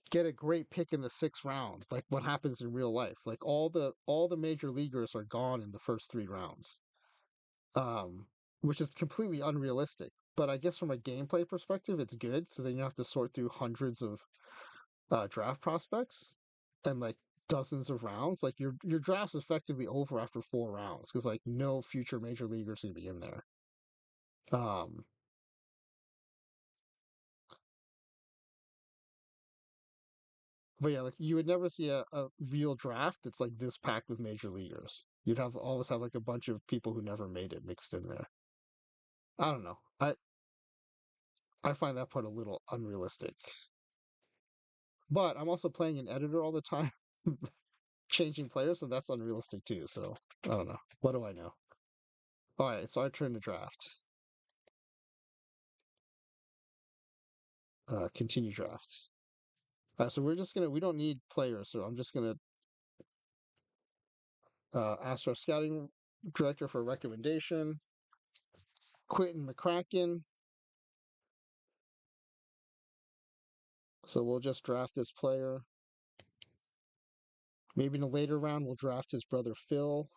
get a great pick in the sixth round, like what happens in real life. Like all the major leaguers are gone in the first three rounds, um, which is completely unrealistic. But I guess from a gameplay perspective, it's good. So then you have to sort through hundreds of draft prospects and like dozens of rounds. Like your draft's effectively over after four rounds because like no future major leaguers going to be in there. Um, but yeah, like you would never see a real draft that's like this packed with major leaguers. You'd have always have like a bunch of people who never made it mixed in there. I don't know. I find that part a little unrealistic. But I'm also playing an editor all the time, changing players, so that's unrealistic too. So I don't know. What do I know? All right, it's our turn to draft. Continue draft. So we're just gonna. We don't need players, so I'm just gonna ask our scouting director for a recommendation. Quentin McCracken. So we'll just draft this player. Maybe in a later round we'll draft his brother Phil.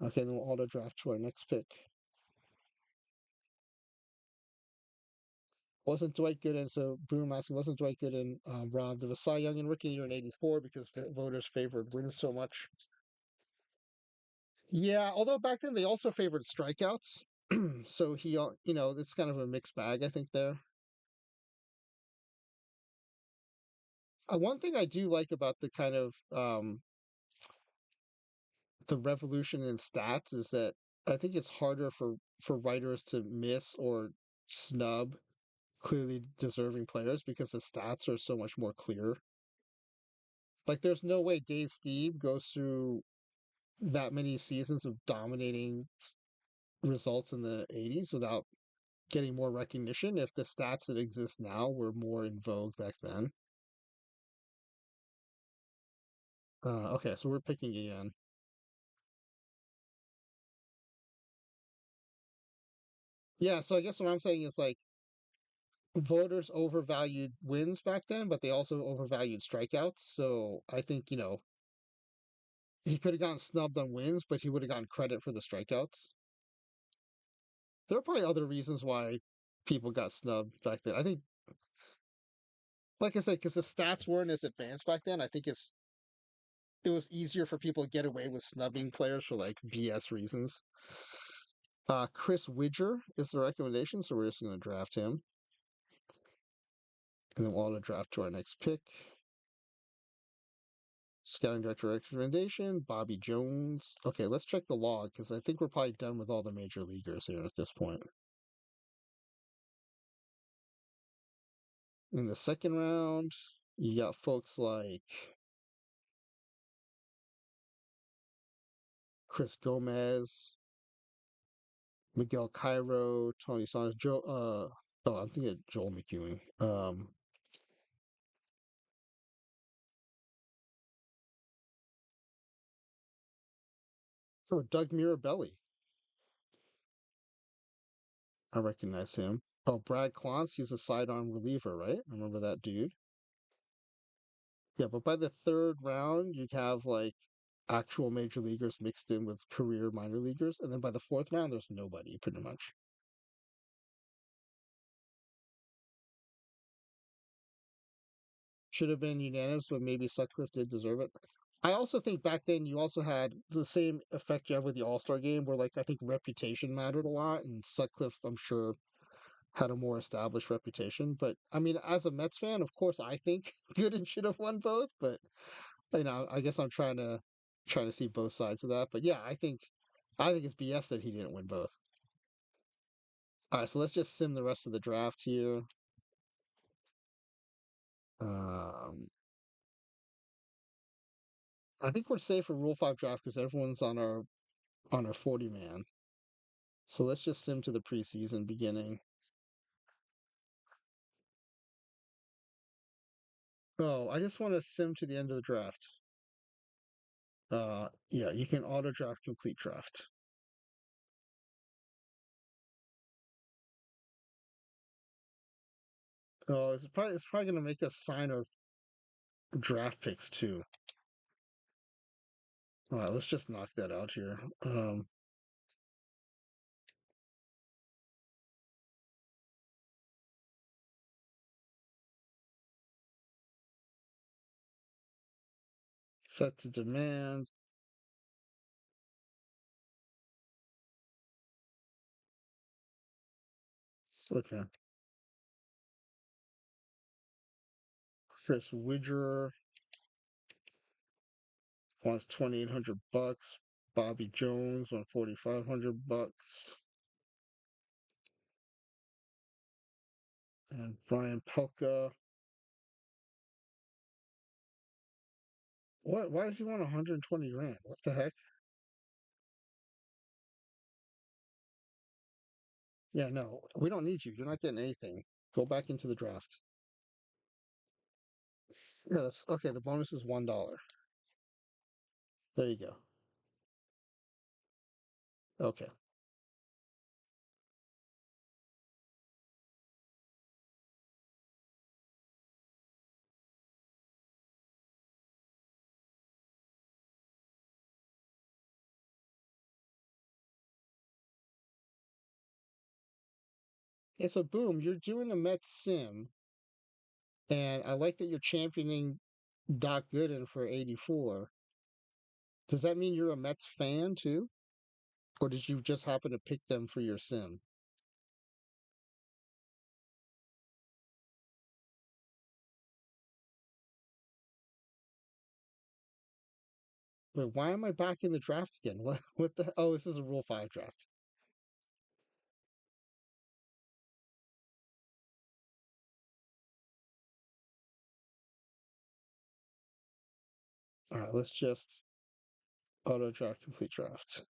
Okay, then we'll auto draft to our next pick. Wasn't Dwight Gooden? So Boom asking, wasn't Dwight Gooden robbed of a Cy Young and Rookie Year in '84 because voters favored wins so much? Yeah, although back then they also favored strikeouts. So it's kind of a mixed bag, I think there. One thing I do like about the kind of the revolution in stats is that I think it's harder for writers to miss or snub clearly deserving players because the stats are so much more clear. Like, there's no way Dave Steve goes through that many seasons of dominating results in the 80s without getting more recognition if the stats that exist now were more in vogue back then. Okay, so we're picking again. Yeah, so I guess what I'm saying is like voters overvalued wins back then, but they also overvalued strikeouts. So I think, he could have gotten snubbed on wins, but he would have gotten credit for the strikeouts. There are probably other reasons why people got snubbed back then. I think, like I said, because the stats weren't as advanced back then, I think it was easier for people to get away with snubbing players for like BS reasons. Chris Widger is the recommendation, so we're just going to draft him. And then we'll auto draft to our next pick. Scouting director recommendation, Bobby Jones. Okay, let's check the log because I think we're probably done with all the major leaguers here at this point. In the second round, you got folks like Chris Gomez, Miguel Cairo, Tony Saunders, I'm thinking of Joel McEwing. Doug Mirabelli. I recognize him. Oh, Brad Clontz, he's a sidearm reliever, right? Remember that dude? Yeah, but by the third round, you have like actual major leaguers mixed in with career minor leaguers, and then by the fourth round, there's nobody pretty much. Should have been unanimous, but maybe Sutcliffe did deserve it. I also think back then you also had the same effect you have with the All Star game, where like I think reputation mattered a lot, and Sutcliffe, I'm sure, had a more established reputation. But I mean, as a Mets fan, of course, I think Gooden should have won both. But I guess I'm trying to see both sides of that. But yeah, I think it's BS that he didn't win both. All right, so let's just sim the rest of the draft here. Um, I think we're safe for Rule 5 draft because everyone's on our 40 man. So let's just sim to the preseason beginning. Oh, I just want to sim to the end of the draft. Yeah, you can auto draft complete draft. Oh, it's probably gonna make us sign our draft picks too. All right, let's just knock that out here. Set to demand. Okay. Chris Widger wants $2,800. Bobby Jones wants $4,500. And Brian Pelka. What? Why does he want 120 grand? What the heck? Yeah, no, we don't need you. You're not getting anything. Go back into the draft. Yeah, that's okay. The bonus is $1. There you go. Okay. Yeah, so boom, you're doing a Mets sim, and I like that you're championing Doc Gooden for 84. Does that mean you're a Mets fan too? Or did you just happen to pick them for your sim? Wait, why am I back in the draft again? What the? Oh, this is a Rule 5 draft. All right, let's just auto draft, complete draft.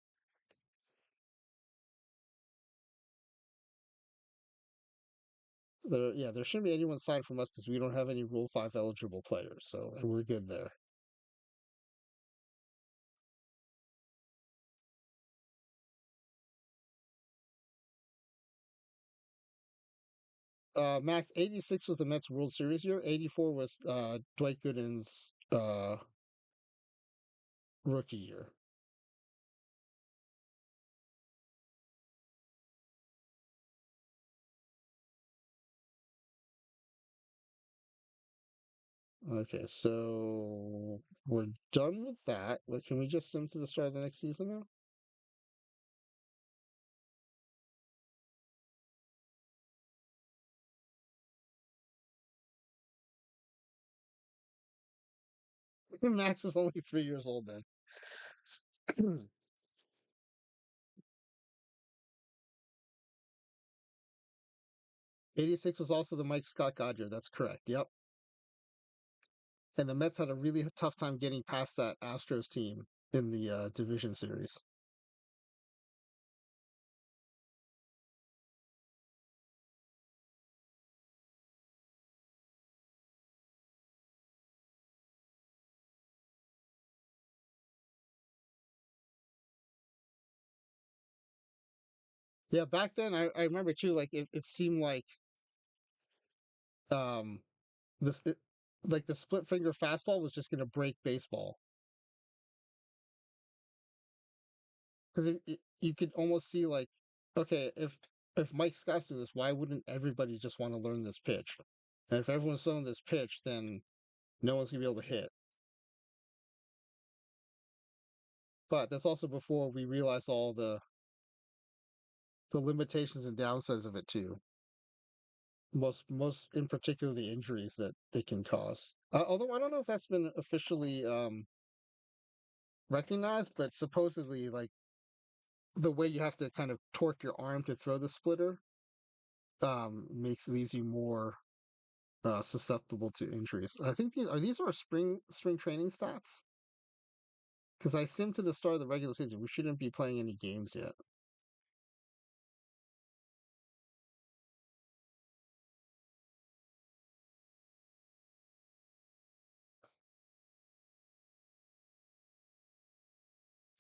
Yeah, there shouldn't be anyone signed from us because we don't have any Rule 5 eligible players, so we're good there. Max, 86 was the Mets World Series year. 84 was Dwight Gooden's rookie year. Okay, so we're done with that. Like, can we just sim to the start of the next season now? Max is only 3 years old then. 86 was also the Mike Scott God year. That's correct. Yep. And the Mets had a really tough time getting past that Astros team in the division series. Yeah, back then I remember too. Like it seemed like um this it, like the split finger fastball was just going to break baseball because you could almost see like, okay, if Mike Scott's doing this, why wouldn't everybody just want to learn this pitch? And if everyone's learning this pitch, then no one's gonna be able to hit. But that's also before we realized all the limitations and downsides of it too. Most in particular the injuries that it can cause. Although I don't know if that's been officially recognized, but supposedly like the way you have to kind of torque your arm to throw the splitter leaves you more susceptible to injuries. I think these are spring training stats because I sim to the start of the regular season. We shouldn't be playing any games yet.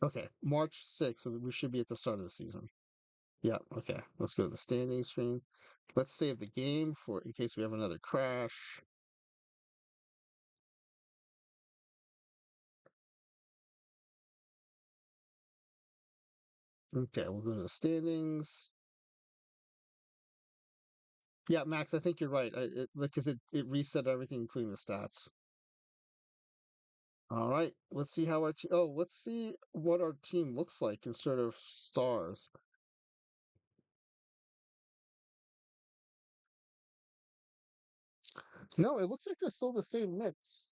Okay, March 6th, so we should be at the start of the season. Yeah, okay. Let's go to the standing screen. Let's save the game for in case we have another crash. Okay, we'll go to the standings. Yeah, Max, I think you're right. Because it reset everything, including the stats. All right, let's see how our team. Oh, let's see what our team looks like instead of stars. No, it looks like they're still the same mix.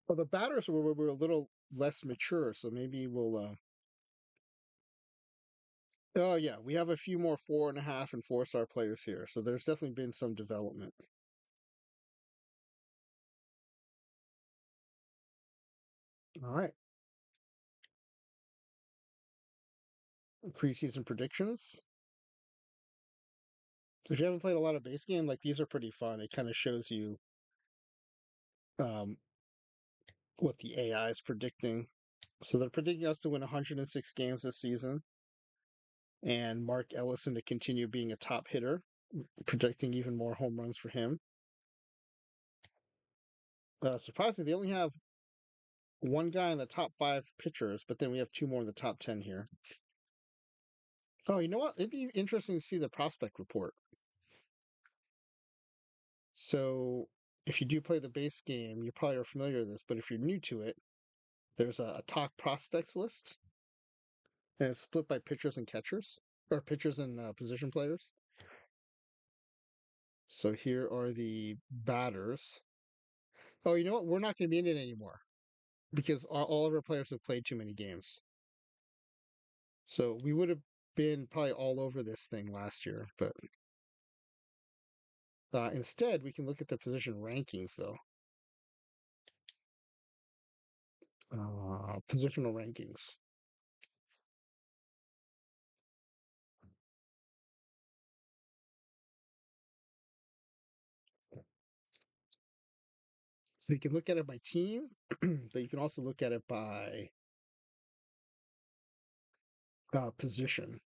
Well, the batters were a little less mature, so maybe we'll. Oh yeah, we have a few more 4.5 and 4-star players here, so there's definitely been some development. All right, preseason predictions. If you haven't played a lot of base game, like these are pretty fun. It kind of shows you um, what the AI is predicting. So they're predicting us to win 106 games this season, and Mark Ellison to continue being a top hitter, projecting even more home runs for him. Surprisingly, they only have one guy in the top 5 pitchers, but then we have two more in the top 10 here. Oh, you know what? It'd be interesting to see the prospect report. So if you do play the base game, you probably are familiar with this, but if you're new to it, there's a top prospects list, and it's split by pitchers and catchers, or pitchers and position players. So here are the batters. Oh, you know what? We're not going to be in it anymore because all of our players have played too many games. So we would have been probably all over this thing last year, but instead we can look at the position rankings though. Positional rankings. So you can look at it by team, but you can also look at it by position.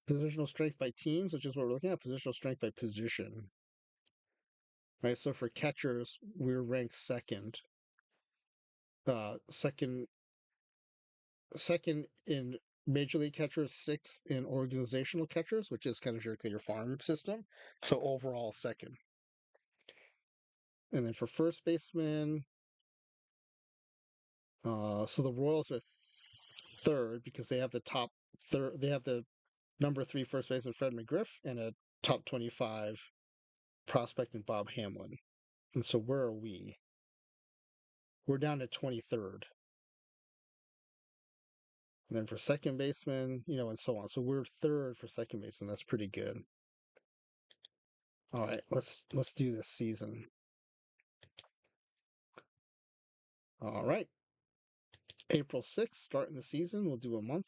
Positional strength by teams, which is what we're looking at. Positional strength by position. Right. So for catchers, we're ranked second. Second, second in major league catchers, sixth in organizational catchers, which is kind of your farm system. So overall, second. And then for first baseman, so the Royals are third because they have the top third. They have the number 3 first baseman Fred McGriff and a top 25 prospect in Bob Hamlin. And so where are we? We're down to 23rd. And then for second baseman, and so on. So we're third for second baseman. That's pretty good. All right, let's do this season. All right. April 6th, starting the season. We'll do a month.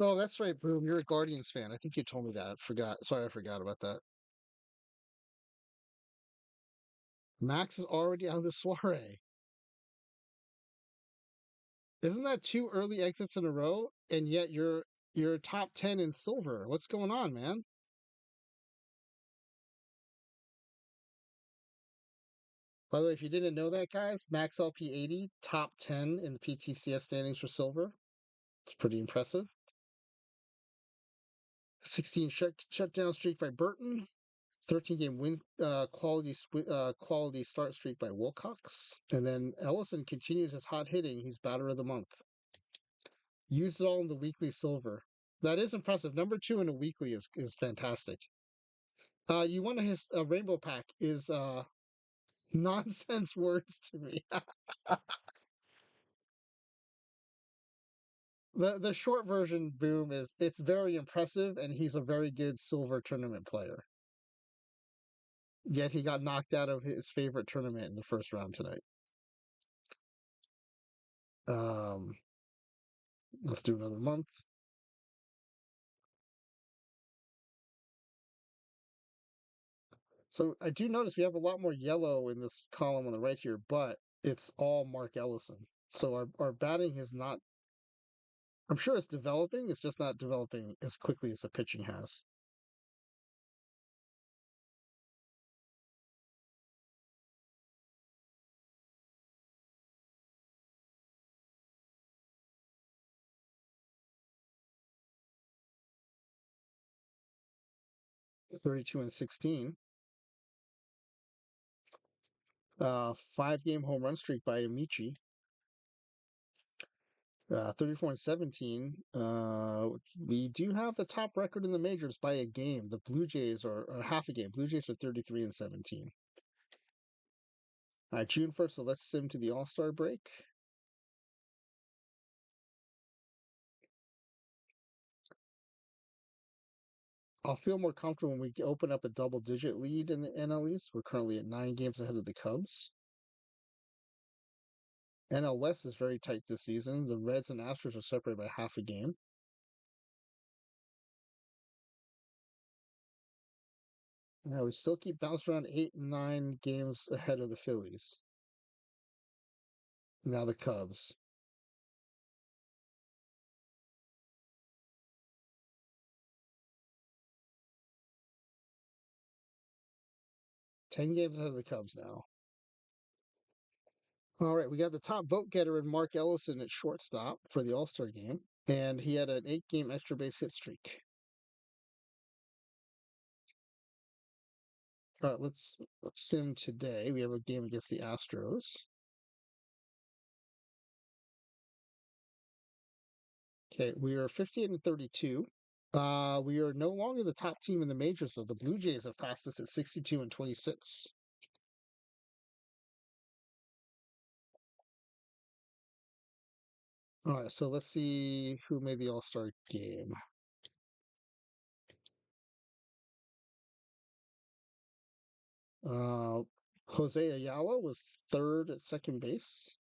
Oh, that's right, Boom. You're a Guardians fan. I think you told me that. I forgot. Sorry, I forgot about that. Max is already out of the soiree. Isn't that two early exits in a row? And yet you're top 10 in silver. What's going on, man? By the way, if you didn't know that, guys, Max LP80, top 10 in the PTCS standings for silver. It's pretty impressive. 16 shutdown streak by Burton. 13 game win quality start streak by Wilcox. And then Ellison continues his hot hitting. He's batter of the month. Used it all in the weekly silver. That is impressive. Number 2 in a weekly is fantastic. You won a rainbow pack is nonsense words to me. The short version, Boom, is it's very impressive, and he's a very good silver tournament player. Yet he got knocked out of his favorite tournament in the first round tonight. Um, let's do another month. So I do notice we have a lot more yellow in this column on the right here, but it's all Mark Ellison. So our batting is not. I'm sure it's developing. It's just not developing as quickly as the pitching has. $32 and 16. 5 game home run streak by Amici. 34 and 17. We do have the top record in the majors by a game. The Blue Jays are half a game. Blue Jays are 33 and 17. All right, June 1st, so let's sim to the All Star break. I'll feel more comfortable when we open up a double digit lead in the NL East. We're currently at 9 games ahead of the Cubs. NL West is very tight this season. The Reds and Astros are separated by half a game. Now we still keep bouncing around 8 and 9 games ahead of the Phillies. Now the Cubs. 10 games ahead of the Cubs now. All right, we got the top vote getter in Mark Ellison at shortstop for the All Star game, and he had an 8-game extra base hit streak. All right, let's sim today. We have a game against the Astros. Okay, we are 58 and 32. We are no longer the top team in the majors, though. The Blue Jays have passed us at 62 and 26. All right, so let's see who made the All Star game. Uh, Jose Ayala was third at second base.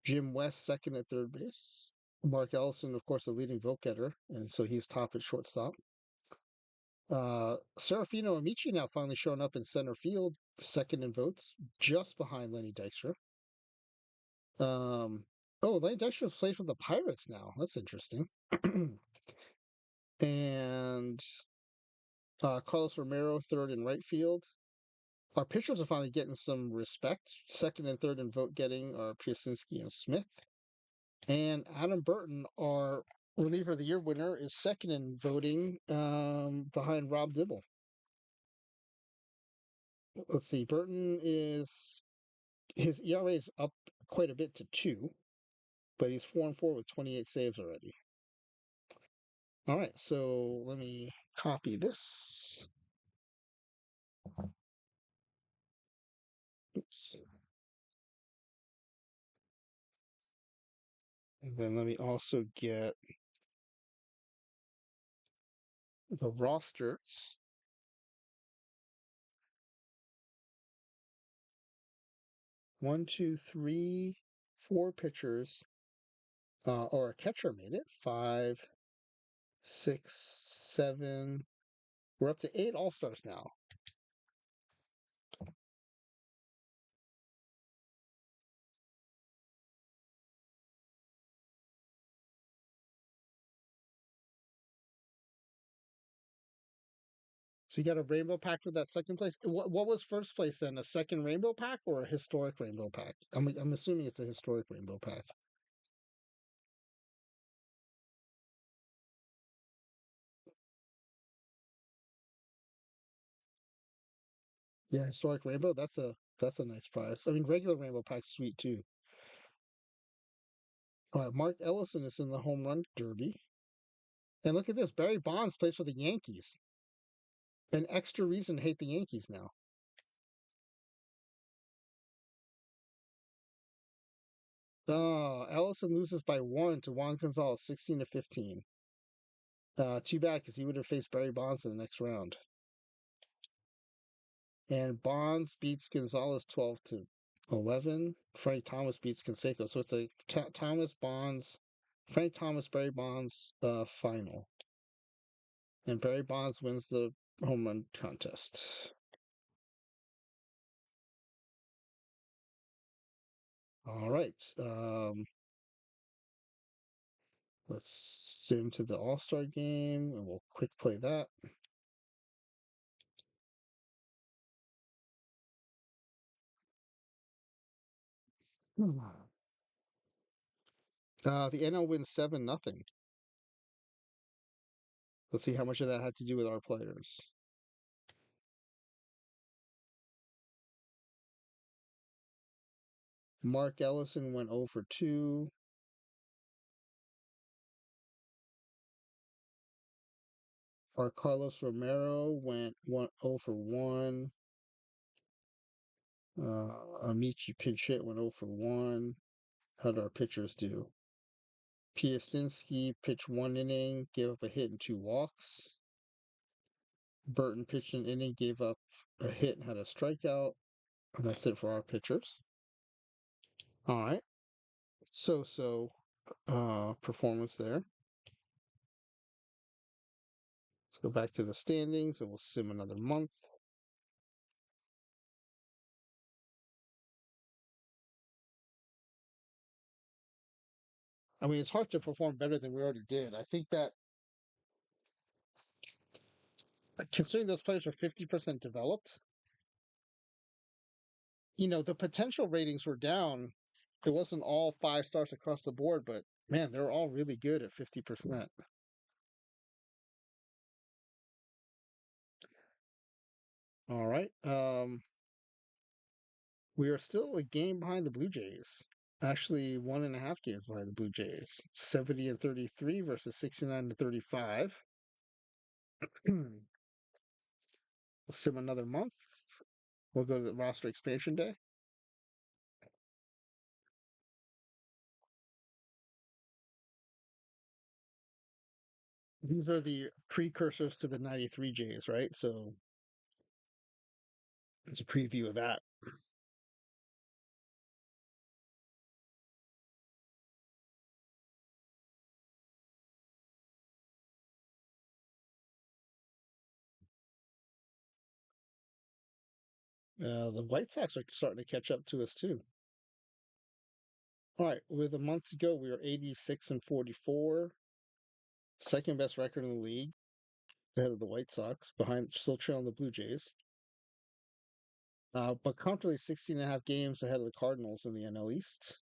Jim West second at third base. Mark Ellison, of course, the leading vote getter, and so he's top at shortstop. Serafino Amici now finally showing up in center field, second in votes, just behind Lenny Dykstra. Um, oh, Lenny Dykstra plays for the Pirates now. That's interesting. And Carlos Romero, third in right field. Our pitchers are finally getting some respect. Second and third in vote getting are Piasinski and Smith. And Adam Burton, our reliever of the year winner, is second in voting behind Rob Dibble. Let's see. Burton is his ERA is up quite a bit to 2, but he's 4-4 with 28 saves already. All right, so let me copy this. Oops. And then let me also get the rosters. 1, 2, 3, 4 pitchers, or a catcher made it. 5, 6, 7. We're up to 8 All Stars now. So you got a rainbow pack for that second place. What was first place then? A second rainbow pack or a historic rainbow pack? I'm assuming it's a historic rainbow pack. Yeah, historic rainbow. That's a nice prize. I mean, regular rainbow pack's sweet too. All right, Mark Ellison is in the home run derby, and look at this. Barry Bonds plays for the Yankees. An extra reason to hate the Yankees now. Ellison loses by 1 to Juan Gonzalez, 16-15. Too bad because he would have faced Barry Bonds in the next round. And Bonds beats Gonzalez 12-11. Frank Thomas beats Canseco. So it's a Thomas Bonds, Frank Thomas, Barry Bonds final. And Barry Bonds wins the home run contest. All right. Let's sim to the All Star game and we'll quick play that. The NL wins 7-0. Let's see how much of that had to do with our players. Mark Ellison went 0 for 2. Our Carlos Romero went 0 for 1. Amici pinch hit went 0 for 1. How did our pitchers do? Piasinski pitched 1 inning, gave up a hit and 2 walks. Burton pitched an inning, gave up a hit and had a strikeout. And that's it for our pitchers. All right. So performance there. Let's go back to the standings and we'll sim another month. I mean, it's hard to perform better than we already did. I think that considering those players are 50% developed, the potential ratings were down. It wasn't all 5 stars across the board, but man, they're all really good at 50%. All right. We are still a game behind the Blue Jays. Actually, 1.5 games behind the Blue Jays. 70 and 33 versus 69 and 35. Sim another month. We'll go to the roster expansion day. These are the precursors to the 93 Jays, right? So it's a preview of that. The White Sox are starting to catch up to us too. All right, with a month to go, we are 86 and 44, second best record in the league, ahead of the White Sox, behind still trailing the Blue Jays, but comfortably 16 and a half games ahead of the Cardinals in the NL East.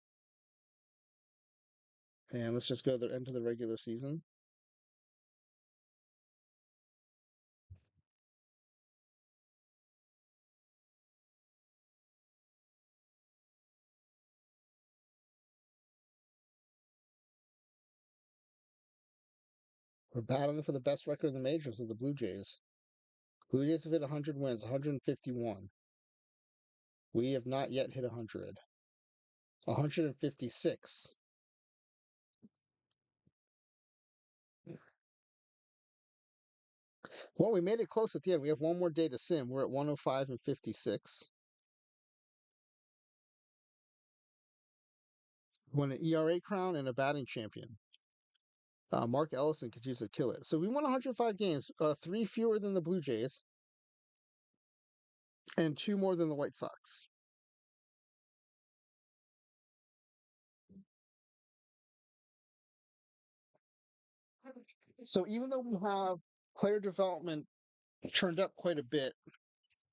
And let's just go to the end of the regular season. We're battling for the best record in the majors with the Blue Jays. Blue Jays have hit 100 wins, 151. We have not yet hit 100. 156. Well, we made it close at the end. We have one more day to sim. We're at 105 and 56. Won an ERA crown and a batting champion. Mark Ellison continues to kill it. So we won 105 games, three fewer than the Blue Jays, and two more than the White Sox. So even though we have player development turned up quite a bit,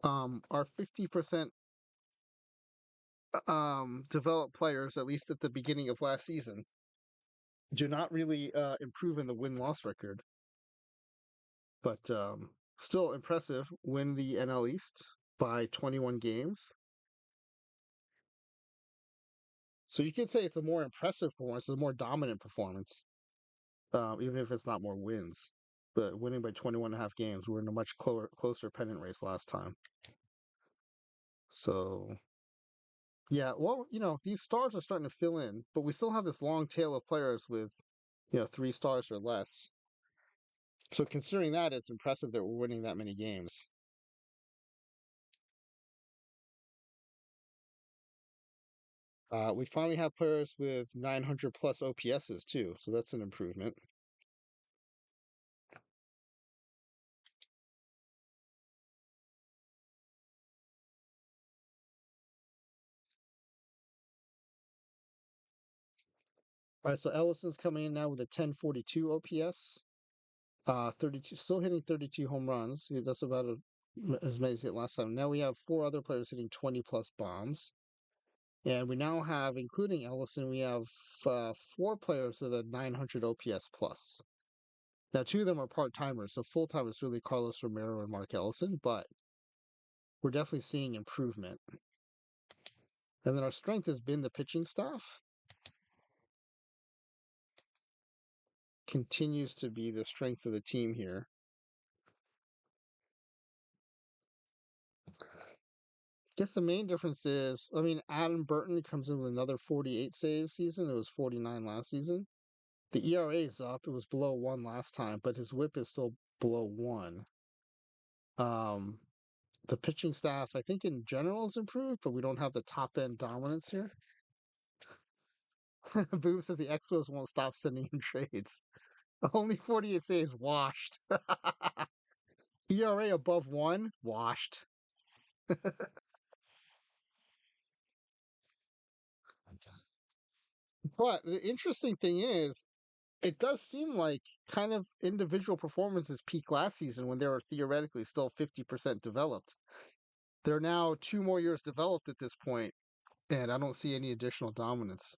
our 50% developed players, at least at the beginning of last season, do not really improve in the win-loss record. But still impressive. Win the NL East by 21 games. So you could say it's a more impressive performance, a more dominant performance, even if it's not more wins. But winning by 21 and a half games, we're in a much closer pennant race last time. So, yeah, well, these stars are starting to fill in, but we still have this long tail of players with, 3 stars or less. So, considering that, it's impressive that we're winning that many games. We finally have players with 900 plus OPSs too, so that's an improvement. All right, so Ellison's coming in now with a 1042 OPS, 32, still hitting 32 home runs. That's about as many as he hit last time. Now we have 4 other players hitting 20 plus bombs, and we now have, including Ellison, we have 4 players with a 900 OPS plus. Now 2 of them are part timers, so full time is really Carlos Romero and Mark Ellison, but we're definitely seeing improvement. And then our strength has been the pitching staff. Continues to be the strength of the team here. I guess the main difference is, I mean, Adam Burton comes in with another 48 save season. It was 49 last season. The ERA is up. It was below 1 last time, but his whip is still below 1. Um, the pitching staff, I think in general, is improved, but we don't have the top end dominance here. Boom says the Expos won't stop sending in trades. Only 48 saves washed. ERA above 1 washed. But the interesting thing is, it does seem like kind of individual performances peak last season when they were theoretically still 50% developed. They're now 2 more years developed at this point, and I don't see any additional dominance.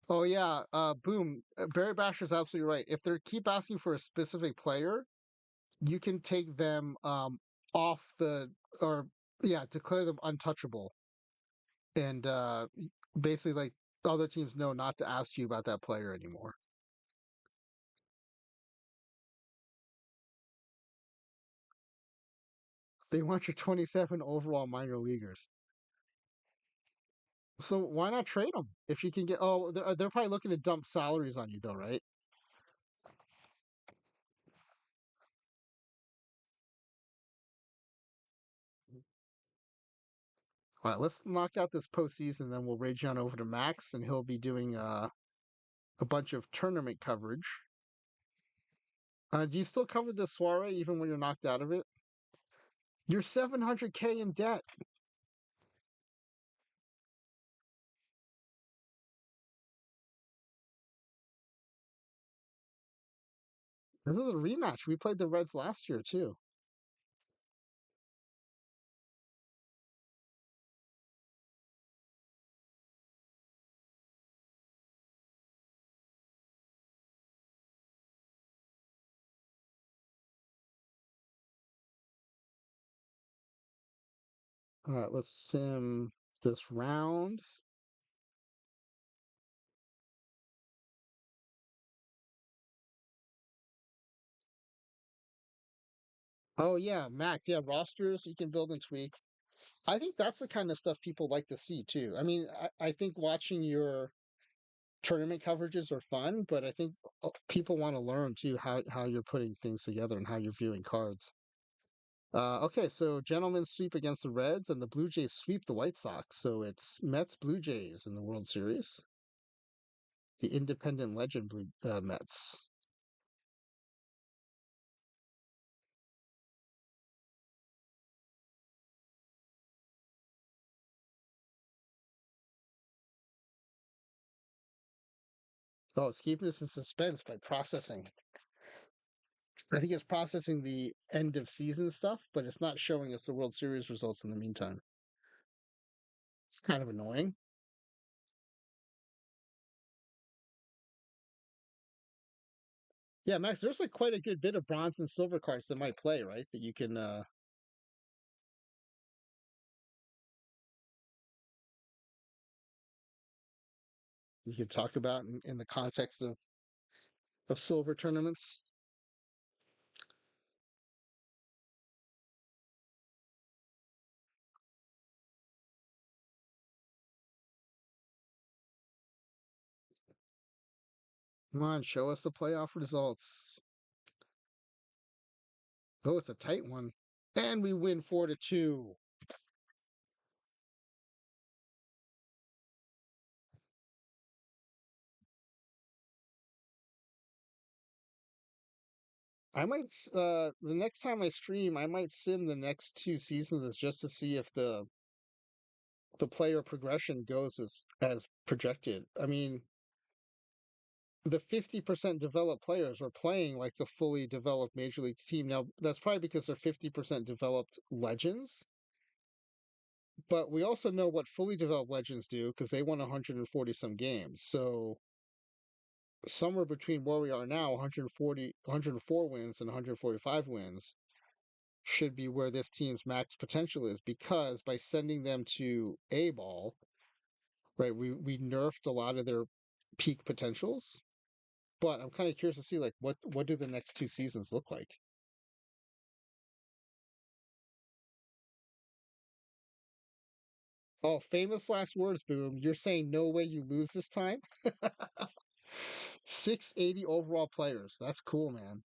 Oh yeah, boom. Barry Basher's absolutely right. If they keep asking for a specific player, you can take them off the or yeah, declare them untouchable, and basically like other teams know not to ask you about that player anymore. They want your 27 overall minor leaguers. So why not trade them if you can get? Oh, they're probably looking to dump salaries on you though, right? All right, let's knock out this postseason, then we'll rage on over to Max, and he'll be doing a bunch of tournament coverage. Do you still cover the soiree even when you're knocked out of it? You're 700K in debt. This is a rematch. We played the Reds last year too. All right, let's sim this round. Oh yeah, Max. Yeah, rosters you can build and tweak. I think that's the kind of stuff people like to see too. I mean, I think watching your tournament coverages are fun, but I think people want to learn too how you're putting things together and how you're viewing cards. Okay, so gentlemen sweep against the Reds, and the Blue Jays sweep the White Sox. So it's Mets Blue Jays in the World Series. The independent legend Blue Mets. Oh, it's keeping us in suspense by processing. I think it's processing the end of season stuff, but it's not showing us the World Series results in the meantime. It's kind of annoying. Yeah, Max, there's like quite a good bit of bronze and silver cards that might play, right? That you can talk about in the context of silver tournaments. Come on, show us the playoff results. Oh, it's a tight one. And we win 4-2. The next time I stream, I might sim the next 2 seasons just to see if the player progression goes as projected. I mean, the 50% developed players are playing like a fully developed major league team. Now, that's probably because they're 50% developed legends, but we also know what fully developed legends do because they won 140 some games. So, somewhere between where we are now, 140, 104 wins and 145 wins, should be where this team's max potential is because by sending them to A ball, right, we nerfed a lot of their peak potentials. But I'm kind of curious to see like what do the next 2 seasons look like? Oh, famous last words, boom. You're saying no way you lose this time? 680 overall players. That's cool, man.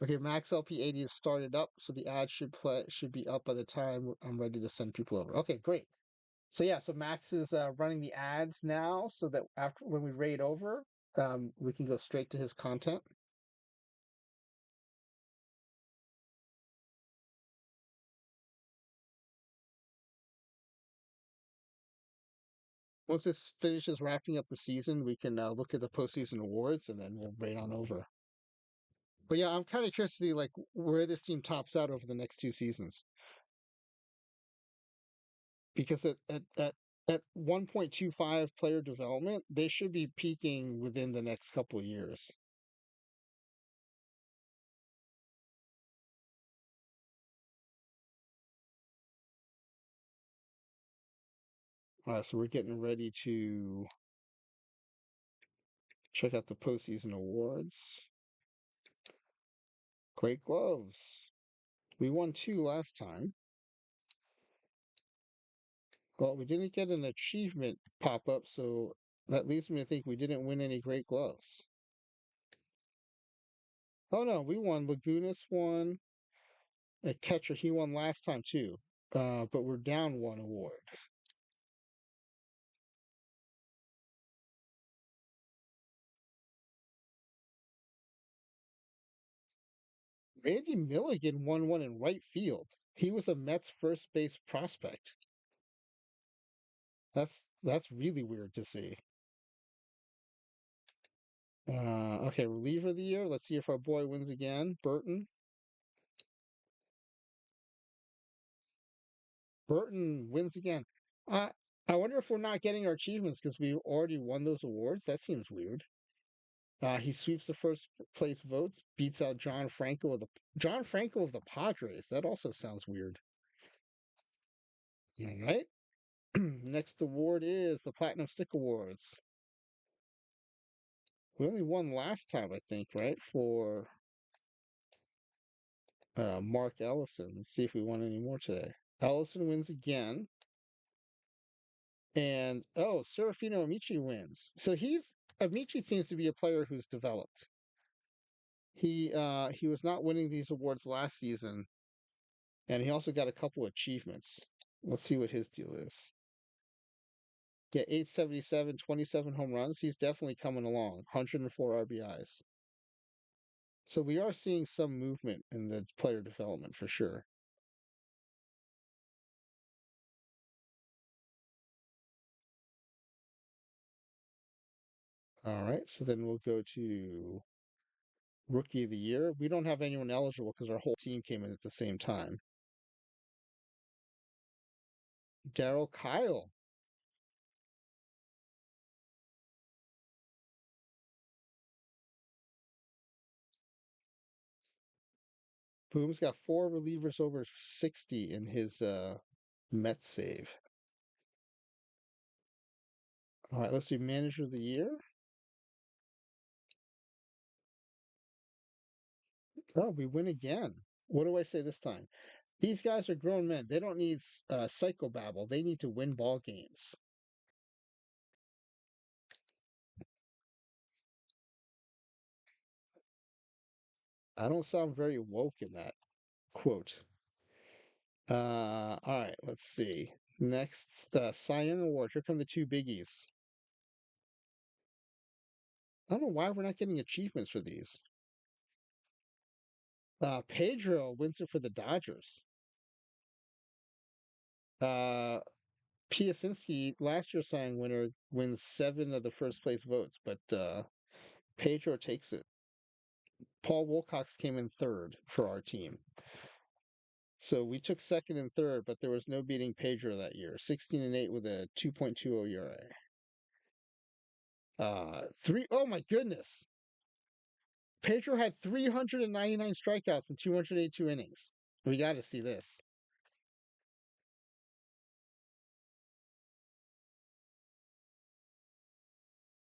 Okay, Max LP 80 is started up, so the ad should be up by the time I'm ready to send people over. Okay, great. So yeah, so Max is running the ads now, so that after when we raid over, we can go straight to his content. Once this finishes wrapping up the season, we can look at the postseason awards and then we'll rate on over. But yeah, I'm kind of curious to see like where this team tops out over the next two seasons because at 1.25 player development, they should be peaking within the next couple of years. So we're getting ready to check out the postseason awards. Great gloves. We won two last time. Well, we didn't get an achievement pop up, so that leads me to think we didn't win any great gloves. Oh no, we won. Lagunas won. A catcher, he won last time too. But we're down one award. Randy Milligan won one in right field. He was a Mets first base prospect. That's really weird to see. Okay, reliever of the year. Let's see if our boy wins again. Burton. Burton wins again. Uh, I wonder if we're not getting our achievements because we already won those awards. That seems weird. He sweeps the first place votes, beats out John Franco of the Padres. That also sounds weird. All right. Next award is the Platinum Stick Awards. We only won last time, I think, right? For Mark Ellison. Let's see if we won any more today. Ellison wins again. And Serafino Amici wins. So Amici seems to be a player who's developed. He was not winning these awards last season, and he also got a couple achievements. Let's see what his deal is. Yeah, 877, 27 home runs. He's definitely coming along. 104 RBIs. So we are seeing some movement in the player development for sure. All right, so then we'll go to Rookie of the Year. We don't have anyone eligible because our whole team came in at the same time. Daryl Kyle. Boom's got four relievers over 60 in his Mets save. All right, let's do Manager of the Year. Oh, we win again. What do I say this time? These guys are grown men. They don't need psychobabble. They need to win ball games. I don't sound very woke in that quote. All right, let's see. Next, Cy Young Award. Here come the two biggies. I don't know why we're not getting achievements for these. Pedro wins it for the Dodgers. Uh, Piasinski, last year's Cy Young winner, wins 7 of the first place votes, but Pedro takes it. Paul Wilcox came in third for our team. So we took second and third, but there was no beating Pedro that year. 16 and 8 with a 2.20 ERA. Three, oh my goodness. Pedro had 399 strikeouts in 282 innings. We got to see this.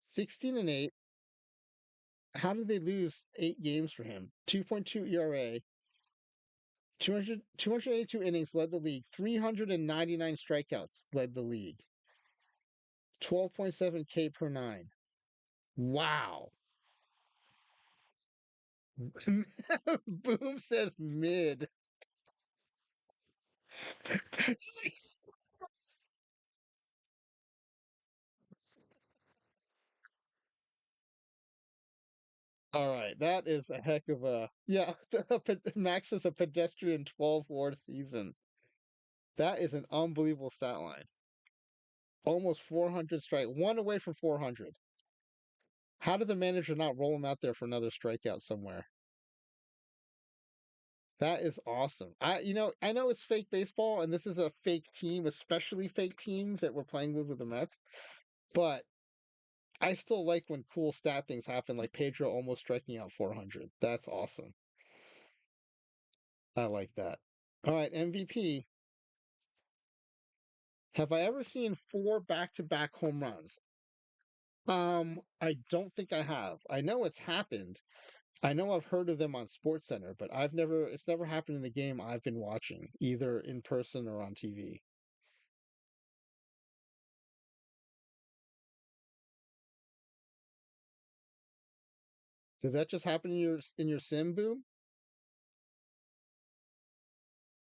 16 and 8. How did they lose 8 games for him? 2.2 ERA, 282 innings led the league. 399 strikeouts led the league. 12.7 K per nine. Wow. Boom says mid. All right, that is a heck of a yeah. Max is a pedestrian 12 WAR season. That is an unbelievable stat line. Almost 400 strike, one away from 400. How did the manager not roll him out there for another strikeout somewhere? That is awesome. I know it's fake baseball, and this is a fake team, especially fake team that we're playing with the Mets. But I still like when cool stat things happen, like Pedro almost striking out 400. That's awesome. I like that. All right, MVP. Have I ever seen four back-to-back home runs? I don't think I have. I know it's happened. I know I've heard of them on SportsCenter, but it's never happened in a game I've been watching, either in person or on TV. Did that just happen in your sim, Boom?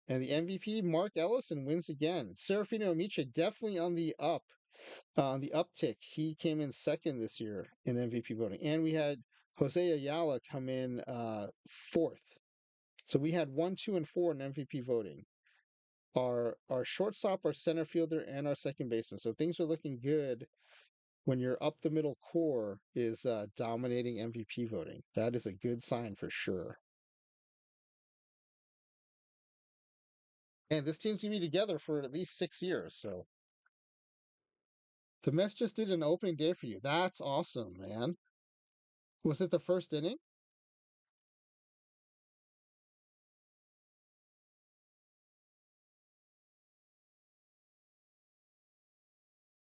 And the MVP, Mark Ellison, wins again. Serafino Amiche definitely on the uptick. He came in second this year in MVP voting, and we had Jose Ayala come in fourth. So we had one, two, and four in MVP voting. Our shortstop, our center fielder, and our second baseman. So things are looking good when your up the middle core is dominating MVP voting. That is a good sign for sure. And this team's gonna be together for at least 6 years. So the Mets just did an opening day for you. That's awesome, man. Was it the first inning?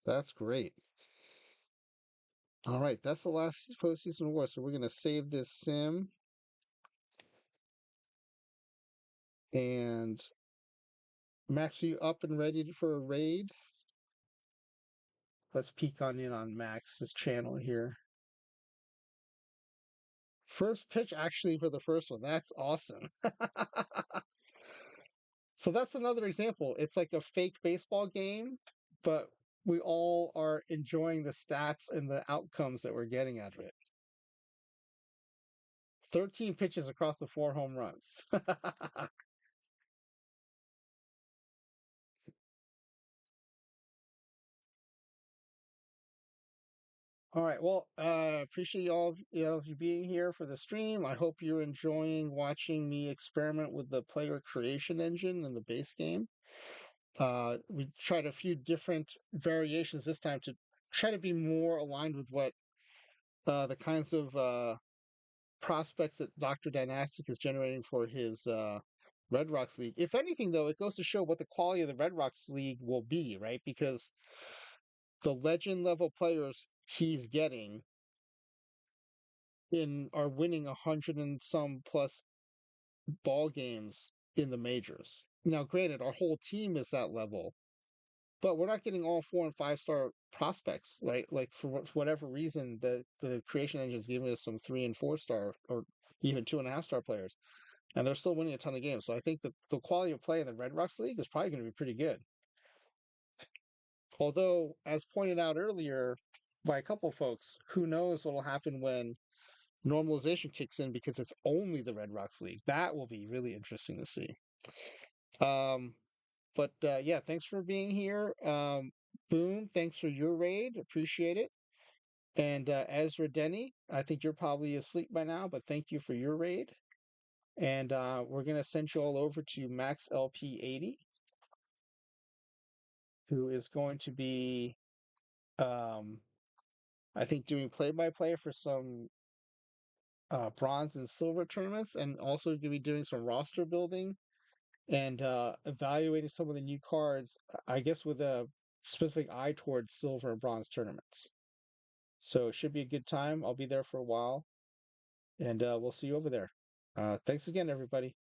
That's great. All right, that's the last postseason war. So we're gonna save this sim and Max, are you up and ready for a raid? Let's peek on in on Max's channel here. First pitch actually for the first one. That's awesome. So that's another example. It's like a fake baseball game, but we all are enjoying the stats and the outcomes that we're getting out of it. 13 pitches across the four home runs. All right. Well, appreciate all of you being here for the stream. I hope you're enjoying watching me experiment with the player creation engine in the base game. We tried a few different variations this time to try to be more aligned with what the kinds of prospects that Dr. Dynastic is generating for his Red Rocks League. If anything, though, it goes to show what the quality of the Red Rocks League will be, right? Because the legend level players he's getting in are winning 100 and some plus ball games in the majors. Now, granted, our whole team is that level, but we're not getting all 4 and 5 star prospects, right? Like for whatever reason, the creation engine is giving us some 3 and 4 star or even 2.5 star players, and they're still winning a ton of games. So I think that the quality of play in the Red Rocks League is probably going to be pretty good. Although, as pointed out earlier by a couple folks, who knows what will happen when normalization kicks in because it's only the Red Rocks League. That will be really interesting to see. Um, but yeah, thanks for being here. Boom, thanks for your raid. Appreciate it. And Ezra Denny, I think you're probably asleep by now, but thank you for your raid. And we're going to send you all over to Max LP80, who is going to be, um, I think, doing play by play for some bronze and silver tournaments, and also going to be doing some roster building and evaluating some of the new cards, I guess, with a specific eye towards silver and bronze tournaments. So it should be a good time. I'll be there for a while, and we'll see you over there. Thanks again, everybody.